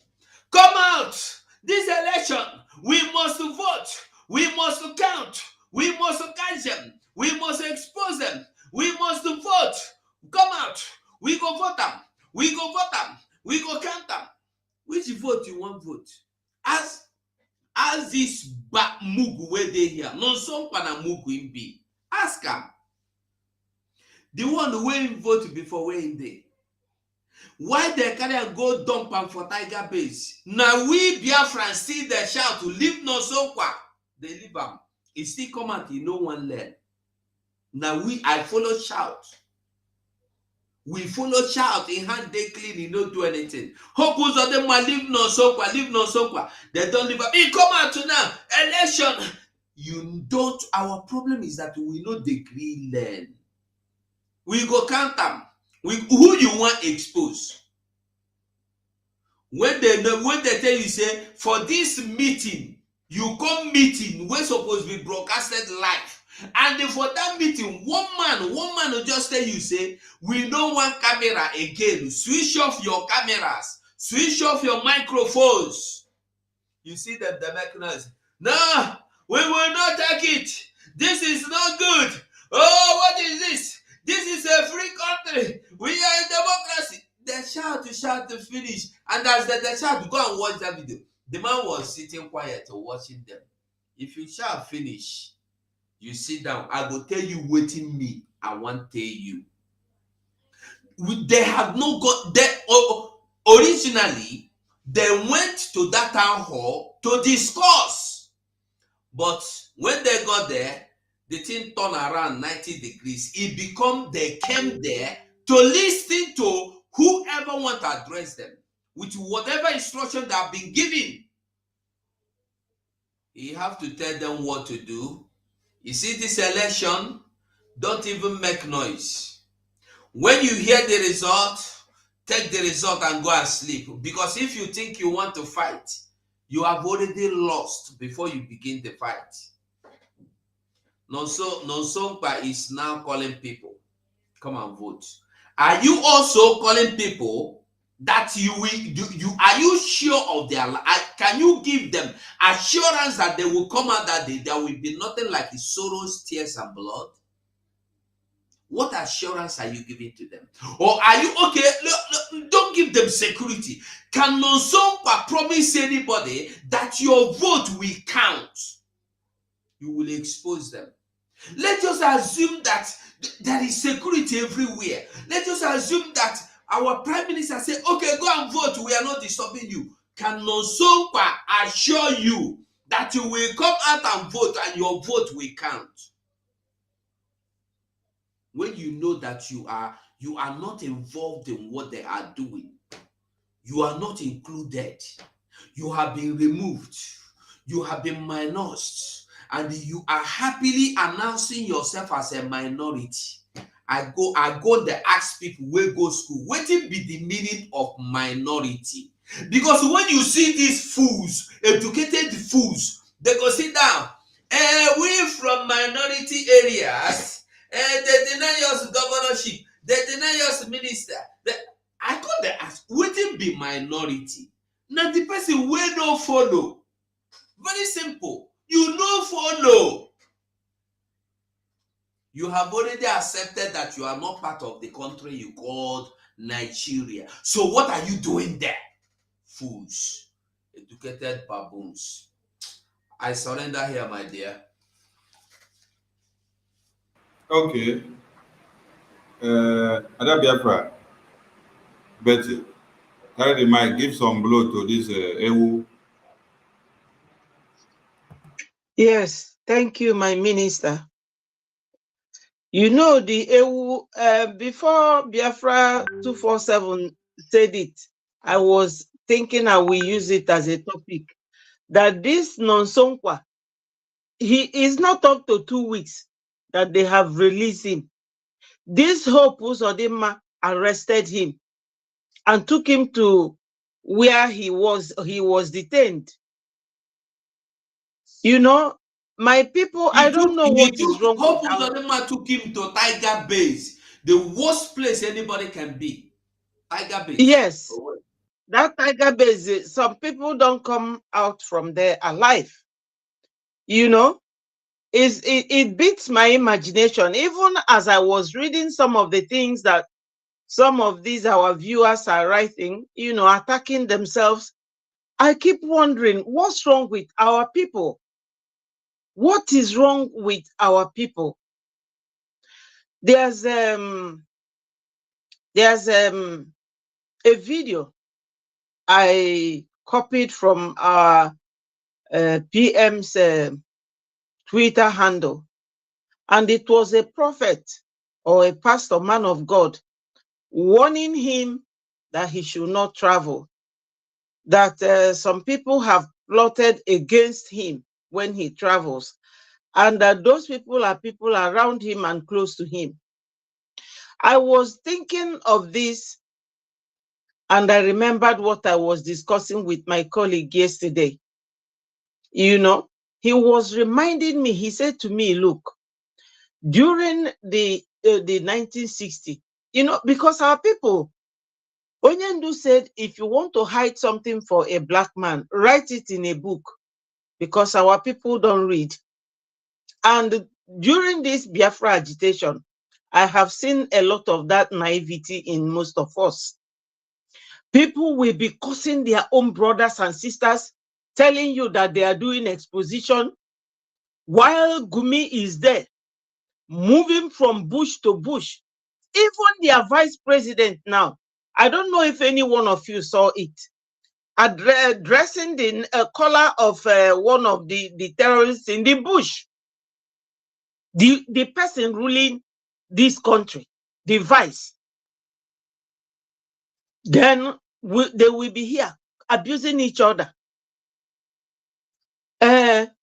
Come out. This election, we must vote. We must count. We must catch them. We must expose them. We must vote. Come out. We go vote them. We go vote them. We go count them. Which vote you want vote? As this back mugu where they here. No some pana mugu in be. Ask them. The one who will vote before where in there. Why they carry and go dump am for Tiger Base? Now we Biafrans see the shout to leave no so kwa. They leave am. It still come out, no one learn. Now I follow shout. We follow shout in hand they clean, he don't do anything. Hope Uzodima leave no sokwa. They don't leave. He come out to now. Election. You don't. Our problem is that we no degree learn. We go count them. Who you want expose? When they tell you say for this meeting, you come meeting we're supposed to be broadcasted live. And for that meeting, one man will just tell you, say, we don't want camera again. Switch off your cameras. Switch off your microphones. You see them, the make noise. No, we will not take it. This is not good. Oh, what is this? This is a free country. We are a democracy. They shout to finish. And as they shout, go and watch that video. The man was sitting quiet watching them. If you shout finish, you sit down. I will tell you waiting me. I want to tell you. They have not got that. Originally, they went to that town hall to discuss. But when they got there, the thing turned around 90 degrees. They came there to listen to whoever want to address them with whatever instruction they have been given. You have to tell them what to do. You see this election, don't even make noise. When you hear the result, take the result and go and sleep. Because if you think you want to fight, you have already lost before you begin the fight. Non-Grata is now calling people, come and vote. Are you also calling people that are you sure of their life? Can you give them assurance that they will come out that day? There will be nothing like the sorrows, tears, and blood. What assurance are you giving to them? Or are you okay? Look, don't give them security. Can Non-Grata promise anybody that your vote will count? You will expose them. Let us assume that there is security everywhere. Let us assume that our prime minister say, okay, go and vote. We are not disturbing you. Can Non-Grata assure you that you will come out and vote and your vote will count? When you know that you are not involved in what they are doing, you are not included, you have been removed, you have been minused, and you are happily announcing yourself as a minority. I go there ask people where go school, what will be the meaning of minority? Because when you see these fools, educated fools, they go sit down. We from minority areas. They deny us governorship. They deny us minister. I got the ask, waiting be minority. Now the person will not follow. Very simple. You no follow. You have already accepted that you are not part of the country you called Nigeria. So what are you doing there? Fools. Educated baboons. I surrender here, my dear. Okay. Ada Biafra, Betty, carry the mic, give some blow to this Ewu. Yes, thank you, my minister. You know, the Ewu, before Biafra 247 said it, I was thinking I will use it as a topic, that this Non-Grata, he is not up to 2 weeks that they have released him. This Hope Uzodima arrested him and took him to where he was detained. You know, my people, I don't know what is wrong with Hope Uzodima took him to Tiger Base, the worst place anybody can be. Tiger Base. Yes. That Tiger Base, some people don't come out from there alive. You know, it beats my imagination. Even as I was reading some of the things that some of these our viewers are writing, you know, attacking themselves, I keep wondering, what's wrong with our people? What is wrong with our people? There's a video I copied from our PM's Twitter handle. And it was a prophet or a pastor, man of God, warning him that he should not travel, that some people have plotted against him when he travels, and that those people are people around him and close to him. I was thinking of this, and I remembered what I was discussing with my colleague yesterday. You know, he was reminding me, he said to me, look, during the 1960, you know, because our people, Onyendu said, if you want to hide something for a black man, write it in a book, because our people don't read. And during this Biafra agitation, I have seen a lot of that naivety in most of us. People will be cursing their own brothers and sisters, telling you that they are doing exposition, while Gumi is there, moving from bush to bush. Even their vice president now, I don't know if any one of you saw it, addressing the color of one of the terrorists in the bush. The person ruling this country, the vice, then they will be here abusing each other.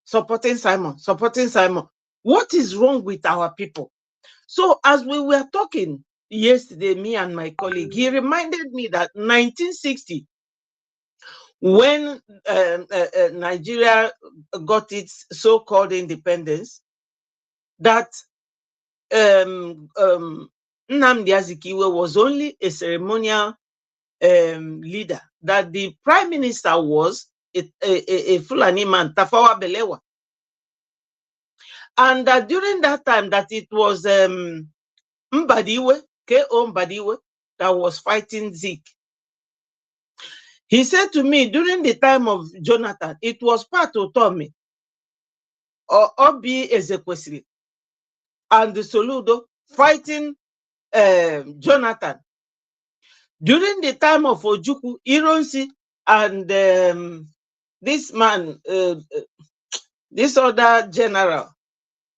Supporting Simon. What is wrong with our people? So as we were talking yesterday, me and my colleague, he reminded me that 1960, when Nigeria got its so-called independence, that Nnamdi Azikiwe was only a ceremonial leader, that the prime minister was a Fulani man, Tafawa Balewa. And that during that time, that it was Mbadiwe, K.O. Mbadiwe, that was fighting Zeke. He said to me, during the time of Jonathan, it was Pat Otomi, or Obi Ezekwesili, and the Soludo fighting Jonathan. During the time of Ojukwu, Ironsi, and this man, this other general,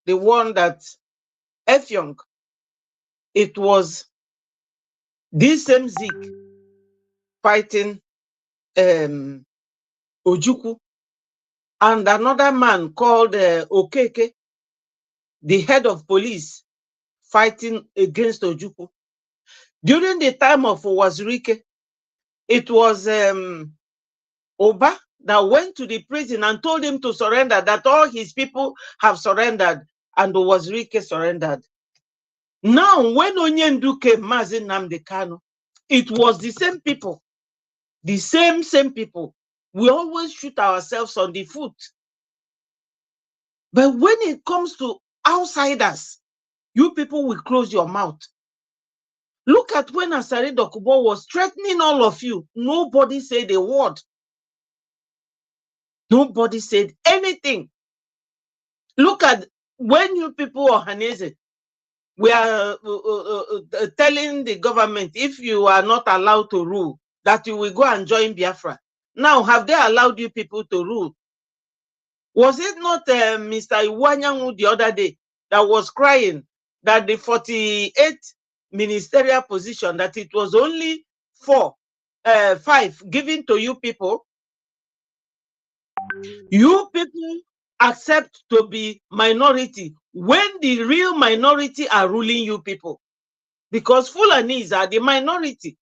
the one that Efyong, it was this same Zeke fighting Ojukwu, and another man called Okeke, the head of police, fighting against Ojukwu. During the time of Wazirike, it was Oba that went to the prison and told him to surrender, that all his people have surrendered, and Wazirike surrendered. Now, when Onyendu came, Mazi Nnamdi Kanu, it was the same people, the same people. We always shoot ourselves on the foot. But when it comes to outsiders, you people will close your mouth. Look at when Asari Dokubo was threatening all of you. Nobody said a word. Nobody said anything. Look at when you people, Ohanese, we are telling the government, if you are not allowed to rule, that you will go and join Biafra. Now, have they allowed you people to rule? Was it not Mr. Iwanyangu the other day that was crying that the 48 ministerial position, that it was only 5 given to you people? You people accept to be minority when the real minority are ruling you people, because Fulanis are the minority.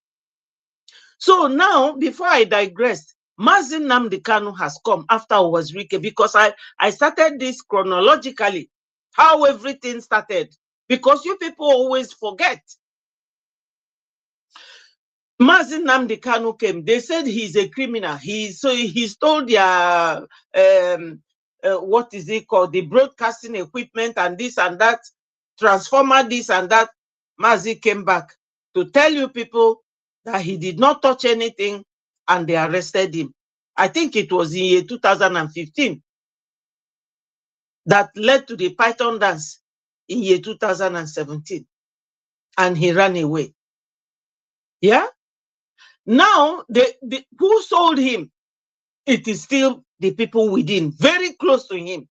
So now, before I digress, Mazi Nnamdi Kanu has come after Wazirike, because I started this chronologically, how everything started, because you people always forget. Mazi Nnamdi Kanu came. They said he's a criminal. He stole their what is it called? The broadcasting equipment and this and that, transformer this and that. Mazi came back to tell you people that he did not touch anything, and they arrested him. I think it was in year 2015 that led to the Python dance in year 2017, and he ran away. Yeah. Now, who sold him? It is still the people within, very close to him.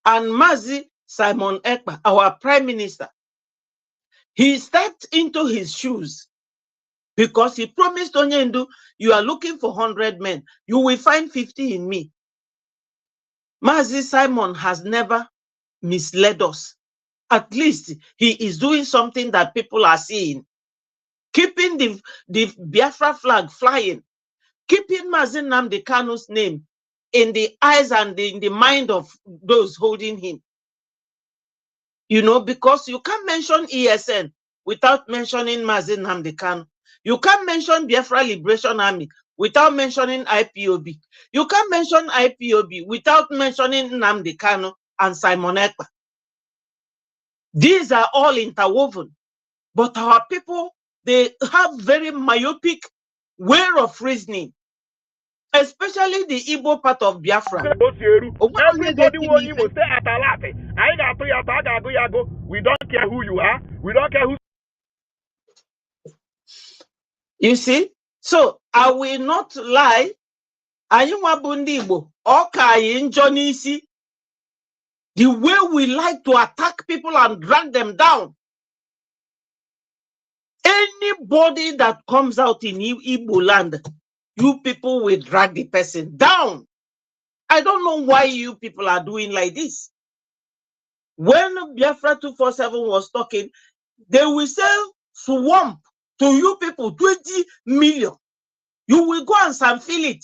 And Mazi Simon Ekpa, our prime minister, he stepped into his shoes because he promised Onyendu, you are looking for 100 men. You will find 50 in me. Mazi Simon has never misled us. At least he is doing something that people are seeing. Keeping the Biafra flag flying. Keeping Mazi Nnamdi Kanu's name in the eyes and in the mind of those holding him. You know, because you can't mention ESN without mentioning Mazi Nnamdi Kanu. You can't mention Biafra Liberation Army without mentioning IPOB. You can't mention IPOB without mentioning Nnamdi Kanu and Simon Ekpa. These are all interwoven. But our people, they have very myopic way of reasoning. Especially the Igbo part of Biafra. Everybody will even stay at Alate. We don't care who you are. We don't care who. You see? So I will not lie. The way we like to attack people and drag them down. Anybody that comes out in Igbo land, you people will drag the person down. I don't know why you people are doing like this. When Biafra 247 was talking, they will sell swamp to you people 20 million. You will go and fill it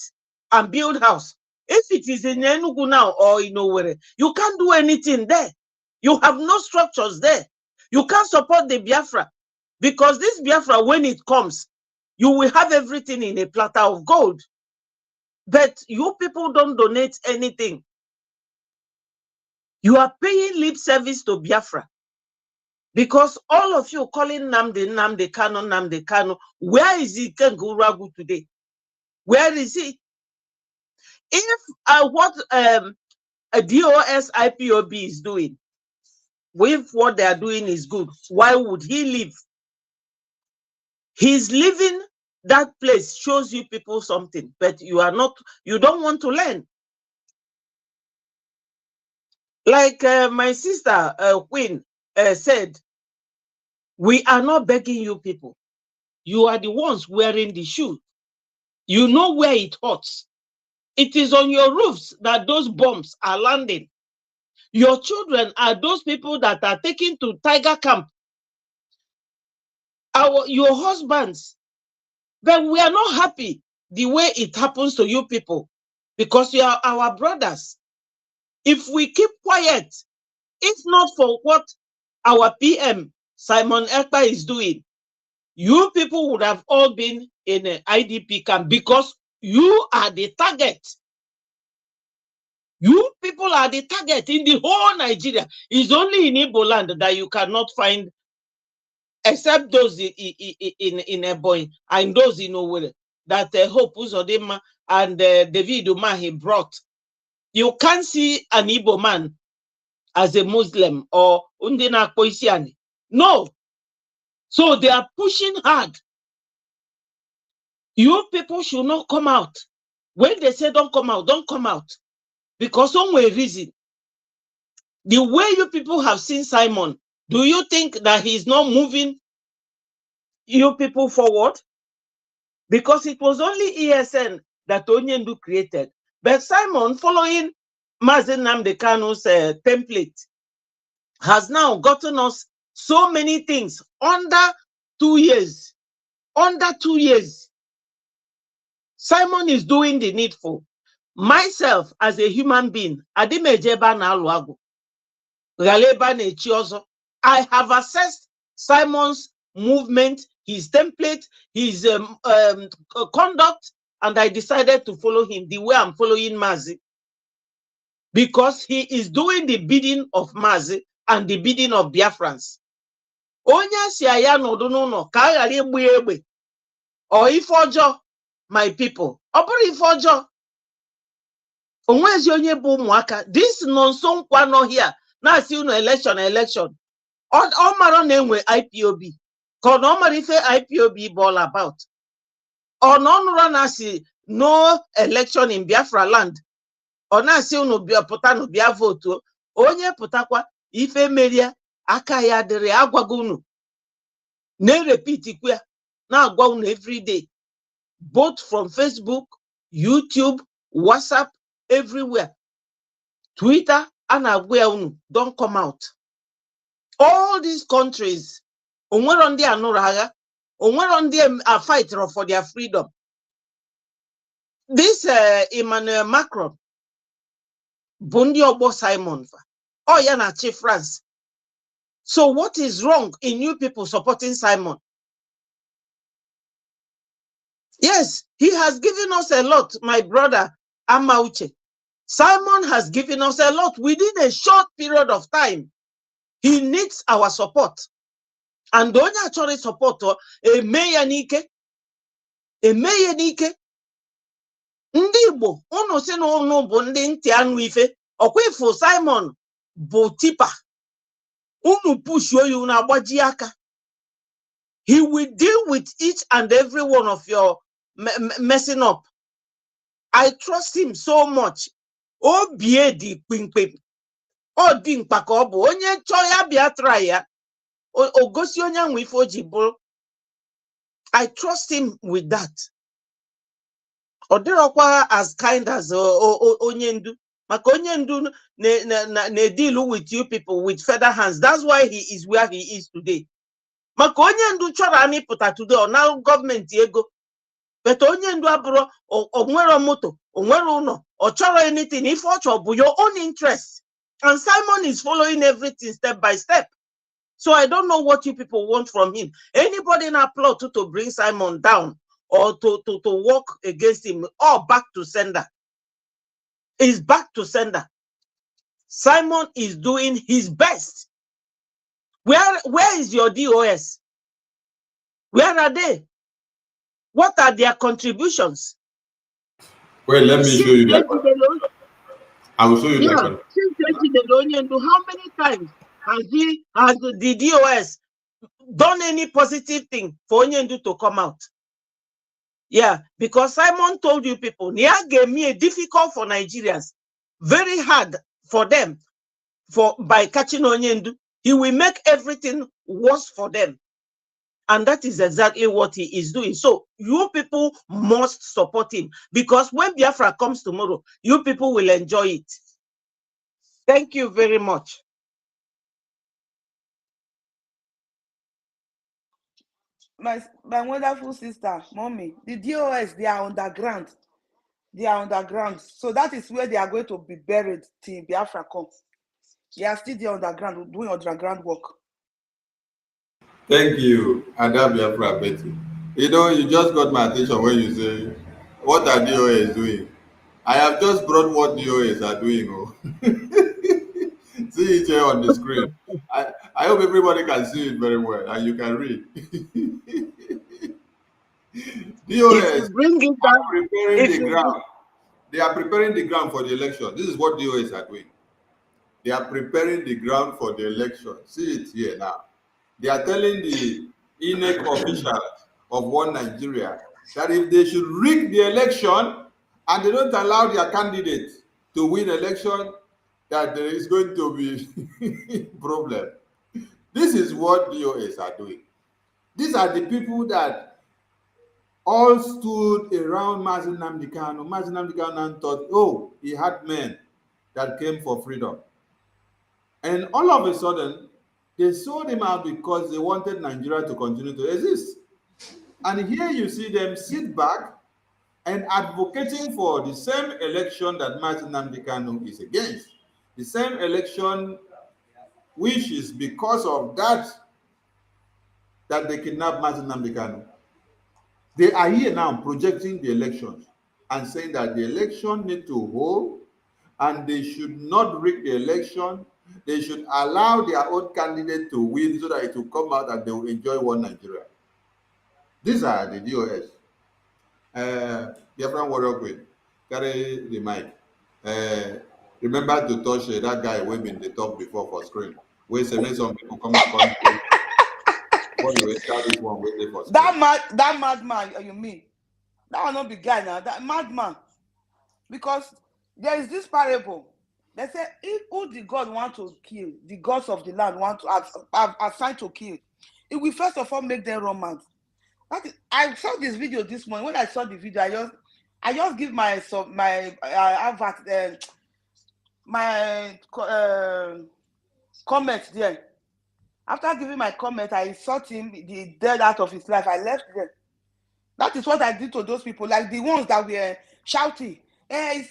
and build house. If it is in Enugu now or in Owerri, you can't do anything there. You have no structures there. You can't support the Biafra because this Biafra, when it comes, you will have everything in a platter of gold. But you people don't donate anything. You are paying lip service to Biafra. Because all of you calling Nnamdi Kanu, where is he Kenguragu today? Where is he? If what a DOS IPOB is doing, if what they are doing is good, why would he leave? He's leaving that place, shows you people something, but you don't want to learn. Like my sister Queen said, we are not begging you people. You are the ones wearing the shoe. You know where it hurts. It is on your roofs that those bombs are landing. Your children are those people that are taken to Tiger Camp. Your husbands. But we are not happy the way it happens to you people because you are our brothers. If we keep quiet, if not for what our PM, Simon Ekpa, is doing, you people would have all been in an IDP camp because you are the target. You people are the target in the whole Nigeria. It's only in Igbo land that you cannot find, except those in Ebonyi and those in Owerri, that Hope Uzodima and David Umahi brought. You can't see an Igbo man as a Muslim or Undina Koisiani. No. So they are pushing hard. You people should not come out. When they say don't come out, don't come out. Because some way reason. The way you people have seen Simon, do you think that he's not moving you people forward? Because it was only ESN that Onyendu created. But Simon, following Mazi Nnamdi Kanu's template, has now gotten us so many things under 2 years. Under 2 years. Simon is doing the needful. Myself, as a human being, I have assessed Simon's movement, his template, his conduct, and I decided to follow him the way I'm following Mazi. Because he is doing the bidding of Mazi and the bidding of Biafrans. Onya siaya no do no ka ghara egbu egbe. Or if ojo, my people. Oburu if ojo. Onwezi onye bu ụmụaka. This nonso nkwa no here. Na si unu election. Ọ mara na enwe IPOB. Ka ọ mara ife IPOB bụ all about. Ọ nọrọ na si no election in Biafraland. Ọ na si unu bịa pụta no bịa vote. Onye pụtakwa ife meria aka ya dịrị agwago unu na-repeat kwa na-agwa unu every day, both from Facebook, YouTube, WhatsApp, everywhere, Twitter, and agwa unu don't come out. All these countries, onwere ndị anụrụ agha, onwere ndị are fighting for their freedom. This Emmanuel Macron, Bundi Obo Simon, oh yeah, na Chief France. So what is wrong in you people supporting Simon? Yes, he has given us a lot, my brother Amauche. Simon has given us a lot within a short period of time. He needs our support. And don't actually support a meyanike. Ndị Igbo, unu si na unu bụ ndị ntị anụ ife, ọkwa Simon bụ tipa. Unu push you unu agbaji aka. He will deal with each and every one of your messing up. I trust him so much. O bie di kpimkpim. O di mkpa ka ọ bụ onye chọ ya bịa try ya. O gosi onye anwụ ife o ji bụrụ. I trust him with that. Odirokwa as kind as Onyendu. Maka Onyendu ne deal with you people with feather hands. That's why he is where he is today. Maka Onyendu chọrọ anyị pụta today or now government ego. But Onyendu abụrụ onwere moto, onwere ụlọ, or chọrọ anything. If ọ chọrọ your own interest. And Simon is following everything step by step. So I don't know what you people want from him. Anybody in a plot to bring Simon down or to work against him, or back to sender. Is back to sender. Simon is doing his best. Where is your DOS? Where are they? What are their contributions? Well, let me show you that. I will show you that. How many times has the DOS done any positive thing for Onyendu to come out? Yeah, because Simon told you people, Nia gave me a difficult for Nigerians, very hard for them, by catching Onyendu. He will make everything worse for them. And that is exactly what he is doing. So you people must support him, because when Biafra comes tomorrow, you people will enjoy it. Thank you very much. My wonderful sister, mommy, the DOS, they are underground. They are underground. So that is where they are going to be buried till Biafra comes. They are still there underground, doing underground work. Thank you, Ada Biafra Betty. You know, you just got my attention when you say, what are DOS doing? I have just brought what DOS are doing. Oh. See it here on the screen. I hope everybody can see it very well and you can read. DOS are preparing the ground. They are preparing the ground for the election. This is what DOS are doing. They are preparing the ground for the election. See it here now. They are telling the INEC officials of One Nigeria that if they should rig the election and they don't allow their candidate to win election, that there is going to be problem. This is what DOS are doing. These are the people that all stood around Mazi Nnamdi Kanu. Mazi Nnamdi Kanu thought, oh, he had men that came for freedom. And all of a sudden, they sold him out because they wanted Nigeria to continue to exist. And here you see them sit back and advocating for the same election that Mazi Nnamdi Kanu is against. The same election which is because of that they kidnapped Mazi Nnamdi Kanu. They are here now projecting the elections and saying that the election need to hold and they should not rig the election. They should allow their own candidate to win so that it will come out and they will enjoy One Nigeria. These are the DOS. Biafran Warrior Queen, carry the mic. Remember to touch that guy who been the top before for screen. Wait, some people come and come. That madman, you mean? That will not be guy now. That madman. Because there is this parable. They say, if who the God want to kill, the gods of the land want to have assigned to kill, it will first of all make them run mad. I saw this video this morning. When I saw the video, I just give my comment there. After giving my comment, I sought him the dead out of his life. I left there. That is what I did to those people, like the ones that were shouting. It's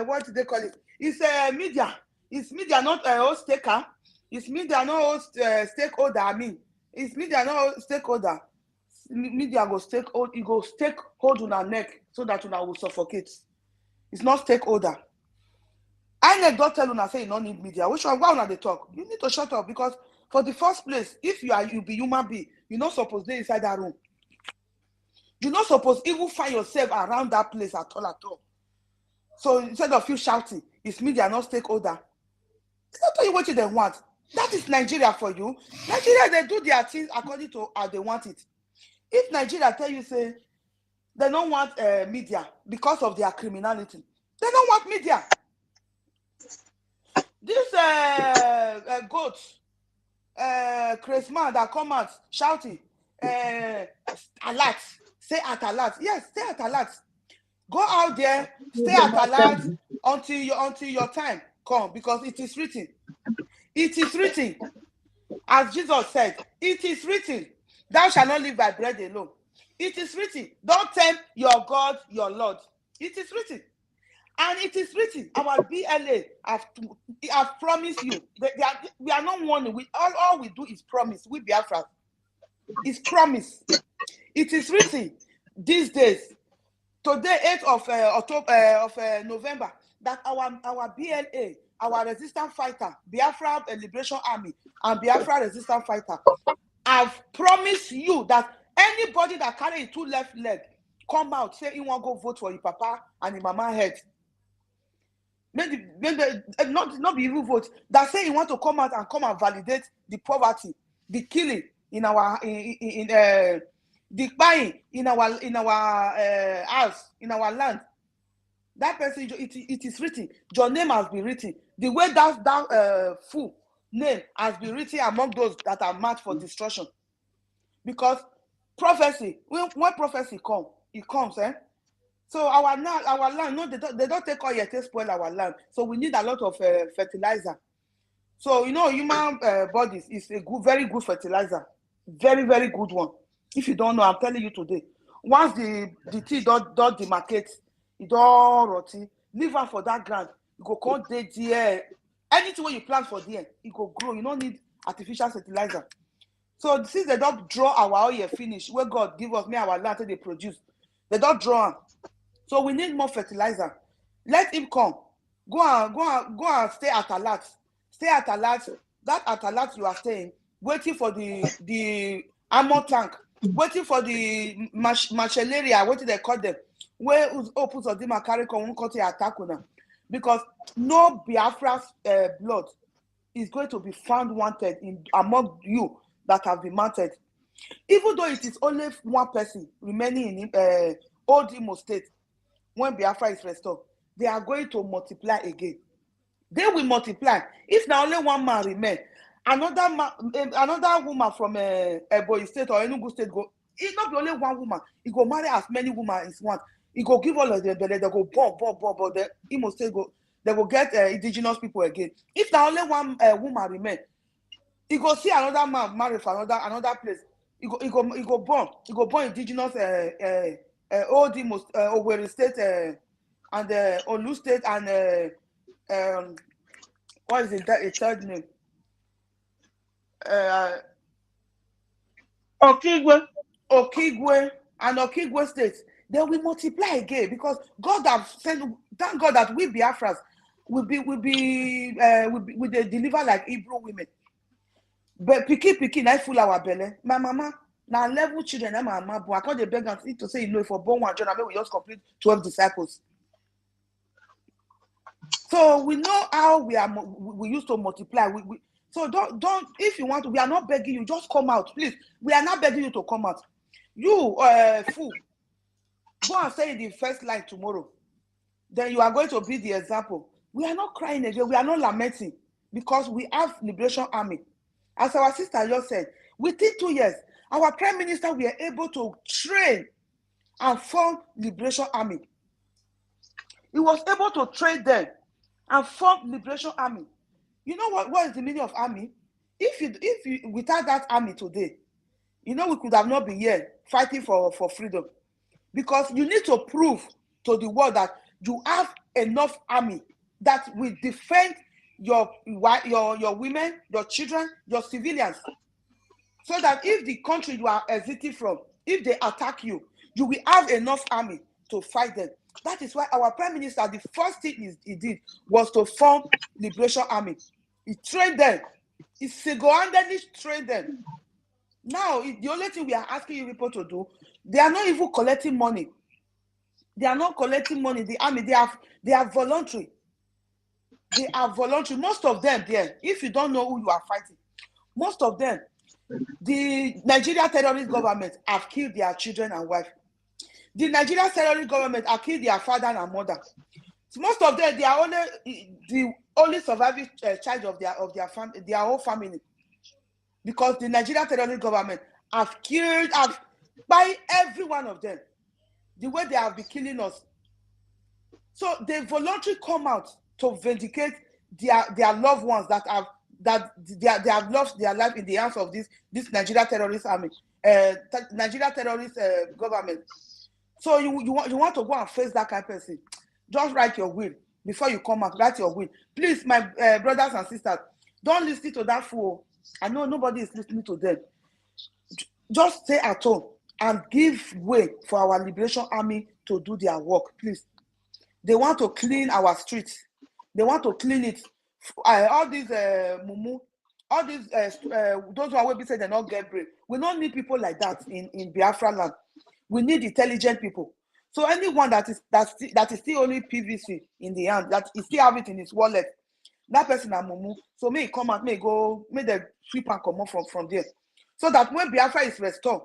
what do they call it? It's media. It's media, not a host taker. It's media, not host stakeholder. I mean, it's media, not stakeholder. Media go stakehold. It go stakehold on our neck so that una will suffocate. It's not stakeholder. I don't tell una say you don't need media. Which one? Why una they talk? You need to shut up, because for the first place, if you be human being, you're not supposed to be inside that room. You're not supposed to even find yourself around that place at all. So instead of you shouting, it's media, not stakeholder. It's not tell you what they want. That is Nigeria for you. Nigeria, they do their things according to how they want it. If Nigeria tell you, say, they don't want media because of their criminality, they don't want media. This goat, Chris man that come out shouting, alert, stay at alert. Yes, stay at alert. Go out there, stay at alert until your time come, because it is written. It is written, as Jesus said, it is written, thou shalt not live by bread alone. It is written, don't tempt your God, your Lord. It is written. And it is written, our BLA have promised you. We are not warning. All we do is promise. We Biafra. It's promise. It is written these days, today, 8th of November, that our BLA, our resistance fighter, Biafra Liberation Army, and Biafra resistance fighter, have promised you that anybody that carry a 2 left leg, come out, say he want to go vote for your papa and your mama head. Maybe not be even vote. That say he want to come out and validate the poverty, the killing in our the buying in our house, in our land. That person, it is written. Your name has been written. The way that full name has been written among those that are marked for destruction. Because prophecy, when prophecy comes, it comes, So our land, no, they don't take all yet to spoil our land. So we need a lot of fertilizer. So human bodies is a very good fertilizer, very, very good one. If you don't know, I'm telling you today. Once the tea don't demarcate, it don't rotty, leave her for that ground. You go come there. Anything you plant for there, it go grow. You don't need artificial fertilizer. So since they don't draw our oil finish, where God give us our land they produce, they don't draw. So we need more fertilizer. Let him come. Go and stay at alert. Stay at alert. That at alert you are staying, waiting for the armor tank, waiting for the machinery, what do they call them? Where Uzodima carry come to attack on them. Because no Biafra's blood is going to be found wanted among you that have been mounted. Even though it is only one person remaining in old Imo state, when Biafra is restored, they are going to multiply again. They will multiply. If now only one man remain, another woman from Ebonyi state or Enugu state go, it not be only one woman. It go marry as many women as one. It go give all of them, they go bomb. The Imo state go, they will get indigenous people again. If now only one woman remain, it go see another man marry for another place. It go born indigenous old Imo Owerri state and Olu state and what is it? A third name? Okigwe and Okigwe state. They will multiply again because God have sent. Thank God that we Biafras will deliver like Hebrew women. But piki, I full our belly. My mama. Now, level children, I'm a mama, but I can't beg and to say, if for born one John, we just complete 12 disciples. So we know how we used to multiply. So don't if you want to, we are not begging you, just come out, please. We are not begging you to come out. You fool, go and stay in the first line tomorrow. Then you are going to be the example. We are not crying again. We are not lamenting because we have Liberation Army. As our sister just said, within 2 years, our Prime Minister were able to train and form Liberation Army. He was able to train them and form Liberation Army. You know what is the meaning of army? If you without that army today, you know we could have not been here fighting for freedom. Because you need to prove to the world that you have enough army that will defend your women, your children, your civilians. So that if the country you are exiting from, if they attack you, you will have enough army to fight them. That is why our Prime Minister, the first thing he did was to form Liberation Army. He trained them. He single-handedly trained them. Now, the only thing we are asking you people to do, they are not even collecting money. They are not collecting money. The army, they are voluntary. They are voluntary. Most of them there, if you don't know who you are fighting, most of them, the Nigeria terrorist government have killed their children and wife. The Nigeria terrorist government have killed their father and mother. So most of them, they are the only surviving child of their whole family. Because the Nigeria terrorist government have killed, by every one of them, the way they have been killing us. So they voluntarily come out to vindicate their loved ones that have lost their life in the hands of this Nigeria terrorist army, Nigeria terrorist government. So you want to go and face that kind of person. Just write your will before you come out. Write your will, please, my brothers and sisters. Don't listen to that fool. I know nobody is listening to them. Just stay at home and give way for our Liberation Army to do their work, please. They want to clean our streets. They want to clean it. All these mumu, all these those who are will be said they not get brave. We don't need people like that in Biafraland. We need intelligent people. So anyone that is still only PVC in the hand, that is still have it in his wallet, that person are mumu. So may come out, may the sweep and come up from there. So that when Biafra is restored,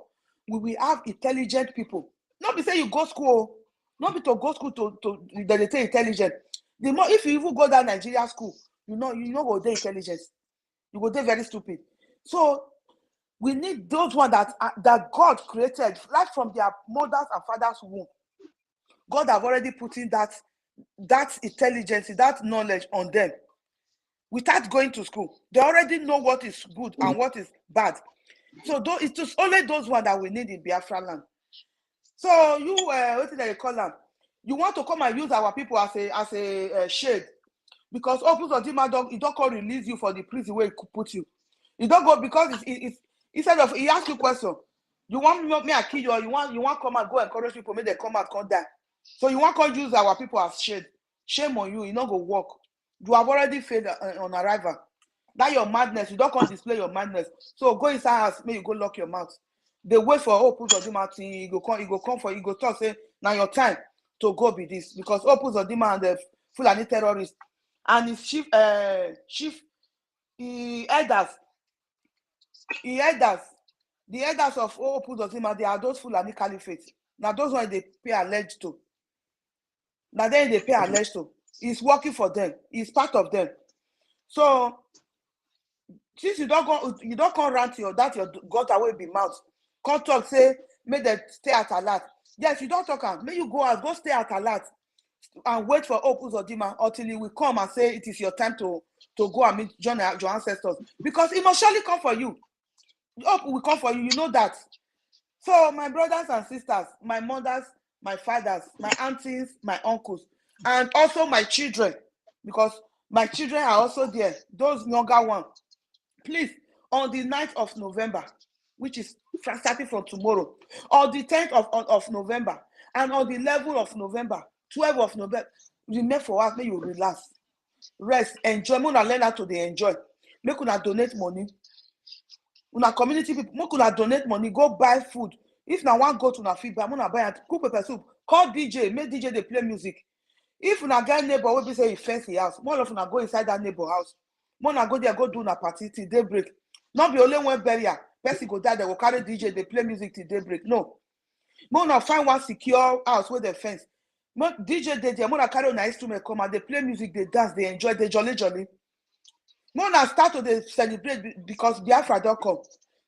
we will have intelligent people. Not be say you go school, not be to go school to they say intelligent. The more if you even go down Nigeria school, you know go there intelligence. You go there very stupid. So we need those ones that God created right from their mothers and fathers' womb. God have already put in that intelligence, that knowledge on them. Without going to school, they already know what is good and what is bad. So it's just only those ones that we need in Biafraland. So you, what did I call them? You want to come and use our people as a shade, because Uzodima, he don't go release you for the prison where he could put you. You don't go because it's instead of he ask you question. You want me to kill you, or you want come and go encourage people, make they come out, come die. So you want to use our people as shade. Shame on you. You not go work. You have already failed on arrival. That your madness. You don't come display your madness. So go inside house, may you go lock your mouth. They wait for Uzodima to he go come for you go talk say now your time to go be this, because Uzodima and the Fulani terrorists and his chief the elders of Uzodima, they are those Fulani caliphate. Now those ones they pay alleged to. Now then they pay alleged to. He's working for them. He's part of them. So since you don't come rant your got away be mouth. Come talk say make them stay at alert. Yes, you don't talk am. May you go out, go stay at alert and wait for Uzodima until he will come and say it is your time to go and meet your ancestors, because he must surely come for you. Hope will come for you. You know that. So my brothers and sisters, my mothers, my fathers, my aunties, my uncles, and also my children, because my children are also there, those younger ones. Please, on the 9th of November, which is starting from tomorrow, on the 10th of November, and on the 11th of November, 12th of November, remain for us, may you relax, rest, enjoy. Una learn how to dey enjoy. Make una donate money. Una community people, make una donate money, go buy food. If na one go to una feed, una buy and cook pepper soup. Call DJ, make DJ they play music. If una get neighbor, we be say he fence the house. More of una go inside that neighbor house. More na go there, go do una party till daybreak. Not be only one burial. Person go die, they will carry DJ, they play music till daybreak. No. More na find one secure house where they fence. DJ dey there, mona carry on instrument come and they play music, they dance, they enjoy, they jolly. Mona start to dey celebrate because Biafra don come.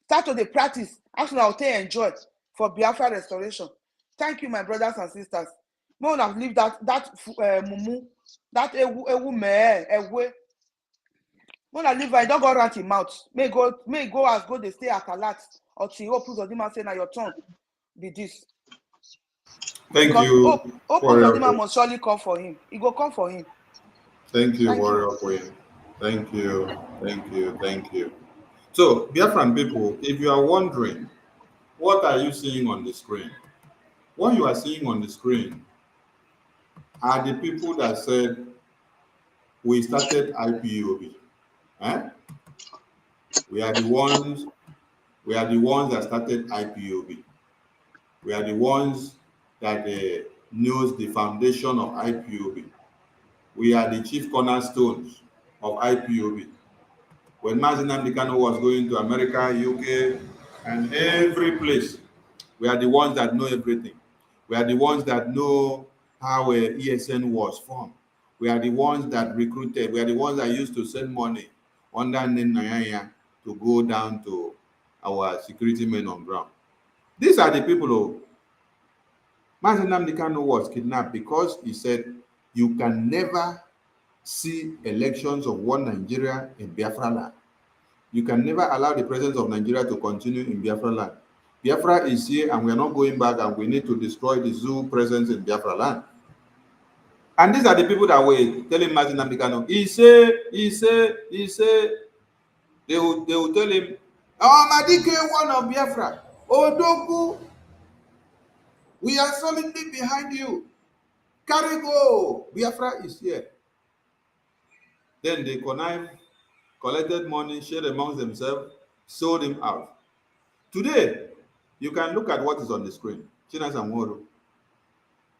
Start to dey practice. As una take enjoy for Biafra restoration. Thank you, my brothers and sisters. Mona leave that mumu, that ewu meh ewe. Mona leave her, don't go rant him mouth. May go as go they stay at alert or she hope Uzodima say na your turn be this. Thank you. Uzodima must surely come for him. He go come for him. Thank you, Warrior Queen. Thank you. So, Biafran people, if you are wondering, what are you seeing on the screen? What you are seeing on the screen are the people that said, we started IPOB. We are the ones that started IPOB. We are the ones that knows the foundation of IPOB. We are the chief cornerstones of IPOB. When Mazi Nnamdi Kanu was going to America, UK, and every place, we are the ones that know everything. We are the ones that know how ESN was formed. We are the ones that recruited. We are the ones that used to send money under Nayaya to go down to our security men on ground. These are the people who Mazi Nnamdi Kanu was kidnapped because he said, you can never see elections of one Nigeria in Biafraland. You can never allow the presence of Nigeria to continue in Biafraland. Biafra is here and we are not going back, and we need to destroy the zoo presence in Biafraland. And these are the people that were telling Mazi Nnamdi Kanu, he say, they will tell him, oh, Madike, one of Biafra, Odogu, we are solidly behind you. Carry go, Biafra is here. Then they connived, collected money, shared amongst themselves, sold him out. Today, you can look at what is on the screen. Chinas and Woro.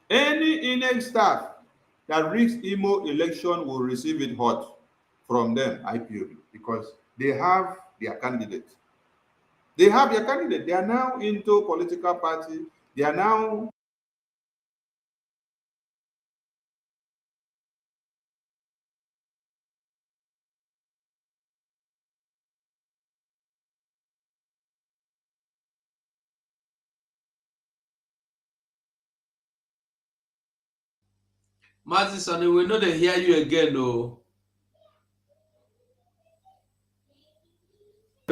Any INEC staff that rigs Imo election will receive it hot from them, IPOB, because they have their candidate. They have their candidate. They are now into political party. They are now Mazi Sonny, we know they hear you again, though.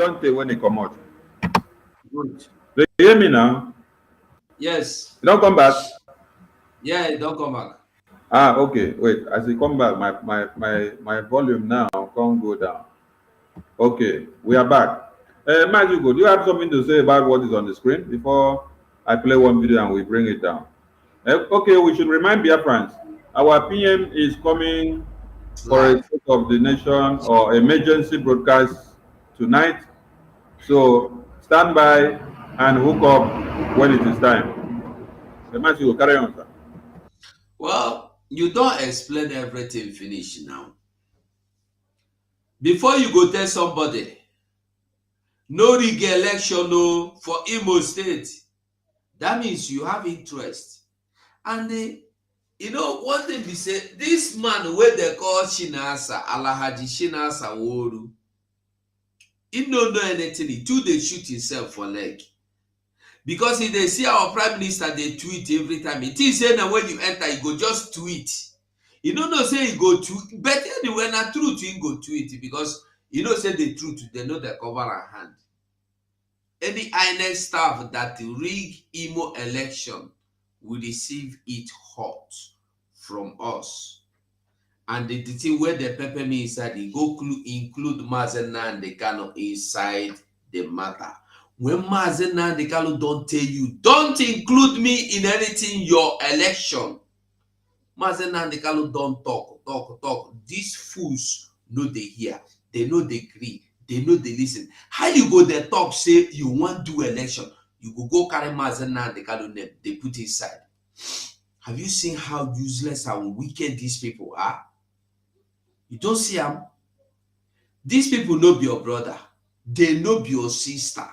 don't they when they come out. Good. They hear me now? Yes. You don't come back? Yeah, don't come back. Ah, okay. Wait, as you come back, my volume now can't go down. Okay, we are back. Majugo, do you have something to say about what is on the screen before I play one video and we bring it down? Okay, we should remind Biafrans, our PM is coming for a state of the nation or emergency broadcast tonight. So stand by and hook up when it is time. Majugo, carry on, sir. Well, you don't explain everything finish now. Before you go tell somebody, no rig election no for Imo State, that means you have interest. And you know, one thing we say, this man where they call Shinasa, Alahaji Shinasa Woru, he don't know anything. He too they shoot himself for leg. Because if they see our prime minister, they tweet every time. It is saying that when you enter, you go just tweet. You don't know say you go tweet, but anyway, not truth, you go tweet because you know say the truth, they know they cover our hand. Any INEC staff that rig Imo election will receive it hot from us. And the thing where the pepper me inside, it go include Mazi Nnamdi Kanu inside the matter. When Mazi Nnamdi Kanu don't tell you, don't include me in anything your election. Mazi Nnamdi Kanu don't talk. These fools know they hear, they know they agree, they know they listen. How you go there talk say you want do election? You go carry Mazi Nnamdi Kanu name, they put inside. Have you seen how useless and wicked these people are? You don't see them. These people no be your brother. They no be your sister.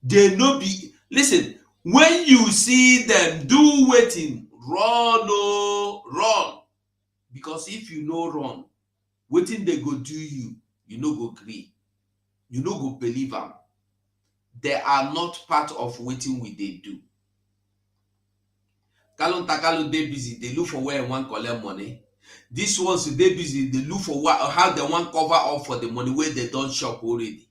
They no be. Listen, when you see them do waiting Run, oh, run. Because if you no run, wetin they go do you, you no go agree. You no go believe them. They are not part of wetin we they do. Kalon Takalo, they busy, they look for where one collect money. This ones, they busy, they look for what, how they want cover up for the money where they don't shop already.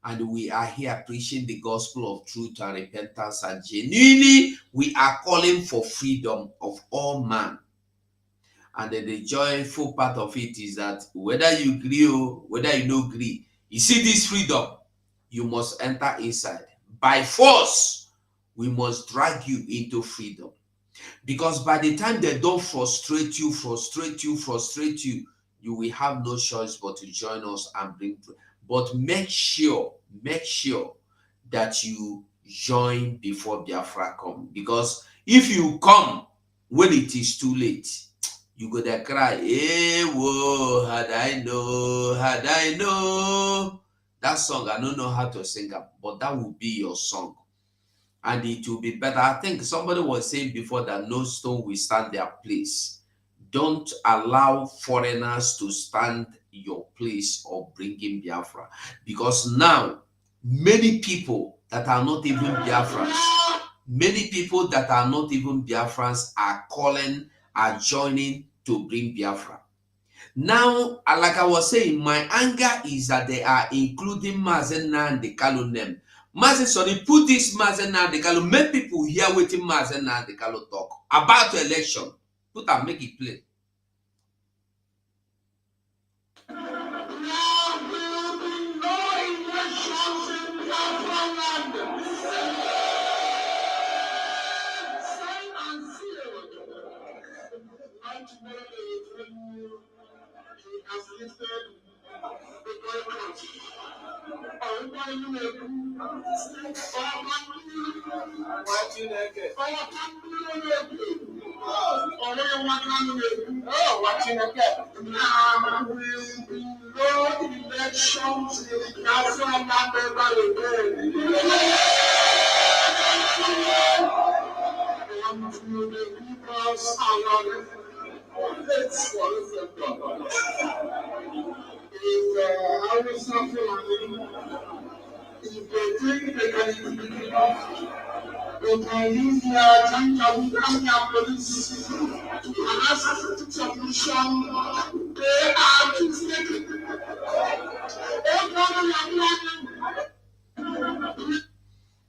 And we are here preaching the gospel of truth and repentance, and genuinely we are calling for freedom of all man. And the joyful part of it is that whether you agree or whether you don't agree, you see this freedom, you must enter inside. By force, we must drag you into freedom. Because by the time they don't frustrate you, you will have no choice but to join us and bring. But make sure that you join before Biafra come. Because if you come when it is too late, you go there cry, hey, whoa, had I know. That song, I don't know how to sing it, but that will be your song. And it will be better. I think somebody was saying before that no stone will stand their place. Don't allow foreigners to stand your place of bringing Biafra. Because now, many people that are not even Biafrans, are joining to bring Biafra. Now, like I was saying, my anger is that they are including Mazen Nnamdi Kanu name. Mazen, sorry, put this Mazen Nnamdi Kanu, make people hear what Mazen Nnamdi Kanu talk about the election. Put and make it play.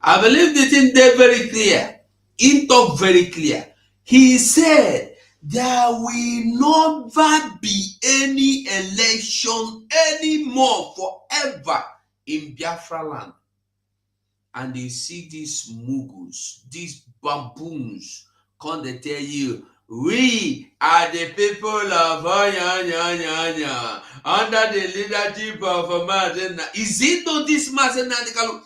I believe the thing there very clear. He talk very clear. He said there will never be any election anymore forever in Biafraland. And they see these mugus, these baboons, come they tell you, we are the people of Oyanyanyanya under the leadership of Mazen. Is it not this Mazen Nnamdi Kanu?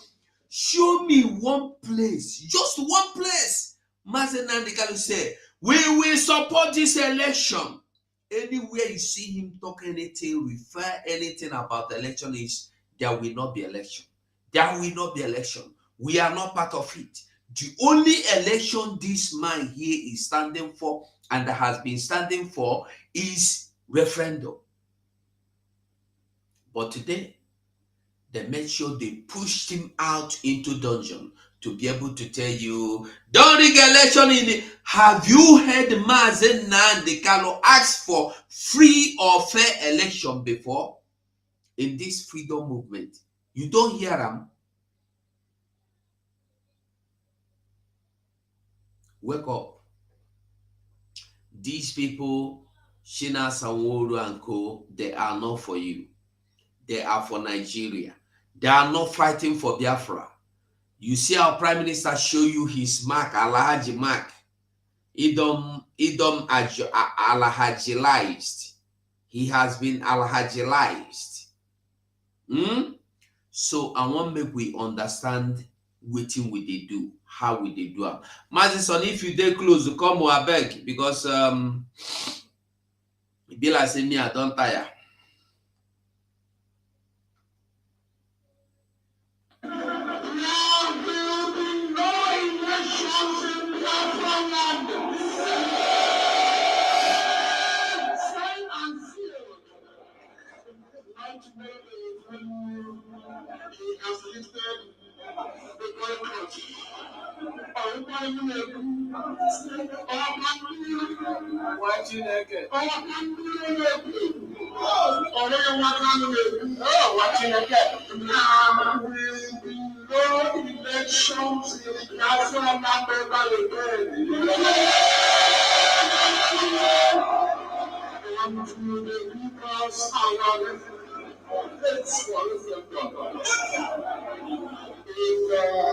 Show me one place, just one place. Mazen Nnamdi Kanu say, we will support this election. Anywhere you see him talk anything, refer anything about the election, is there will not be election. There will not be election. We are not part of it. The only election this man here is standing for and has been standing for is referendum. But today, they made sure they pushed him out into dungeon to be able to tell you, don't rig election in it. Have you heard Mazen Nnamdi Kanu ask for free or fair election before in this freedom movement? You don't hear him. Wake up. These people, Shina Sanwo-Olu and co, they are not for you. They are for Nigeria. They are not fighting for Biafra. You see our Prime Minister show you his mark, Alhaji mark. Idom Alhajilized. He has been Alhajilized. So I want to make we understand what we they do, how we they do it. Madison, if you dey close, come or beg because it be like say me I don't tire. how to make a venue. He has lifted the boycott. Elections in Biafra and to give us our let's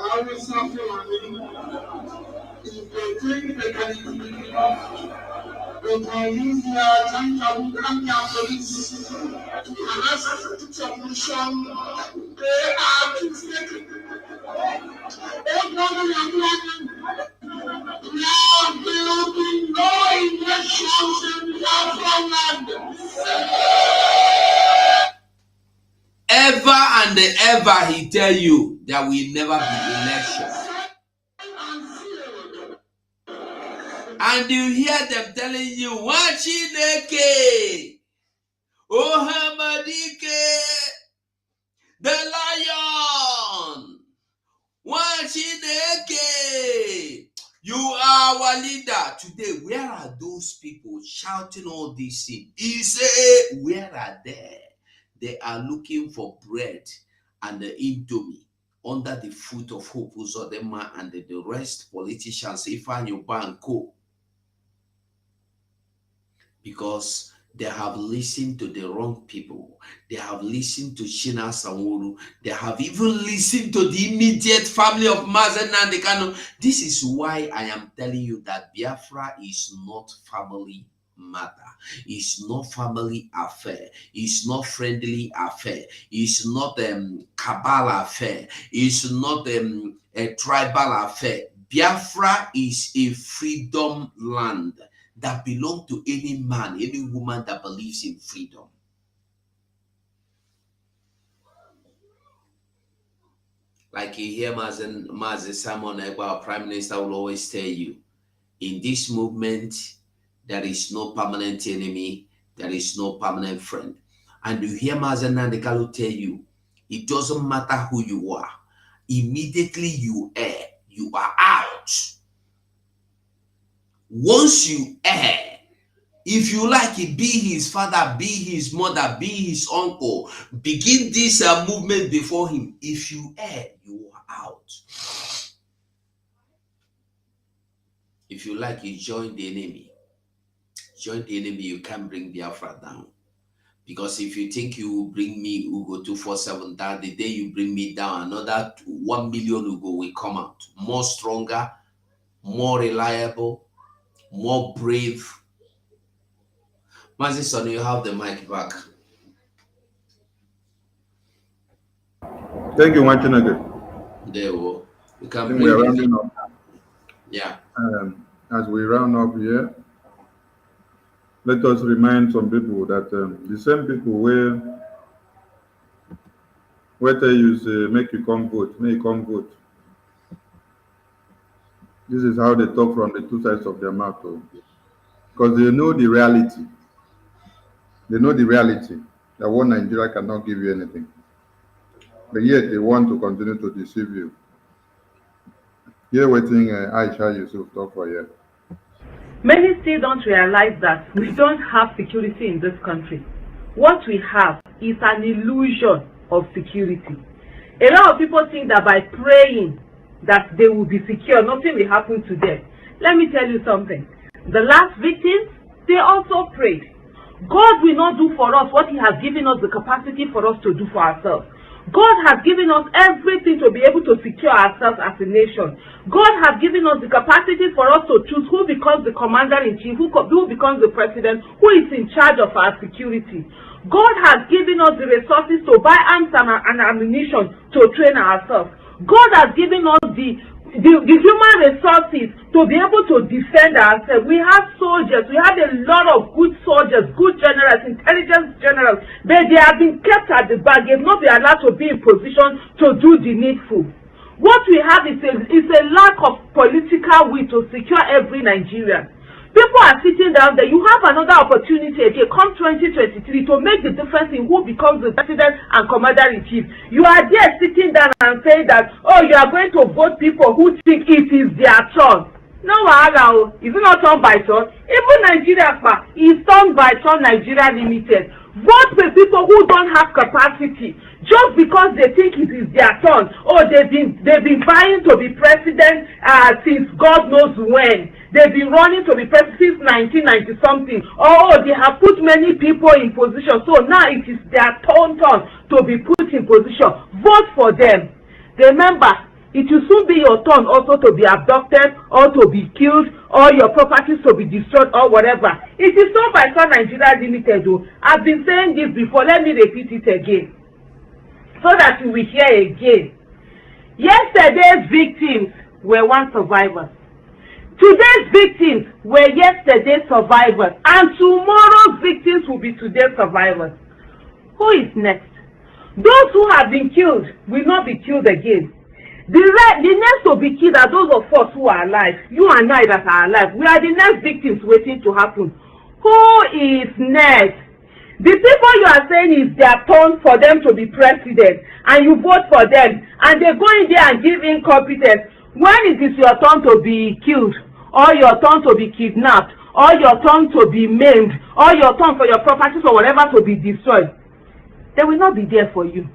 I was not if they think they can use their time to come down police to harass the submission, they are mistaken. Now there will be no elections in Biafralands. Ever and ever he tell you there will never be elections. And you hear them telling you, Wachineke, oh Hamadike, the lion, Wachineke, you are our leader. Today, where are those people shouting all these things? He say, where are they? They are looking for bread and the indomie under the foot of Hope Uzodima and the rest politicians, Ifeanyi and Co. Because they have listened to the wrong people. They have listened to Shina Sanwo-Olu. They have even listened to the immediate family of Mazen Nnamdi Kanu. This is why I am telling you that Biafra is not family matter. It's not family affair. It's not friendly affair. It's not cabal affair. It's not a tribal affair. Biafra is a freedom land that belongs to any man, any woman that believes in freedom. Like you hear Mazen Simon Ekpa, our Prime Minister, will always tell you, in this movement, there is no permanent enemy, there is no permanent friend. And you hear Mazen Nnamdi Kanu tell you, it doesn't matter who you are. Immediately you are out. Once you err, if you like it, be his father, be his mother, be his uncle, begin this movement before him. If you err, you are out. If you like it, join the enemy. Join the enemy, you can't bring Biafra down. Because if you think you will bring me Ugo 247 down, the day you bring me down, another 1 million Ugo will come out. More stronger, more reliable, more brave. Mazi Son, you have the mic back. Thank you, Wachineke. There we go. You can bring we're rounding up. Yeah. As we round up here, let us remind some people that the same people where tell you say, make you come vote, make you come vote. This is how they talk from the two sides of their mouth. Because they know the reality. They know the reality that one Nigeria cannot give you anything. But yet they want to continue to deceive you. Here waiting Aisha Yusuf talk for you. Many still don't realize that we don't have security in this country. What we have is an illusion of security. A lot of people think that by praying that they will be secure, nothing will happen to them. Let me tell you something. The last victims, they also prayed. God will not do for us what he has given us the capacity for us to do for ourselves. God has given us everything to be able to secure ourselves as a nation. God has given us the capacity for us to choose who becomes the commander-in-chief, who becomes the president, who is in charge of our security. God has given us the resources to buy arms and ammunition to train ourselves. God has given us the human resources to be able to defend ourselves. We have soldiers. We have a lot of good soldiers, good generals, intelligence generals, but they have been kept at the back. They have not been allowed to be in position to do the needful. What we have is a lack of political will to secure every Nigerian. People are sitting down there. You have another opportunity again, come 2023, to make the difference in who becomes the president and commander-in-chief. You are there sitting down and saying that, oh, you are going to vote people who think it is their turn. No, is it not turn by turn? Even Nigeria is turn by turn Nigeria Limited. Vote for people who don't have capacity just because they think it is their turn. Oh, they've been vying to be president since God knows when. They've been running to be president since 1990 something. Oh, they have put many people in position. So now it is their turn to be put in position. Vote for them. Remember, it will soon be your turn also to be abducted or to be killed or your properties to be destroyed or whatever. It is not by Sun Nigeria Limited though. I've been saying this before. Let me repeat it again so that you will hear again. Yesterday's victims were one survivor. Today's victims were yesterday's survivors. And tomorrow's victims will be today's survivors. Who is next? Those who have been killed will not be killed again. The next to be killed are those of us who are alive. You and I that are alive. We are the next victims waiting to happen. Who is next? The people you are saying is their turn for them to be president, and you vote for them, and they go in there and give incompetence. When it is your turn to be killed, or your turn to be kidnapped, or your turn to be maimed, or your turn for your properties or whatever to be destroyed, they will not be there for you.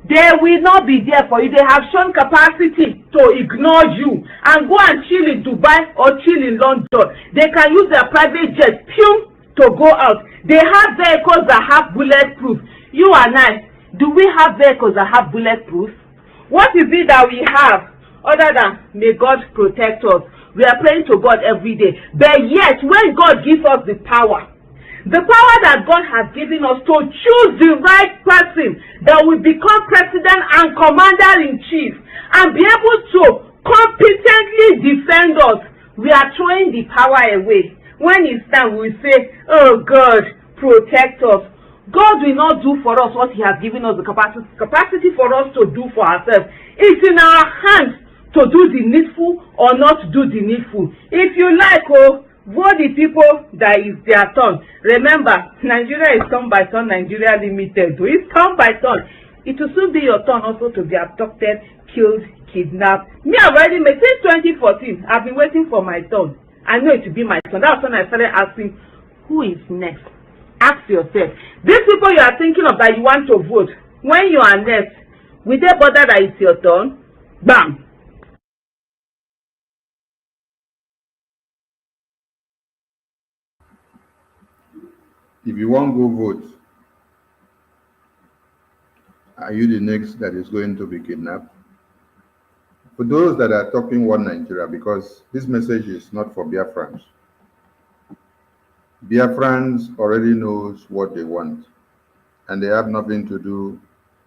They will not be there for you. They have shown capacity to ignore you and go and chill in Dubai or chill in London. They can use their private jet to go out. They have vehicles that have bulletproof. You and I, do we have vehicles that have bulletproof? What is it that we have other than may God protect us? We are praying to God every day. But yet, when God gives us the power that God has given us to choose the right person that will become president and commander-in-chief and be able to competently defend us, we are throwing the power away. When it's time, we say, oh God, protect us. God will not do for us what he has given us the capacity for us to do for ourselves. It's in our hands to do the needful or not do the needful. If you like, vote the people that is their turn. Remember, Nigeria is turn by turn Nigeria Limited. It's turn by turn. It will soon be your turn also to be abducted, killed, kidnapped. Me, I've already made since 2014. I've been waiting for my turn. I know it will be my turn. That's when I started asking, who is next? Ask yourself. These people you are thinking of that you want to vote, when you are next, will they bother that it's your turn? Bam! If you want to go vote, are you the next that is going to be kidnapped? For those that are talking one Nigeria, because this message is not for Biafrans. Biafrans already knows what they want, and they have nothing to do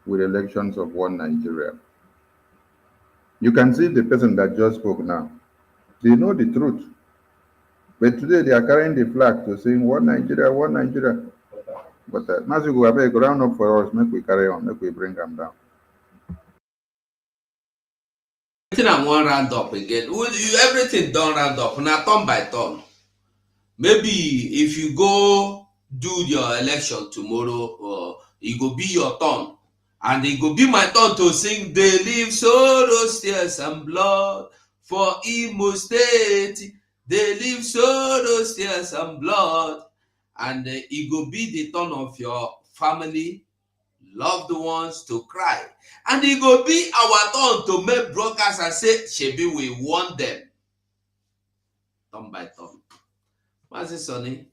with elections of one Nigeria. You can see the person that just spoke now. They know the truth. But today they are carrying the flag to saying one Nigeria, one Nigeria. But Mazigo, I beg, round up for us, make we carry on, make we bring them down. Everything I want round up again. Everything done round up, now turn by turn. Maybe if you go do your election tomorrow, it go be your turn. And it go be my turn to sing, they leave sorrows, tears, and blood for Imo State. They leave sorrows, tears, and blood. And it go be the turn of your family, loved ones to cry. And it go be our turn to make broadcasts and say, Shebi, we want them. Turn by turn. Master Sonny,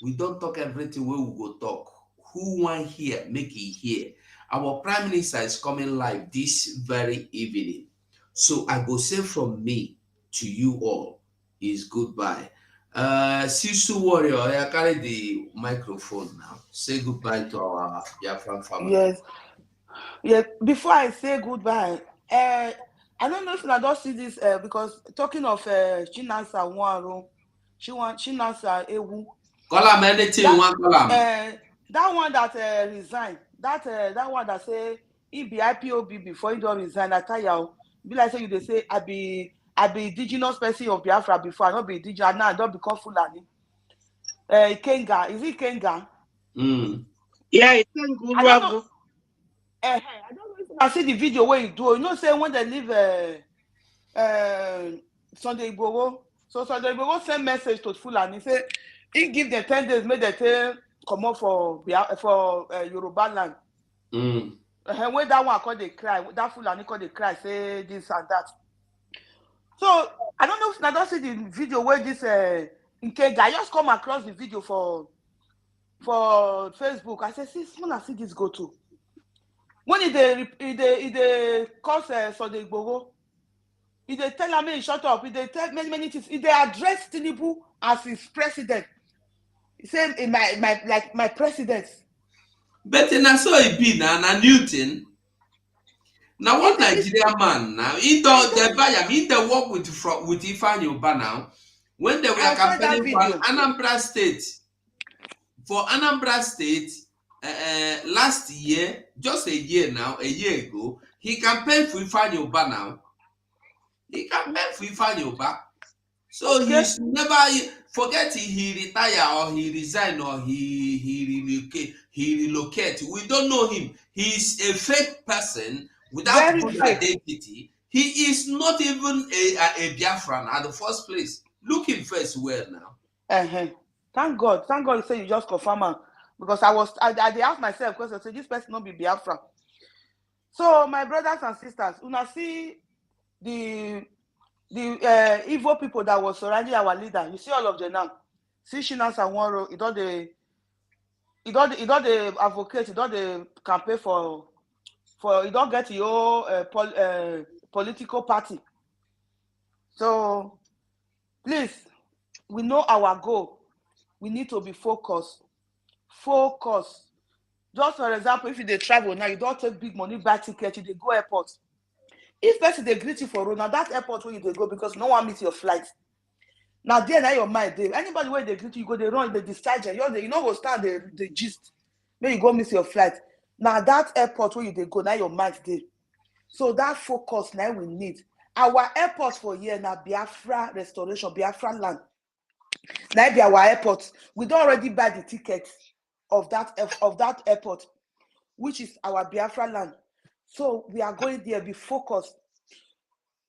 we don't talk everything where we go talk. Who want hear, make it hear. Our Prime Minister is coming live this very evening. So I go say from me to you all is goodbye. Sisu Warrior, I carry the microphone now. Say goodbye to our Biafran family. Yes. Before I say goodbye, I don't know if I don't see this because talking of Chinasa Nwaro, Chinasa Ewu. Call him anything you want, call him. That one that resigned, that one that say he be IPOB before he don't resign. I tell you, be like say you they say I be I be indigenous person of Biafra before. I not be indigenous. Now I don't become Fulani. Kenga. Is it Kenga? Yeah, it's Kenga. I don't know. I don't know if I see the video where you do. You know, say when they leave Sunday Igboho. So Sunday Igboho send message to Fulani. Say he give them 10 days, make them come up for Yoruba land. When that one called they cry, that Fulani called they cry, say this and that. So I don't know if I don't see the video where this Nkega. I just come across the video for Facebook. I say, see, I see this go to. When they cause Sunday Igboho, if they tell me shut up, if they tell many things, if they address Tinubu as his president, he said my president. But na so it be na new thing. Now one Nigerian man now he don't they work with Ifeanyi Uba now. When they were campaigning for Anambra State, last year, just a year ago, he campaigned for Ifeanyi Uba now. He campaigned for Ifeanyi Uba. So he's never forget he retire or he resign or he relocate. We don't know him. He's a fake person without good identity. He is not even a Biafran at the first place. Look him first well now. Thank God you say you just confirm because I asked myself because I said this person not be Biafra. So my brothers and sisters, una see the evil people that was surrounding our leader. You see all of them now. See Shinas and Waro, he don't the advocate, he don't the campaign for he don't get your political party. So please, we know our goal. We need to be focused. Just for example, if you travel now, you don't take big money, buy ticket, you go airport. If person they greet you for road, now that airport where you go because no one miss your flight. Now there now your mind there. Anybody where they greet you, go they run, they discharge you know go stand the gist. Then you go miss your flight. Now that airport where you go, now your mind there. So that focus now we need. Our airport for here now Biafra restoration, Biafralands. Now be our airport. We don't already buy the ticket of that airport, which is our Biafralands. So we are going there, be focused.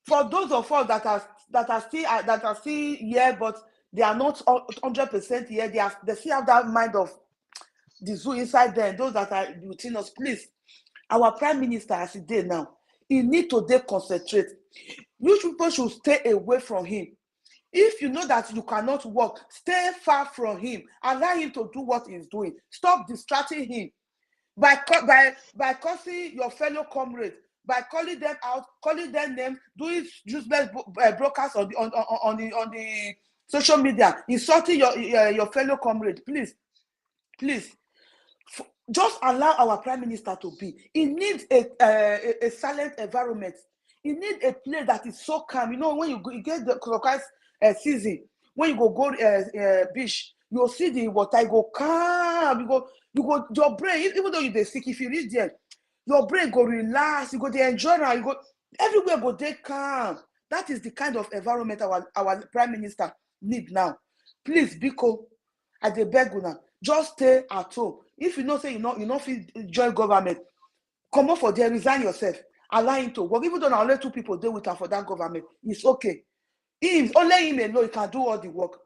For those of us that are still here, but they are not 100% here, they still have that mind of the zoo inside them. Those that are within us, please. Our prime minister, as he did now, he need to concentrate. You people should stay away from him. If you know that you cannot work, stay far from him. Allow him to do what he's doing. Stop distracting him by cursing your fellow comrades, by calling them out, calling them names, doing useless broadcasts on the social media, insulting your fellow comrades. Please, just allow our prime minister to be. He needs a silent environment. He needs a place that is so calm. You know, when you get the crocodile season, when you go beach, you'll see the water, you go calm, you go your brain, even though you're sick, if you reach there, your brain go relax, you go to enjoy, you go everywhere go they calm. That is the kind of environment our prime minister need now. Please, Biko, I beg you now, just stay at home. If you know say you not feel join government, come up for there, resign yourself, allow him to work. Even though only 2 people deal with her for that government, it's okay. Only him alone can do all the work.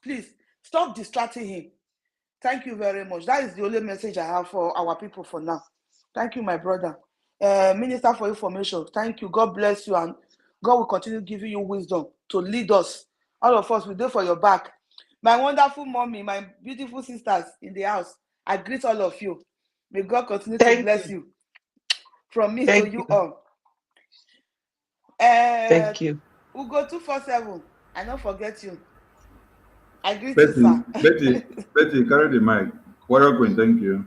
Please stop distracting him. Thank you very much. That is the only message I have for our people for now. Thank you, my brother. Minister for Information, thank you. God bless you, and God will continue giving you wisdom to lead us. All of us, we do for your back. My wonderful mommy, my beautiful sisters in the house, I greet all of you. May God continue to bless you. From me to you all. Thank you. Ugo 247, I don't forget you. I greet Betty, you, sir. Betty, carry the mic. Warrior Queen, thank you.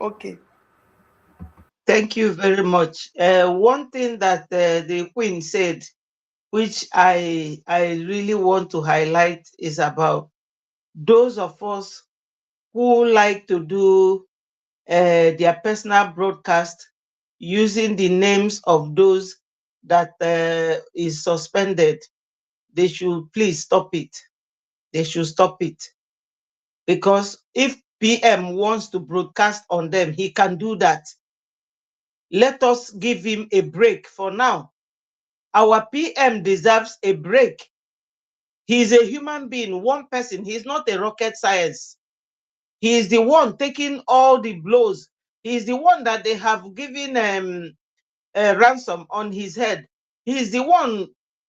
Okay. Thank you very much. One thing that the Queen said, which I really want to highlight, is about those of us who like to do their personal broadcast using the names of those that is suspended, they should please stop it. They should stop it. Because if PM wants to broadcast on them, he can do that. Let us give him a break for now. Our PM deserves a break. He is a human being, one person. He's not a rocket science. He is the one taking all the blows. He is the one that they have given a ransom on his head. He is the one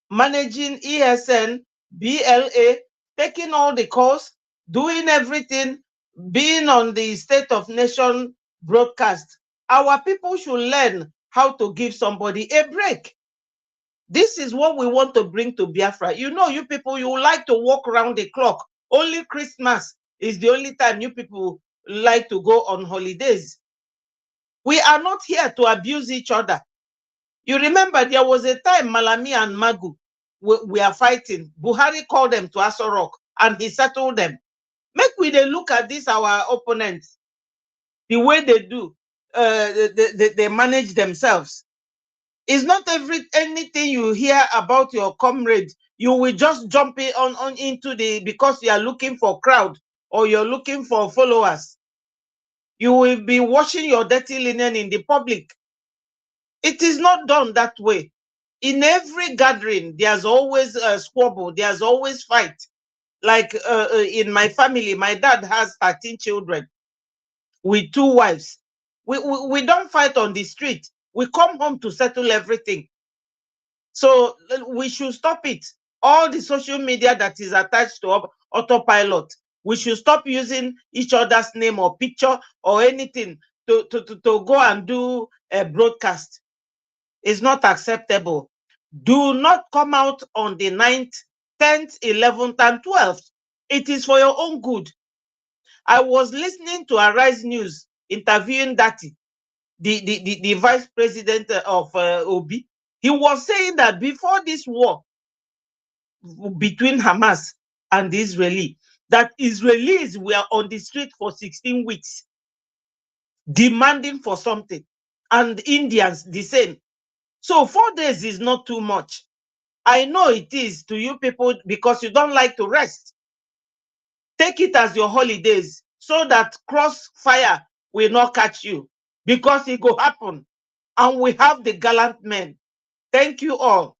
managing ESN, BLA, taking all the calls, doing everything, being on the State of Nation broadcast. Our people should learn how to give somebody a break. This is what we want to bring to Biafra. You know, you people, you like to walk around the clock. Only Christmas is the only time you people like to go on holidays. We are not here to abuse each other. You remember there was a time Malami and Magu we are fighting. Buhari called them to Aso Rock and he settled them. Make we they look at this, our opponents, the way they do, they manage themselves. It's not anything you hear about your comrade, you will just jump on into the, because you are looking for crowd or you're looking for followers. You will be washing your dirty linen in the public. It is not done that way. In every gathering, there's always a squabble, there's always fight. Like in my family, my dad has 13 children with 2 wives. We don't fight on the street. We come home to settle everything. So we should stop it. All the social media that is attached to autopilot, we should stop using each other's name or picture or anything to go and do a broadcast. It's not acceptable. Do not come out on the 9th, 10th, 11th, and 12th. It is for your own good. I was listening to Arise News interviewing Dati, the vice president of Obi. He was saying that before this war between Hamas and the Israeli, that Israelis were on the street for 16 weeks demanding for something, and Indians the same. So 4 days is not too much. I know it is to you people because you don't like to rest. Take it as your holidays so that crossfire will not catch you, because it will happen. And we have the gallant men. Thank you all.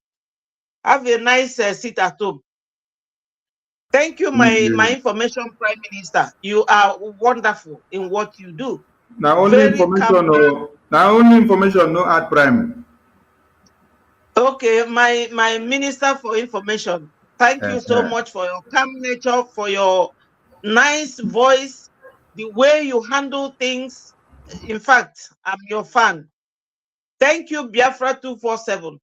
Have a nice sit at home. Thank you, my information prime minister. You are wonderful in what you do. Now only information, no add prime. Okay, my minister for information. Thank you so much for your calm nature, for your nice voice, the way you handle things. In fact, I'm your fan. Thank you, Biafra 247,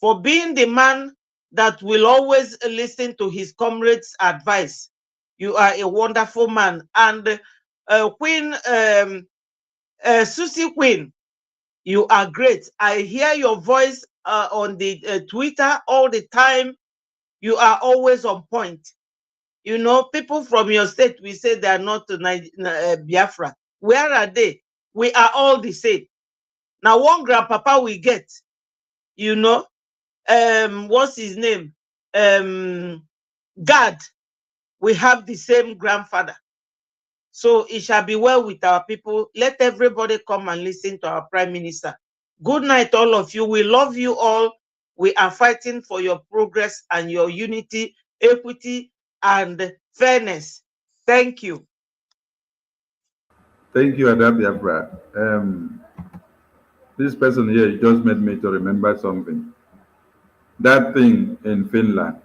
for being the man that will always listen to his comrades' advice. You are a wonderful man. And Queen Susie Queen, you are great. I hear your voice on the Twitter all the time. You are always on point. You know, people from your state, we say they are not Biafra. Where are they? We are all the same. Now, one grandpapa we get, you know, what's his name? God. We have the same grandfather. So it shall be well with our people. Let everybody come and listen to our prime minister. Good night, all of you. We love you all. We are fighting for your progress and your unity, equity, and fairness. Thank you. Thank you, Ada Biafra. This person here just made me to remember something. That thing in Finland.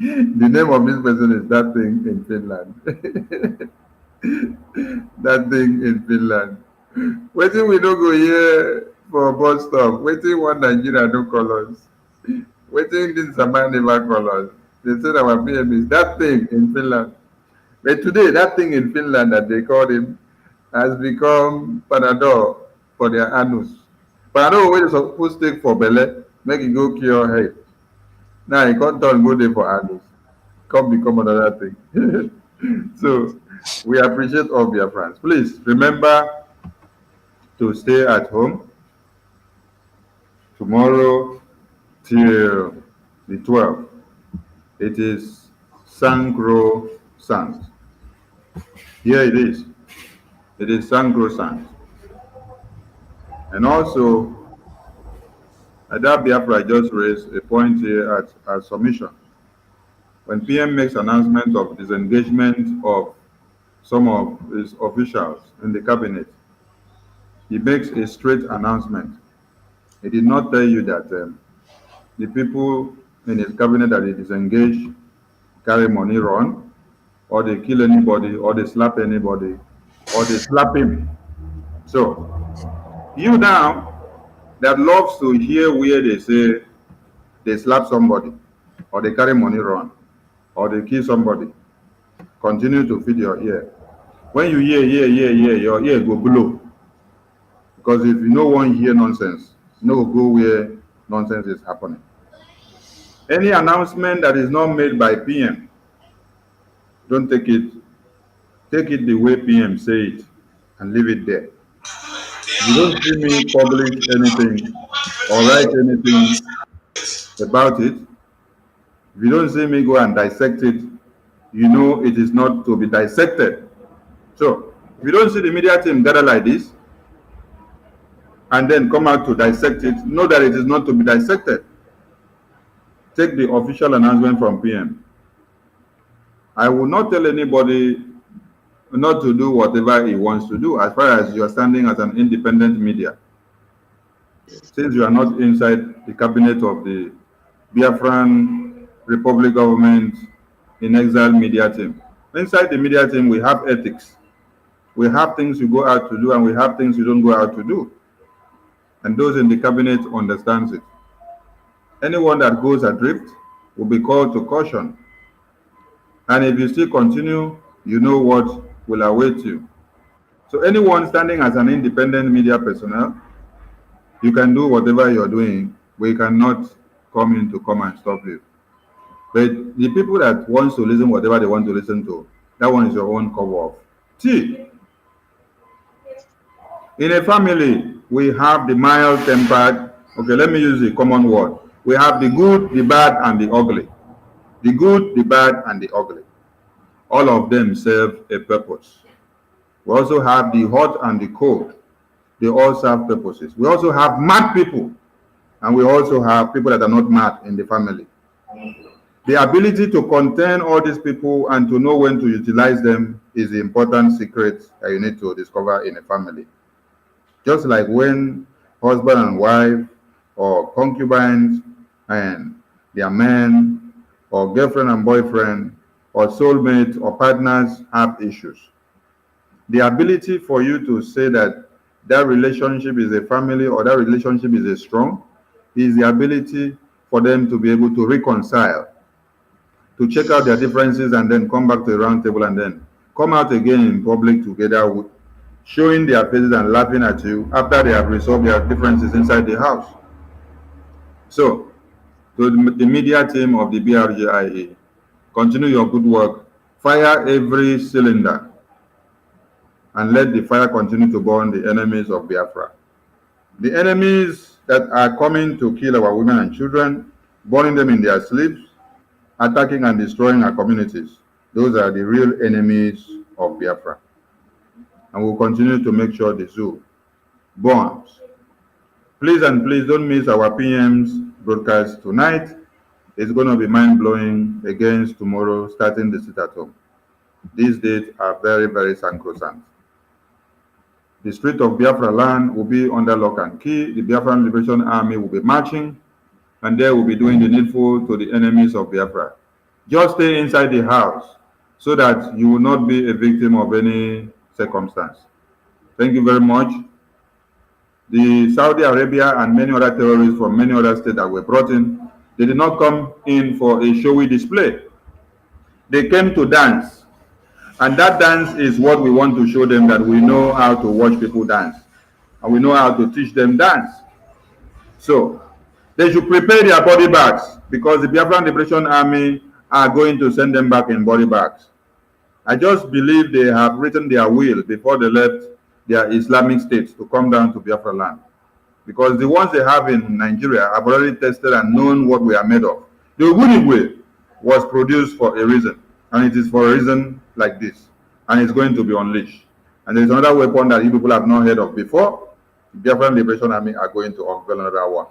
The name of this person is That Thing in Finland. That Thing in Finland. Waiting we don't go here for a bus stop. Waiting one Nigeria don't call us. Waiting this Zaman never call us. They said our PM is That Thing in Finland. But today, that thing in Finland that they called him has become Panadol for their anus. Panadol wey supposed to take for belle, make it go cure head. Now he can't turn go there for anus. Come become another thing. So we appreciate all Biafrans. Please remember to stay at home. tomorrow till the 12th. It is sacrosanct. Here it is. It is sacrosanct. And also, Ada Biafra just raised a point here at submission. When PM makes announcement of disengagement of some of his officials in the cabinet, he makes a straight announcement. He did not tell you that the people in his cabinet that he disengage carry money run, or they kill anybody, or they slap anybody, or they slap him. So, you now that loves to hear where they say they slap somebody, or they carry money run, or they kill somebody, continue to feed your ear. When you hear, your ear go blow. Because if you no one hear nonsense, no go where nonsense is happening. Any announcement that is not made by PM, don't take it. Take it the way PM say it and leave it there. You don't see me publish anything or write anything about it. If you don't see me go and dissect it, you know it is not to be dissected. So, if you don't see the media team gather like this and then come out to dissect it, know that it is not to be dissected. Take the official announcement from PM. I will not tell anybody not to do whatever he wants to do as far as you are standing as an independent media. Since you are not inside the cabinet of the Biafran Republic government in exile media team. Inside the media team, we have ethics. We have things you go out to do and we have things you don't go out to do. And those in the cabinet understands it. Anyone that goes adrift will be called to caution. And if you still continue, you know what will await you. So anyone standing as an independent media personnel, you can do whatever you're doing. We cannot come in to come and stop you. But the people that want to listen whatever they want to listen to, that one is your own cover of. See, in a family, we have the mild-tempered, okay, let me use the common word. We have the good, the bad, and the ugly. The good, the bad, and the ugly. All of them serve a purpose. We also have the hot and the cold. They all serve purposes. We also have mad people, and we also have people that are not mad in the family. The ability to contain all these people and to know when to utilize them is the important secret that you need to discover in a family. Just like when husband and wife, or concubines and their men, or girlfriend and boyfriend, or soulmates or partners have issues. The ability for you to say that that relationship is a family or that relationship is a strong is the ability for them to be able to reconcile, to check out their differences and then come back to the round table and then come out again in public together with showing their faces and laughing at you after they have resolved their differences inside the house. So, to the media team of the BRGIA, continue your good work. Fire every cylinder and let the fire continue to burn the enemies of Biafra. The enemies that are coming to kill our women and children, burning them in their sleeps, attacking and destroying our communities, those are the real enemies of Biafra. And we'll continue to make sure the zoo burns. Please and please don't miss our PM's broadcast tonight. It's going to be mind-blowing against tomorrow, starting the sit at home. These dates are very, very sacrosanct. The street of Biafraland will be under lock and key. The Biafran Liberation Army will be marching, and they will be doing the needful to the enemies of Biafra. Just stay inside the house so that you will not be a victim of any circumstance. Thank you very much. The Saudi Arabia and many other terrorists from many other states that were brought in, they did not come in for a showy display. They came to dance. And that dance is what we want to show them, that we know how to watch people dance. And we know how to teach them dance. So, they should prepare their body bags because the Biafran Liberation Army are going to send them back in body bags. I just believe they have written their will before they left their Islamic states to come down to Biafra land. because the ones they have in Nigeria have already tested and known what we are made of. The Ogunigwe was produced for a reason, and it is for a reason like this, and it's going to be unleashed. And there's another weapon that you people have not heard of before. The Biafran Liberation Army are going to unveil another one.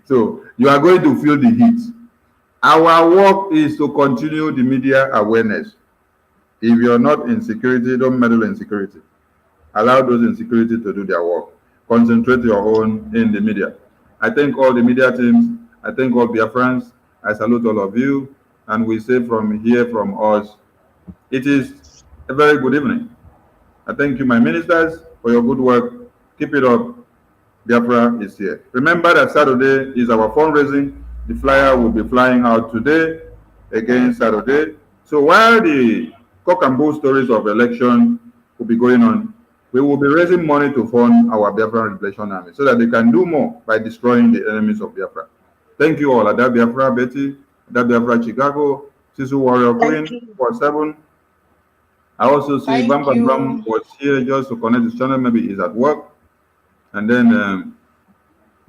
So you are going to feel the heat. Our work is to continue the media awareness. If you're not in security, don't meddle in security. Allow those in security to do their work. Concentrate your own in the media. I thank all the media teams. I thank all Biafrans. I salute all of you. And we say from here, from us, it is a very good evening. I thank you, my ministers, for your good work. Keep it up. Biafra is here. Remember that Saturday is our fundraising. The flyer will be flying out today, again Saturday. So while the cock and bull stories of election will be going on, we will be raising money to fund our Biafra Liberation Army so that they can do more by destroying the enemies of Biafra. Thank you all. Ada Biafra Betty, Ada Biafra Chicago, Sisu Warrior Queen, 47. I also see Bamba Bram was here just to connect his channel. Maybe he's at work. And then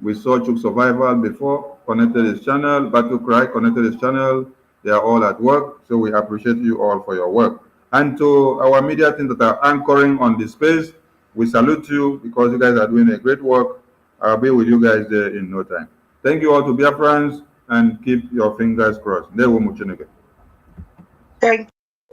we saw Chuk Survival before, connected his channel. Battle Cry connected his channel. They are all at work. So we appreciate you all for your work. And to our media team that are anchoring on this space, we salute you because you guys are doing a great work. I'll be with you guys there in no time. Thank you all to Biafrans and keep your fingers crossed. Thank you. Thank you.